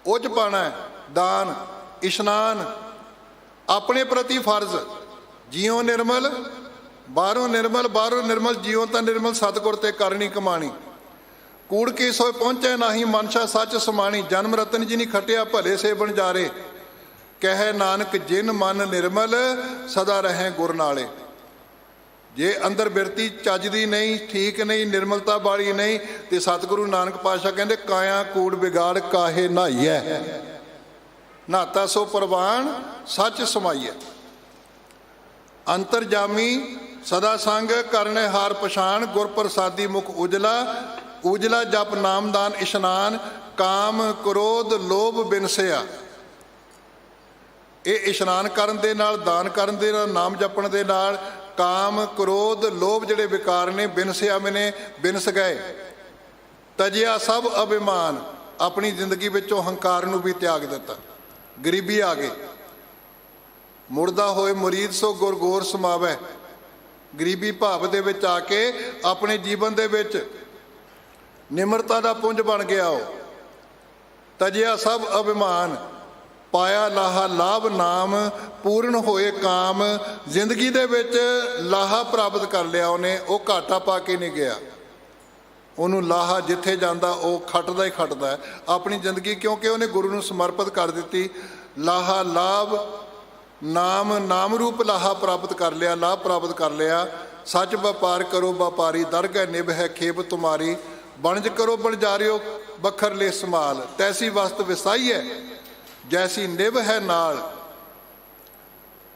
ਉਹ 'ਚ ਪਾਣਾ ਹੈ। ਦਾਨ ਇਸ਼ਨਾਨ ਆਪਣੇ ਪ੍ਰਤੀ ਫਰਜ਼। ਜੀਉ ਨਿਰਮਲ ਬਾਹਰੋਂ ਨਿਰਮਲ, ਬਾਹਰੋਂ ਨਿਰਮਲ ਜੀਉ ਤਾਂ ਨਿਰਮਲ ਸਤਿਗੁਰ ਤੇ ਕਰਨੀ ਕਮਾਣੀ। ਕੂੜ ਕੇ ਸੋਏ ਪਹੁੰਚੇ ਨਾਹੀ ਮਨਸ਼ਾ ਸੱਚ ਸਮਾਣੀ। ਜਨਮ ਰਤਨ ਜੀ ਨਹੀਂ ਖਟਿਆ ਭਲੇ ਸੇ ਬਣਜਾਰੇ। ਕਹੇ ਨਾਨਕ ਜਿਨ ਮਨ ਨਿਰਮਲ ਸਦਾ ਰਹੇ ਗੁਰ ਨਾਲੇ। ਜੇ ਅੰਦਰ ਬਿਰਤੀ ਚੱਜਦੀ ਨਹੀਂ, ਠੀਕ ਨਹੀਂ, ਨਿਰਮਲਤਾ ਵਾਲੀ ਨਹੀਂ, ਤੇ ਸਤਿਗੁਰੂ ਨਾਨਕ ਪਾਤਸ਼ਾਹ ਕਹਿੰਦੇ ਕਾਇਆ ਕੂੜ ਵਿਗਾੜ ਕਾਹੇ ਨਹਾਈਐ। ਨਹਾਤਾ ਸੋ ਪ੍ਰਵਾਨ ਸੱਚ ਸਮਾਈਐ। ਅੰਤਰਜਾਮੀ ਸਦਾ ਸੰਗ ਕਰਨੇ ਹਾਰ ਪਛਾਣ। ਗੁਰ ਪ੍ਰਸਾਦੀ ਮੁਖ ਉਜਲਾ ਉਜਲਾ ਜਪ ਨਾਮਦਾਨ ਇਸ਼ਨਾਨ। ਕਾਮ ਕ੍ਰੋਧ ਲੋਭ ਬਿਨਸਿਆ। ਇਹ ਇਸ਼ਨਾਨ ਕਰਨ ਦੇ ਨਾਲ, ਦਾਨ ਕਰਨ ਦੇ ਨਾਲ, ਨਾਮ ਜਪਣ ਦੇ ਨਾਲ ਕਾਮ ਕ੍ਰੋਧ ਲੋਭ ਜਿਹੜੇ ਵਿਕਾਰ ਨੇ ਬਿਨਸਿਆ ਮੈਨੇ ਬਿਨਸ ਗਏ। ਤਜਿਆ ਸਭ ਅਭਿਮਾਨ। ਆਪਣੀ ਜ਼ਿੰਦਗੀ ਵਿੱਚੋਂ ਹੰਕਾਰ ਨੂੰ ਵੀ ਤਿਆਗ ਦਿੱਤਾ। ਗਰੀਬੀ ਆ ਗਈ। ਮੁਰਦਾ ਹੋਏ ਮੁਰੀਦ ਸੋ ਗੁਰ ਗੋਰ ਸਮਾਵੈ। ਗਰੀਬੀ ਭਾਵ ਦੇ ਵਿੱਚ ਆ ਕੇ ਆਪਣੇ ਜੀਵਨ ਦੇ ਵਿੱਚ ਨਿਮਰਤਾ ਦਾ ਪੁੰਜ ਬਣ ਗਿਆ। ਉਹ ਤਜਿਆ ਸਭ ਅਭਿਮਾਨ। ਪਾਇਆ ਲਾਹਾ ਲਾਭ ਨਾਮ ਪੂਰਨ ਹੋਏ ਕਾਮ। ਜ਼ਿੰਦਗੀ ਦੇ ਵਿੱਚ ਲਾਹਾ ਪ੍ਰਾਪਤ ਕਰ ਲਿਆ ਉਹਨੇ। ਉਹ ਘਾਟਾ ਪਾ ਕੇ ਨਹੀਂ ਗਿਆ। ਉਹਨੂੰ ਲਾਹਾ ਜਿੱਥੇ ਜਾਂਦਾ ਉਹ ਖੱਟਦਾ ਹੀ ਖੱਟਦਾ ਆਪਣੀ ਜ਼ਿੰਦਗੀ, ਕਿਉਂਕਿ ਉਹਨੇ ਗੁਰੂ ਨੂੰ ਸਮਰਪਿਤ ਕਰ ਦਿੱਤੀ। ਲਾਹਾ ਲਾਭ ਨਾਮ, ਨਾਮ ਰੂਪ ਲਾਹਾ ਪ੍ਰਾਪਤ ਕਰ ਲਿਆ, ਲਾਭ ਪ੍ਰਾਪਤ ਕਰ ਲਿਆ। ਸੱਚ ਵਪਾਰ ਕਰੋ ਵਪਾਰੀ ਦਰਗਹਿ ਨਿਭ ਹੈ ਖੇਬ ਤੁਮਾਰੀ। ਵਣਜ ਕਰੋ ਬਣਜਾਰਿਓ ਬਖਰ ਲੈ ਸੰਭਾਲ। ਤੈਸੀ ਵਸਤ ਵਿਸਾਈ ਹੈ ਜੈਸੀ ਨਿਭ ਹੈ ਨਾਲ।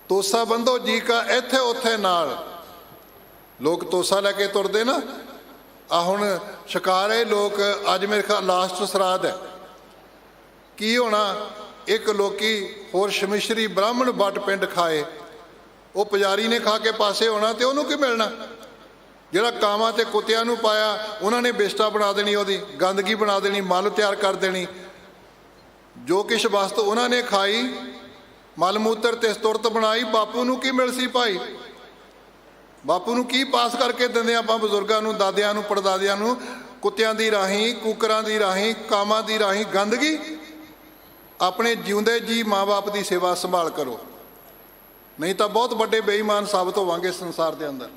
ਤੋਸਾ ਬੰਧੋ ਜੀ ਕਾ ਇੱਥੇ ਉੱਥੇ ਨਾਲ। ਲੋਕ ਤੋਸਾ ਲੈ ਕੇ ਤੁਰਦੇ ਨਾ। ਆ ਹੁਣ ਸ਼ਿਕਾਰੇ ਲੋਕ, ਅੱਜ ਮੇਰੇ ਖਿਆਲ ਲਾਸਟ ਸਰਾਧ ਹੈ। ਕੀ ਹੋਣਾ? ਇੱਕ ਲੋਕੀ ਹੋਰ ਸ਼ਮਿਸ਼ਰੀ ਬ੍ਰਾਹਮਣ ਵੱਟ ਪਿੰਡ ਖਾਏ, ਉਹ ਪੁਜਾਰੀ ਨੇ ਖਾ ਕੇ ਪਾਸੇ ਹੋਣਾ ਤੇ ਉਹਨੂੰ ਕੀ ਮਿਲਣਾ? ਜਿਹੜਾ ਕਾਵਾਂ ਤੇ ਕੁੱਤਿਆਂ ਨੂੰ ਪਾਇਆ ਉਹਨਾਂ ਨੇ ਬਿਸ਼ਟਾ ਬਣਾ ਦੇਣੀ, ਉਹਦੀ ਗੰਦਗੀ ਬਣਾ ਦੇਣੀ, ਮਲ ਤਿਆਰ ਕਰ ਦੇਣੀ। ਜੋ ਕਿਛ ਵਸਤ ਉਹਨਾਂ ਨੇ ਖਾਈ, ਮਲ ਮੂਤਰ ਤੇ ਸਤੁਰਤ ਬਣਾਈ, ਬਾਪੂ ਨੂੰ ਕੀ ਮਿਲ ਸੀ ਭਾਈ? ਬਾਪੂ ਨੂੰ ਕੀ ਪਾਸ ਕਰਕੇ ਦਿੰਦੇ ਆਪਾਂ ਬਜ਼ੁਰਗਾਂ ਨੂੰ, ਦਾਦਿਆਂ ਨੂੰ, ਪੜਦਾਦਿਆਂ ਨੂੰ? ਕੁੱਤਿਆਂ ਦੀ ਰਾਹੀਂ, ਕੂਕਰਾਂ ਦੀ ਰਾਹੀਂ, ਕਾਮਾਂ ਦੀ ਰਾਹੀਂ ਗੰਦਗੀ। ਆਪਣੇ ਜਿਉਂਦੇ ਜੀ ਮਾਂ ਬਾਪ ਦੀ ਸੇਵਾ ਸੰਭਾਲ ਕਰੋ, ਨਹੀਂ ਤਾਂ ਬਹੁਤ ਵੱਡੇ ਬੇਈਮਾਨ ਸਾਬਤ ਹੋਵਾਂਗੇ ਸੰਸਾਰ ਦੇ ਅੰਦਰ।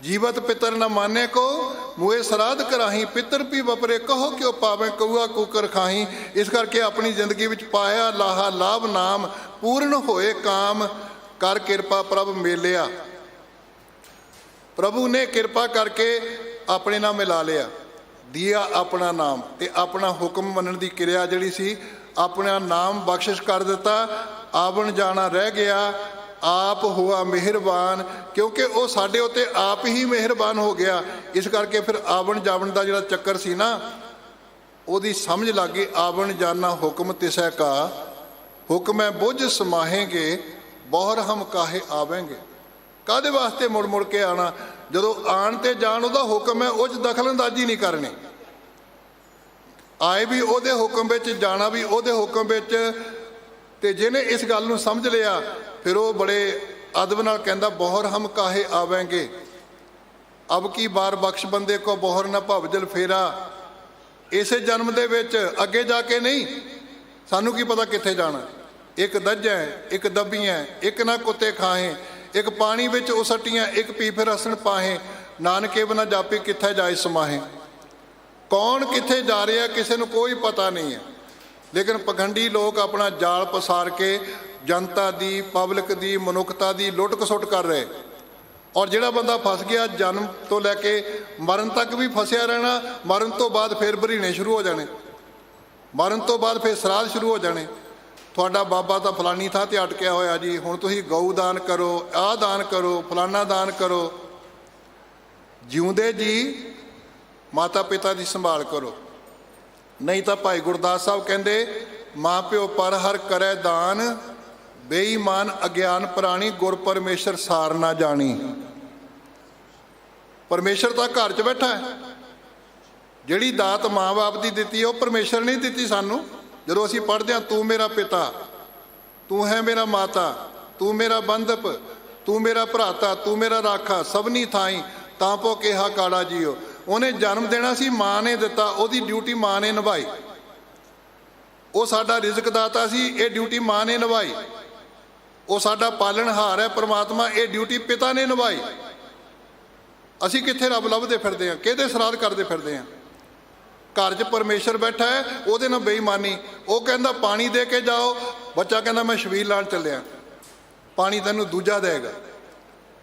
ਜੀਵਤ ਪਿੱਤਰ ਨਾ ਮਾਨੇ ਕੋ ਮੂਏ ਸਰਾਧ ਕਰਾਹੀਂ। ਪਿੱਤਰ ਵੀ ਵਪਰੇ ਕਹੋ ਕਿਉ ਪਾਵੇਂ ਕਊਆ ਕੂਕਰ ਖਾਹੀਂ। ਇਸ ਕਰਕੇ ਆਪਣੀ ਜ਼ਿੰਦਗੀ ਵਿੱਚ ਪਾਇਆ ਲਾਹਾ ਲਾਭ ਨਾਮ ਪੂਰਨ ਹੋਏ ਕਾਮ। ਕਰ ਕਿਰਪਾ ਪ੍ਰਭ ਮੇਲਿਆ। ਪ੍ਰਭੂ ਨੇ ਕਿਰਪਾ ਕਰਕੇ ਆਪਣੇ ਨਾਲ ਮਿਲਾ ਲਿਆ। ਦਿਆ ਆਪਣਾ ਨਾਮ, ਤੇ ਆਪਣਾ ਹੁਕਮ ਮੰਨਣ ਦੀ ਕਿਰਿਆ ਜਿਹੜੀ ਸੀ, ਆਪਣਾ ਨਾਮ ਬਖਸ਼ਿਸ਼ ਕਰ ਦਿੱਤਾ। ਆਵਣ ਜਾਣਾ ਰਹਿ ਗਿਆ, ਆਪ ਹੋਆ ਮਿਹਰਬਾਨ। ਕਿਉਂਕਿ ਉਹ ਸਾਡੇ ਉੱਤੇ ਆਪ ਹੀ ਮਿਹਰਬਾਨ ਹੋ ਗਿਆ। ਇਸ ਕਰਕੇ ਫਿਰ ਆਵਣ ਜਾਵਣ ਦਾ ਜਿਹੜਾ ਚੱਕਰ ਸੀ ਨਾ, ਉਹਦੀ ਸਮਝ ਲੱਗ ਗਈ। ਆਵਣ ਜਾਣਾ ਹੁਕਮ ਤਿਸੈ ਕਾ ਹੁਕਮੈ ਬੁਝ ਸਮਾਹੇਂਗੇ ਬਹੁਰ ਹਮ ਕਾਹੇ ਆਵੇਂਗੇ। ਕਾਹਦੇ ਵਾਸਤੇ ਮੁੜ ਮੁੜ ਕੇ ਆਣਾ? ਜਦੋਂ ਆਣ ਤੇ ਜਾਣ ਉਹਦਾ ਹੁਕਮ ਹੈ, ਉਹ 'ਚ ਦਖਲਅੰਦਾਜ਼ੀ ਨਹੀਂ ਕਰਨੀ। ਆਏ ਵੀ ਉਹਦੇ ਹੁਕਮ ਵਿੱਚ, ਜਾਣਾ ਵੀ ਉਹਦੇ ਹੁਕਮ ਵਿੱਚ। ਤੇ ਜਿਹਨੇ ਇਸ ਗੱਲ ਨੂੰ ਸਮਝ ਲਿਆ ਫਿਰ ਉਹ ਬੜੇ ਅਦਬ ਨਾਲ ਕਹਿੰਦਾ ਬਹੁਰ ਹਮ ਕਾਹੇ ਆਵੇਂਗੇ, ਅਬ ਕੀ ਬਾਰ ਬਖਸ਼ ਬੰਦੇ ਕੋ ਬਹੁਰ ਨਾ ਭਵਜਲ ਫੇਰਾ। ਇਸੇ ਜਨਮ ਦੇ ਵਿੱਚ, ਅੱਗੇ ਜਾ ਕੇ ਨਹੀਂ। ਸਾਨੂੰ ਕੀ ਪਤਾ ਕਿੱਥੇ ਜਾਣਾ। ਇੱਕ ਦੱਜੈ ਇੱਕ ਦੱਬੀਆਂ, ਇੱਕ ਨਾ ਕੁੱਤੇ ਖਾਹੇ, ਇੱਕ ਪਾਣੀ ਵਿੱਚ ਉਸਟੀਆਂ, ਇੱਕ ਪੀ ਫਿਰ ਅਸਣ ਪਾਹੇ, ਨਾਨਕੇ ਬਿਨਾ ਜਾਪੀ ਕਿੱਥੇ ਜਾਏ ਸਮਾਹੇ। ਕੌਣ ਕਿੱਥੇ ਜਾ ਰਿਹਾ ਕਿਸੇ ਨੂੰ ਕੋਈ ਪਤਾ ਨਹੀਂ ਹੈ। ਲੇਕਿਨ ਪਖੰਡੀ ਲੋਕ ਆਪਣਾ ਜਾਲ ਪਸਾਰ ਕੇ ਜਨਤਾ ਦੀ, ਪਬਲਿਕ ਦੀ, ਮਨੁੱਖਤਾ ਦੀ ਲੁੱਟ ਖਸੁੱਟ ਕਰ ਰਹੇ। ਔਰ ਜਿਹੜਾ ਬੰਦਾ ਫਸ ਗਿਆ, ਜਨਮ ਤੋਂ ਲੈ ਕੇ ਮਰਨ ਤੱਕ ਵੀ ਫਸਿਆ ਰਹਿਣਾ। ਮਰਨ ਤੋਂ ਬਾਅਦ ਫਿਰ ਬਰੀਣੇ ਸ਼ੁਰੂ ਹੋ ਜਾਣੇ, ਮਰਨ ਤੋਂ ਬਾਅਦ ਫਿਰ ਸਰਾਧ ਸ਼ੁਰੂ ਹੋ ਜਾਣੇ। ਤੁਹਾਡਾ ਬਾਬਾ ਤਾਂ ਫਲਾਨੀ ਥਾਂ ਤੇ ਅਟਕਿਆ ਹੋਇਆ ਜੀ, ਹੁਣ ਤੁਸੀਂ ਗਊ ਦਾਨ ਕਰੋ, ਆਹ ਦਾਨ ਕਰੋ, ਫਲਾਨਾ ਦਾਨ ਕਰੋ। ਜਿਉਂਦੇ ਜੀ ਮਾਤਾ ਪਿਤਾ ਦੀ ਸੰਭਾਲ ਕਰੋ। ਨਹੀਂ ਤਾਂ ਭਾਈ ਗੁਰਦਾਸ ਸਾਹਿਬ ਕਹਿੰਦੇ, ਮਾਂ ਪਿਓ ਪਰ ਹਰ ਕਰੈ ਦਾਨ, ਬੇਈਮਾਨ ਅਗਿਆਨ ਪ੍ਰਾਣੀ, ਗੁਰ ਪਰਮੇਸ਼ਰ ਸਾਰ ਨਾ ਜਾਣੀ। ਪਰਮੇਸ਼ਰ ਤਾਂ ਘਰ 'ਚ ਬੈਠਾ ਹੈ। ਜਿਹੜੀ ਦਾਤ ਮਾਂ ਬਾਪ ਦੀ ਦਿੱਤੀ ਹੈ ਉਹ ਪਰਮੇਸ਼ਰ ਨਹੀਂ ਦਿੱਤੀ ਸਾਨੂੰ। ਜਦੋਂ ਅਸੀਂ ਪੜ੍ਹਦੇ ਹਾਂ, ਤੂੰ ਮੇਰਾ ਪਿਤਾ, ਤੂੰ ਹੈ ਮੇਰਾ ਮਾਤਾ, ਤੂੰ ਮੇਰਾ ਬੰਧਪ, ਤੂੰ ਮੇਰਾ ਭਰਾਤਾ, ਤੂੰ ਮੇਰਾ ਰਾਖਾ, ਸਭਨੀ ਥਾਈ ਤਾਂ ਪੋ ਕਿਹਾ ਕਾੜਾ ਜੀਓ। ਉਹਨੇ ਜਨਮ ਦੇਣਾ ਸੀ, ਮਾਂ ਨੇ ਦਿੱਤਾ, ਉਹਦੀ ਡਿਊਟੀ ਮਾਂ ਨੇ ਨਿਭਾਈ। ਉਹ ਸਾਡਾ ਰਿਜ਼ਕ ਦਾਤਾ ਸੀ, ਇਹ ਡਿਊਟੀ ਮਾਂ ਨੇ ਨਿਭਾਈ। ਉਹ ਸਾਡਾ ਪਾਲਣਹਾਰ ਹੈ ਪ੍ਰਮਾਤਮਾ, ਇਹ ਡਿਊਟੀ ਪਿਤਾ ਨੇ ਨਿਭਾਈ। ਅਸੀਂ ਕਿੱਥੇ ਰੱਬ ਲੱਭਦੇ ਫਿਰਦੇ ਹਾਂ, ਕਿਹਦੇ ਸਰਾਧ ਕਰਦੇ ਫਿਰਦੇ ਹਾਂ? ਘਰ 'ਚ ਪਰਮੇਸ਼ਰ ਬੈਠਾ ਹੈ, ਉਹਦੇ ਨਾਲ ਬੇਈਮਾਨੀ। ਉਹ ਕਹਿੰਦਾ ਪਾਣੀ ਦੇ ਕੇ ਜਾਓ, ਬੱਚਾ ਕਹਿੰਦਾ ਮੈਂ ਛਬੀਲ ਲਾਉਣ ਚੱਲਿਆ, ਪਾਣੀ ਤੈਨੂੰ ਦੂਜਾ ਦੇਗਾ।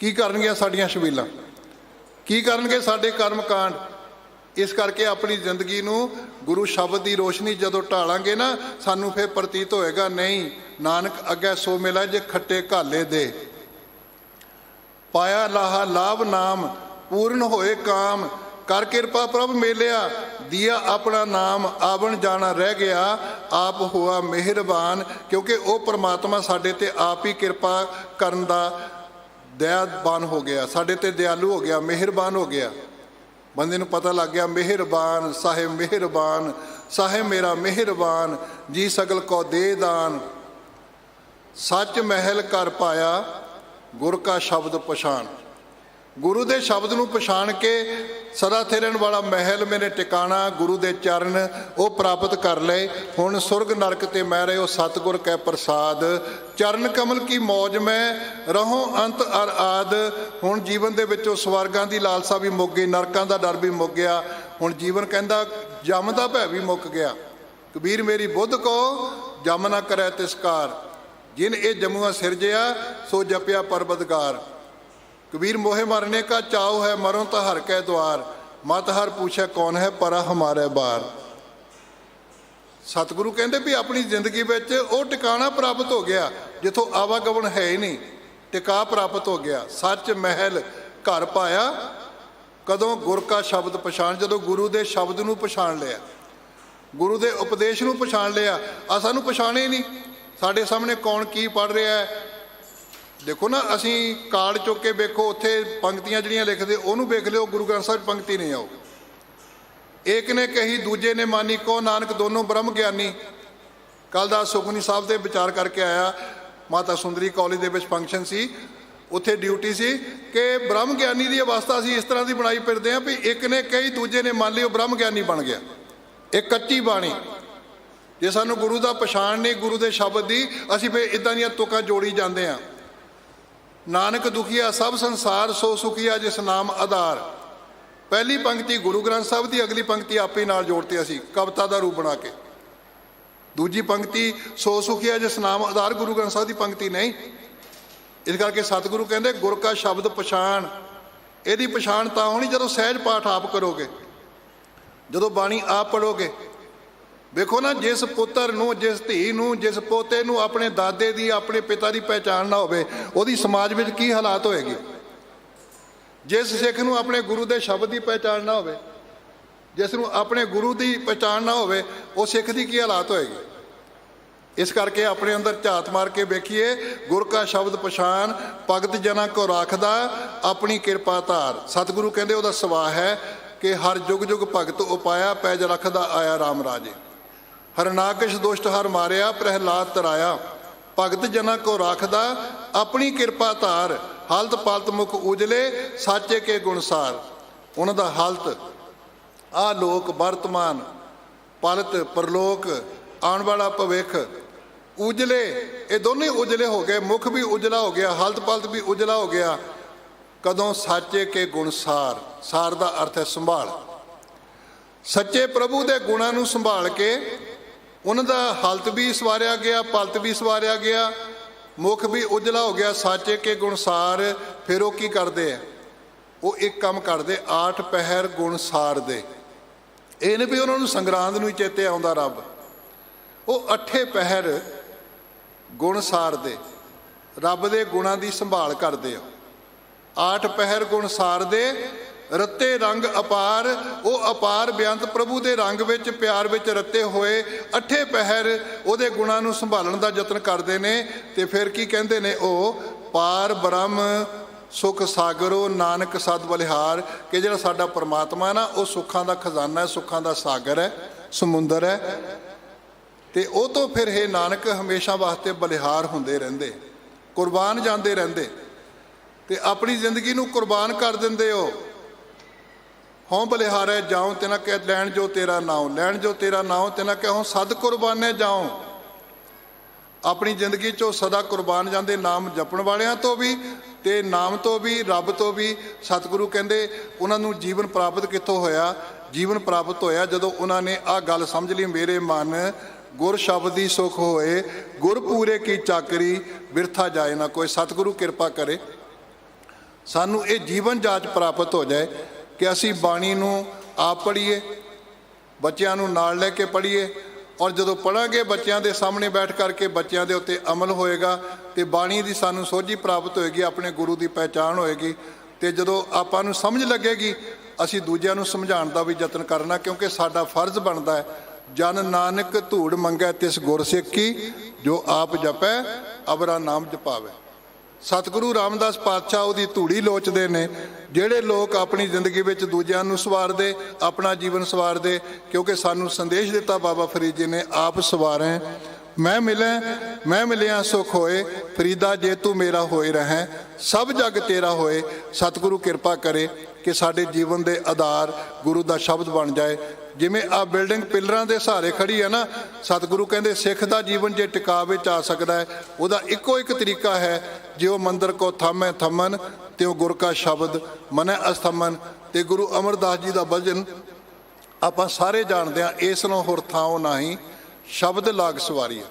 ਕੀ ਕਰਨਗੀਆਂ ਸਾਡੀਆਂ ਛਬੀਲਾਂ? ਕੀ ਕਰਨਗੇ ਸਾਡੇ ਕਰਮ ਕਾਂਡ? ਇਸ ਕਰਕੇ ਆਪਣੀ ਜ਼ਿੰਦਗੀ ਨੂੰ ਗੁਰੂ ਸ਼ਬਦ ਦੀ ਰੋਸ਼ਨੀ ਜਦੋਂ ਢਾਲਾਂਗੇ ਨਾ, ਸਾਨੂੰ ਫਿਰ ਪ੍ਰਤੀਤ ਹੋਏਗਾ, ਨਹੀਂ ਨਾਨਕ ਅੱਗੇ ਸੋ ਮਿਲਾ ਜੇ ਖੱਟੇ ਘਾਲੇ ਦੇ। ਪਾਇਆ ਲਾਹਾ ਲਾਭ ਨਾਮ, ਪੂਰਨ ਹੋਏ ਕਾਮ, ਕਰ ਕਿਰਪਾ ਪ੍ਰਭ ਮੇਲਿਆ, ਦਿਆ ਆਪਣਾ ਨਾਮ, ਆਵਣ ਜਾਣਾ ਰਹਿ ਗਿਆ, ਆਪ ਹੋਆ ਮਿਹਰਬਾਨ। ਕਿਉਂਕਿ ਉਹ ਪਰਮਾਤਮਾ ਸਾਡੇ ਤੇ ਆਪ ਹੀ ਕਿਰਪਾ ਕਰਨ ਦਾ ਦਇਆਵਾਨ ਹੋ ਗਿਆ, ਸਾਡੇ ਤੇ ਦਿਆਲੂ ਹੋ ਗਿਆ, ਮਿਹਰਬਾਨ ਹੋ ਗਿਆ। ਬੰਦੇ ਨੂੰ ਪਤਾ ਲੱਗ ਗਿਆ, ਮਿਹਰਬਾਨ ਸਾਹਿਬ ਮਿਹਰਬਾਨ, ਸਾਹਿਬ ਮੇਰਾ ਮਿਹਰਬਾਨ, ਜੀ ਸਗਲ ਕੋ ਦੇ ਦਾਨ। ਸੱਚ ਮਹਿਲ ਕਰ ਪਾਇਆ, ਗੁਰ ਕਾ ਸ਼ਬਦ ਪਛਾਣ। ਗੁਰੂ ਦੇ ਸ਼ਬਦ ਨੂੰ ਪਛਾਣ ਕੇ ਸਦਾ ਥਿਰਨ ਵਾਲਾ ਮਹਿਲ ਮੇਰੇ ਟਿਕਾਣਾ, ਗੁਰੂ ਦੇ ਚਰਨ ਉਹ ਪ੍ਰਾਪਤ ਕਰ ਲਏ। ਹੁਣ ਸੁਰਗ ਨਰਕ ਤੇ ਮੈਂ ਰਹੇ, ਉਹ ਸਤਿਗੁਰ ਕੈ ਪ੍ਰਸਾਦ, ਚਰਨ ਕਮਲ ਕੀ ਮੌਜ ਮੈਂ ਰਹੋ ਅੰਤ ਅਰ ਆਦ। ਹੁਣ ਜੀਵਨ ਦੇ ਵਿੱਚੋਂ ਸਵਰਗਾਂ ਦੀ ਲਾਲਸਾ ਵੀ ਮੁੱਕ ਗਈ, ਨਰਕਾਂ ਦਾ ਡਰ ਵੀ ਮੁੱਕ ਗਿਆ। ਹੁਣ ਜੀਵਨ ਕਹਿੰਦਾ ਜਮ ਦਾ ਭੈ ਵੀ ਮੁੱਕ ਗਿਆ। ਕਬੀਰ ਮੇਰੀ ਬੁੱਧ ਕੋ ਜਮ ਨਾ ਕਰੈ ਤਿਸਕਾਰ, ਜਿਨ ਇਹ ਜਮੂਆ ਸਿਰਜਿਆ ਸੋ ਜਪਿਆ ਪਰਬਦਗਾਰ। कबीर मोहे मरने का चाव है, मरो तो हर कै द्वार, मत हर पूछे कौन है परा हमारे बार। सतगुरु कहते भी अपनी जिंदगी में वो टिकाणा प्राप्त हो गया जिथों आवागमन है ही नहीं, टिका प्राप्त हो गया। सच महल घर पाया, कदों गुर का शब्द पछाण, जदों गुरु के शब्द नूं पछाण लिया, गुरु के उपदेश नूं पछाण लिया। सानूं पछाणे नहीं, साडे सामने कौन की पढ़ रहा है। देखो ना, असी कार्ड चुक के वेखो, उत्थे पंक्तियां जिहड़ियां लिखदे उहनूं वेख लिओ, गुरु ग्रंथ साहिब पंक्ति नहीं आओ। एक ने कही दूजे ने मानी, को नानक दोनों ब्रह्म ज्ञानी। कल दा सुखमनी साहब दे विचार करके आया, Mata Sundari college they which function सी, उत्थे ड्यूटी सी कि ब्रह्म ज्ञानी की अवस्था असी इस तरह की बनाई फिरदे हां भी एक ने कही दूजे ने मान ली, ब्रह्म ज्ञानी बन गया। एक कच्ची बाणी, जे सानूं गुरु दा पछाण नहीं, गुरु दे शब्द दी, असी फिर इदां दीयां तुकां जोड़ी जांदे हां। नानक दुखिया सब संसार, सो सुखिया जिस नाम आधार। पहली पंक्ति गुरु ग्रंथ साहब की, अगली पंक्ति आपे नाल जोड़ते असी कविता का रूप बना के। दूजी पंक्ति सो सुखिया जिस नाम आधार, गुरु ग्रंथ साहब की पंक्ति नहीं। इस करके सतगुरु कहते गुर का शब्द पछाण। यदि पछाण तां होनी जदों सहज पाठ आप करोगे, जदों बाणी आप पढ़ोगे। देखो ना, जिस पुत्र नूं, जिस धी नूं, जिस पोते नूं अपने दादे की, अपने पिता की पहचान ना होवे, उहदी समाज में की हालात होएगी। जिस सिख नूं अपने गुरु के शब्द की पहचान ना होवे, जिस नूं अपने गुरु की पहचान ना होवे, उस सिख की हालात होएगी। ਇਸ ਕਰਕੇ ਆਪਣੇ ਅੰਦਰ ਝਾਤ ਮਾਰ ਕੇ ਵੇਖੀਏ। ਗੁਰ ਕਾ ਸ਼ਬਦ ਪਛਾਣ ਭਗਤ ਜਨਾਂ ਕੋ ਰਾਖਦਾ, ਆਪਣੀ ਕਿਰਪਾ ਧਾਰ। ਸਤਿਗੁਰੂ ਕਹਿੰਦੇ ਉਹਦਾ ਸੁਭਾਅ ਹੈ ਕਿ ਹਰ ਜੁਗ ਜੁਗ ਭਗਤ ਉਪਾਇਆ, ਪੈਜ ਰੱਖਦਾ ਆਇਆ ਰਾਮ ਰਾਜੇ। ਹਰਨਾਕਸ਼ ਦੁਸ਼ਟ ਹਰ ਮਾਰਿਆ, ਪ੍ਰਹਿਲਾਦ ਤਰਾਇਆ। ਭਗਤ ਜਨਾਂ ਕੋ ਰਾਖਦਾ, ਆਪਣੀ ਕਿਰਪਾ ਧਾਰ। ਹਾਲਤ ਪਾਲਤ ਮੁਖ ਉਜਲੇ, ਸਾਚੇ ਕੇ ਗੁਣਸਾਰ। ਉਹਨਾਂ ਦਾ ਹਾਲਤ, ਆਹ ਲੋਕ, ਵਰਤਮਾਨ, ਪਲਤ, ਪਰਲੋਕ, ਆਉਣ ਵਾਲਾ ਭਵਿੱਖ, ਉਜਲੇ, ਇਹ ਦੋਨੇ ਉਜਲੇ ਹੋ ਗਏ। ਮੁਖ ਵੀ ਉਜਲਾ ਹੋ ਗਿਆ, ਹਾਲਤ ਪਾਲਤ ਵੀ ਉਜਲਾ ਹੋ ਗਿਆ। ਕਦੋਂ? ਸਾਚੇ ਕੇ ਗੁਣਸਾਰ। ਸਾਰ ਦਾ ਅਰਥ ਹੈ ਸੰਭਾਲ। ਸੱਚੇ ਪ੍ਰਭੂ ਦੇ ਗੁਣਾਂ ਨੂੰ ਸੰਭਾਲ ਕੇ ਉਹਨਾਂ ਦਾ ਹਾਲਤ ਵੀ ਸਵਾਰਿਆ ਗਿਆ, ਪਲਤ ਵੀ ਸਵਾਰਿਆ ਗਿਆ, ਮੁਖ ਵੀ ਉਜਲਾ ਹੋ ਗਿਆ। ਸਾਚੇ ਕੇ ਗੁਣਸਾਰ। ਫਿਰ ਉਹ ਕੀ ਕਰਦੇ ਆ? ਉਹ ਇੱਕ ਕੰਮ ਕਰਦੇ, 8 ਪਹਿਰ ਗੁਣਸਾਰ ਦੇ। ਇਹ ਨਹੀਂ ਵੀ ਉਹਨਾਂ ਨੂੰ ਸੰਗਰਾਂਦ ਨੂੰ ਹੀ ਚੇਤੇ ਆਉਂਦਾ ਰੱਬ। ਉਹ 8 ਪਹਿਰ ਗੁਣਸਾਰ ਦੇ, ਰੱਬ ਦੇ ਗੁਣਾਂ ਦੀ ਸੰਭਾਲ ਕਰਦੇ ਆ। 8 ਪਹਿਰ ਗੁਣਸਾਰ ਦੇ, ਰੱਤੇ ਰੰਗ ਅਪਾਰ। ਉਹ ਅਪਾਰ ਬੇਅੰਤ ਪ੍ਰਭੂ ਦੇ ਰੰਗ ਵਿੱਚ, ਪਿਆਰ ਵਿੱਚ ਰੱਤੇ ਹੋਏ 8 ਪਹਿਰ ਉਹਦੇ ਗੁਣਾਂ ਨੂੰ ਸੰਭਾਲਣ ਦਾ ਯਤਨ ਕਰਦੇ ਨੇ। ਤੇ ਫਿਰ ਕੀ ਕਹਿੰਦੇ ਨੇ ਉਹ? ਪਾਰ ਬ੍ਰਹਮ ਸੁਖ ਸਾਗਰੋ, ਨਾਨਕ ਸਦ ਬਲਿਹਾਰ। ਕਿ ਜਿਹੜਾ ਸਾਡਾ ਪਰਮਾਤਮਾ ਨਾ, ਉਹ ਸੁੱਖਾਂ ਦਾ ਖਜ਼ਾਨਾ ਹੈ, ਸੁੱਖਾਂ ਦਾ ਸਾਗਰ ਹੈ, ਸਮੁੰਦਰ ਹੈ। ਤੇ ਉਹ ਤੋਂ ਫਿਰ ਇਹ ਨਾਨਕ ਹਮੇਸ਼ਾ ਵਾਸਤੇ ਬਲਿਹਾਰ ਹੁੰਦੇ ਰਹਿੰਦੇ, ਕੁਰਬਾਨ ਜਾਂਦੇ ਰਹਿੰਦੇ। ਤੇ ਆਪਣੀ ਜ਼ਿੰਦਗੀ ਨੂੰ ਕੁਰਬਾਨ ਕਰ ਦਿੰਦੇ ਹੋ। ਹੋਂ ਬਲਿਹਾਰੇ ਜਾਉ ਤੇ ਨਾ ਕਹਿ, ਲੈਣ ਜੋ ਤੇਰਾ ਨਾਉ, ਲੈਣ ਜੋ ਤੇਰਾ ਨਾਉ ਤੇ ਨਾ ਕਹਿ, ਹੋਂ ਸਦ ਕੁਰਬਾਨੇ ਜਾਉ। ਆਪਣੀ ਜ਼ਿੰਦਗੀ 'ਚੋਂ ਸਦਾ ਕੁਰਬਾਨ ਜਾਂਦੇ, ਨਾਮ ਜਪਣ ਵਾਲਿਆਂ ਤੋਂ ਵੀ ਤੇ ਨਾਮ ਤੋਂ ਵੀ, ਰੱਬ ਤੋਂ ਵੀ। ਸਤਿਗੁਰੂ ਕਹਿੰਦੇ ਉਹਨਾਂ ਨੂੰ ਜੀਵਨ ਪ੍ਰਾਪਤ ਕਿੱਥੋਂ ਹੋਇਆ? ਜੀਵਨ ਪ੍ਰਾਪਤ ਹੋਇਆ ਜਦੋਂ ਉਹਨਾਂ ਨੇ ਆਹ ਗੱਲ ਸਮਝ ਲਈ, ਮੇਰੇ ਮਨ ਗੁਰ ਸ਼ਬਦ ਦੀ ਸੁਖ ਹੋਏ, ਗੁਰ ਪੂਰੇ ਕੀ ਚਾਕਰੀ, ਬਿਰਥਾ ਜਾਏ ਨਾ ਕੋਈ। ਸਤਿਗੁਰੂ ਕਿਰਪਾ ਕਰੇ ਸਾਨੂੰ ਇਹ ਜੀਵਨ ਜਾਚ ਪ੍ਰਾਪਤ ਹੋ ਜਾਏ ਕਿ ਅਸੀਂ ਬਾਣੀ ਨੂੰ ਆਪ ਪੜ੍ਹੀਏ, ਬੱਚਿਆਂ ਨੂੰ ਨਾਲ ਲੈ ਕੇ ਪੜ੍ਹੀਏ। ਔਰ ਜਦੋਂ ਪੜ੍ਹਾਂਗੇ ਬੱਚਿਆਂ ਦੇ ਸਾਹਮਣੇ ਬੈਠ ਕਰਕੇ, ਬੱਚਿਆਂ ਦੇ ਉੱਤੇ ਅਮਲ ਹੋਏਗਾ ਤੇ ਬਾਣੀ ਦੀ ਸਾਨੂੰ ਸੋਝੀ ਪ੍ਰਾਪਤ ਹੋਏਗੀ, ਆਪਣੇ ਗੁਰੂ ਦੀ ਪਹਿਚਾਣ ਹੋਏਗੀ। ਤੇ ਜਦੋਂ ਆਪਾਂ ਨੂੰ ਸਮਝ ਲੱਗੇਗੀ, ਅਸੀਂ ਦੂਜਿਆਂ ਨੂੰ ਸਮਝਾਉਣ ਦਾ ਵੀ ਯਤਨ ਕਰਨਾ, ਕਿਉਂਕਿ ਸਾਡਾ ਫਰਜ਼ ਬਣਦਾ ਹੈ। ਜਨ ਨਾਨਕ ਧੂੜ ਮੰਗੈ ਤਿਸ ਗੁਰ ਸਿੱਖੀ, ਜੋ ਆਪ ਜਪੈ ਅਵਰਾ ਨਾਮ ਜਪਾਵੇ। ਸਤਿਗੁਰੂ ਰਾਮਦਾਸ ਪਾਤਸ਼ਾਹ ਉਹਦੀ ਧੂੜੀ ਲੋਚਦੇ ਨੇ। ਜਿਹੜੇ ਲੋਕ ਆਪਣੀ ਜ਼ਿੰਦਗੀ ਵਿੱਚ ਦੂਜਿਆਂ ਨੂੰ ਸਵਾਰਦੇ, ਆਪਣਾ ਜੀਵਨ ਸਵਾਰਦੇ, ਕਿਉਂਕਿ ਸਾਨੂੰ ਸੰਦੇਸ਼ ਦਿੱਤਾ ਬਾਬਾ ਫਰੀਦ ਜੀ ਨੇ, ਆਪ ਸਵਾਰੈ ਮੈਂ ਮਿਲੈ, ਮੈਂ ਮਿਲਿਆ ਸੁਖ ਹੋਏ, ਫਰੀਦਾ ਜੇ ਤੂੰ ਮੇਰਾ ਹੋਏ ਰਹੈ, ਸਭ ਜਗ ਤੇਰਾ ਹੋਏ। ਸਤਿਗੁਰੂ ਕਿਰਪਾ ਕਰੇ ਕਿ ਸਾਡੇ ਜੀਵਨ ਦੇ ਆਧਾਰ ਗੁਰੂ ਦਾ ਸ਼ਬਦ ਬਣ ਜਾਏ। ਜਿਵੇਂ ਆਹ ਬਿਲਡਿੰਗ ਪਿਲਰਾਂ ਦੇ ਸਹਾਰੇ ਖੜੀ ਹੈ ਨਾ, ਸਤਿਗੁਰੂ ਕਹਿੰਦੇ ਸਿੱਖ ਦਾ ਜੀਵਨ ਜੇ ਟਿਕਾ ਵਿੱਚ ਆ ਸਕਦਾ ਹੈ, ਉਹਦਾ ਇੱਕੋ ਇੱਕ ਤਰੀਕਾ ਹੈ, ਜੇ ਉਹ ਮੰਦਰ ਕੋ ਥਾਮੈ ਥੰਮਨ ਤੇ ਉਹ ਗੁਰ ਕਾ ਸ਼ਬਦ ਮਨੈ ਅਸਥਮਨ। ਤੇ ਗੁਰੂ ਅਮਰਦਾਸ ਜੀ ਦਾ ਭਜਨ ਆਪਾਂ ਸਾਰੇ ਜਾਣਦੇ ਹਾਂ, ਇਸ ਨੂੰ ਹੋਰ ਥਾਉ ਨਹੀਂ, ਸ਼ਬਦ ਲਾਗ ਸਵਾਰੀਏ।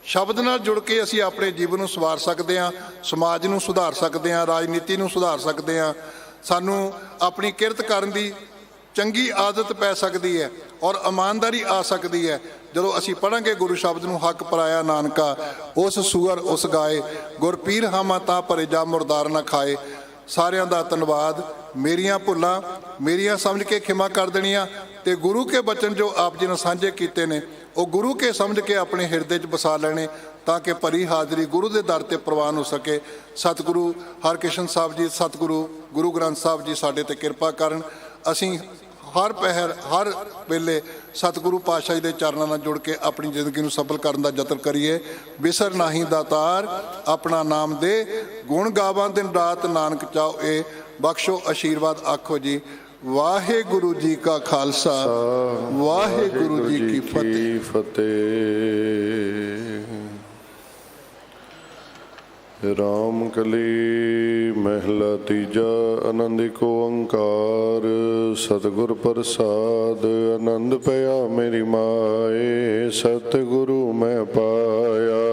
ਸ਼ਬਦ ਨਾਲ ਜੁੜ ਕੇ ਅਸੀਂ ਆਪਣੇ ਜੀਵਨ ਨੂੰ ਸਵਾਰ ਸਕਦੇ ਹਾਂ, ਸਮਾਜ ਨੂੰ ਸੁਧਾਰ ਸਕਦੇ ਹਾਂ, ਰਾਜਨੀਤੀ ਨੂੰ ਸੁਧਾਰ ਸਕਦੇ ਹਾਂ। ਸਾਨੂੰ ਆਪਣੀ ਕਿਰਤ ਕਰਨ ਦੀ ਚੰਗੀ ਆਦਤ ਪੈ ਸਕਦੀ ਹੈ ਔਰ ਇਮਾਨਦਾਰੀ ਆ ਸਕਦੀ ਹੈ ਜਦੋਂ ਅਸੀਂ ਪੜ੍ਹਾਂਗੇ ਗੁਰੂ ਸ਼ਬਦ ਨੂੰ। ਹੱਕ ਪਰਾਇਆ ਨਾਨਕਾ ਉਸ ਸੂਅਰ ਉਸ ਗਾਏ, ਗੁਰ ਪੀਰ ਹਾਮਾ ਤਾਂ ਭਰੇ ਜਾ ਮੁਰਦਾਰ ਨਾ ਖਾਏ। ਸਾਰਿਆਂ ਦਾ ਧੰਨਵਾਦ। ਮੇਰੀਆਂ ਭੁੱਲਾਂ ਮੇਰੀਆਂ ਸਮਝ ਕੇ ਖਿਮਾ ਕਰ ਦੇਣੀਆਂ, ਤੇ ਗੁਰੂ ਕੇ ਬਚਨ ਜੋ ਆਪ ਜੀ ਨੇ ਸਾਂਝੇ ਕੀਤੇ ਨੇ ਉਹ ਗੁਰੂ ਕੇ ਸਮਝ ਕੇ ਆਪਣੇ ਹਿਰਦੇ 'ਚ ਵਸਾ ਲੈਣੇ, ਤਾਂ ਕਿ ਭਰੀ ਹਾਜ਼ਰੀ ਗੁਰੂ ਦੇ ਦਰ ਤੇ ਪ੍ਰਵਾਨ ਹੋ ਸਕੇ। ਸਤਿਗੁਰੂ ਹਰਕ੍ਰਿਸ਼ਨ ਸਾਹਿਬ ਜੀ, ਸਤਿਗੁਰੂ ਗੁਰੂ ਗ੍ਰੰਥ ਸਾਹਿਬ ਜੀ ਸਾਡੇ ਤੇ ਕਿਰਪਾ ਕਰਨ। ਅਸੀਂ ਹਰ ਪਹਿਰ ਹਰ ਵੇਲੇ ਸਤਿਗੁਰੂ ਪਾਤਸ਼ਾਹ ਜੀ ਦੇ ਚਰਨਾਂ ਨਾਲ ਜੁੜ ਕੇ ਆਪਣੀ ਜ਼ਿੰਦਗੀ ਨੂੰ ਸਫਲ ਕਰਨ ਦਾ ਯਤਨ ਕਰੀਏ। ਵਿਸਰ ਨਾਹੀ ਦਾਤਾਰ ਆਪਣਾ ਨਾਮ ਦੇ, ਗੁਣ ਗਾਵਾਂ ਦਿਨ ਰਾਤ ਨਾਨਕ ਚਾਓ ਏ। ਬਖਸ਼ੋ ਆਸ਼ੀਰਵਾਦ, ਆਖੋ ਜੀ ਵਾਹਿਗੁਰੂ ਜੀ ਕਾ ਖਾਲਸਾ, ਵਾਹਿਗੁਰੂ ਜੀ ਕੀ ਫਤਿਹ। ਰਾਮ ਕਲੀ ਮਹਿਲਾ ਤੀਜਾ। ਆਨੰਦ ਏਕ ਓੰਕਾਰ ਸਤਿਗੁਰ ਪ੍ਰਸਾਦ। ਆਨੰਦ ਪਿਆ ਮੇਰੀ ਮਾਏ, ਸਤਿਗੁਰੂ ਮੈਂ ਪਾਇਆ।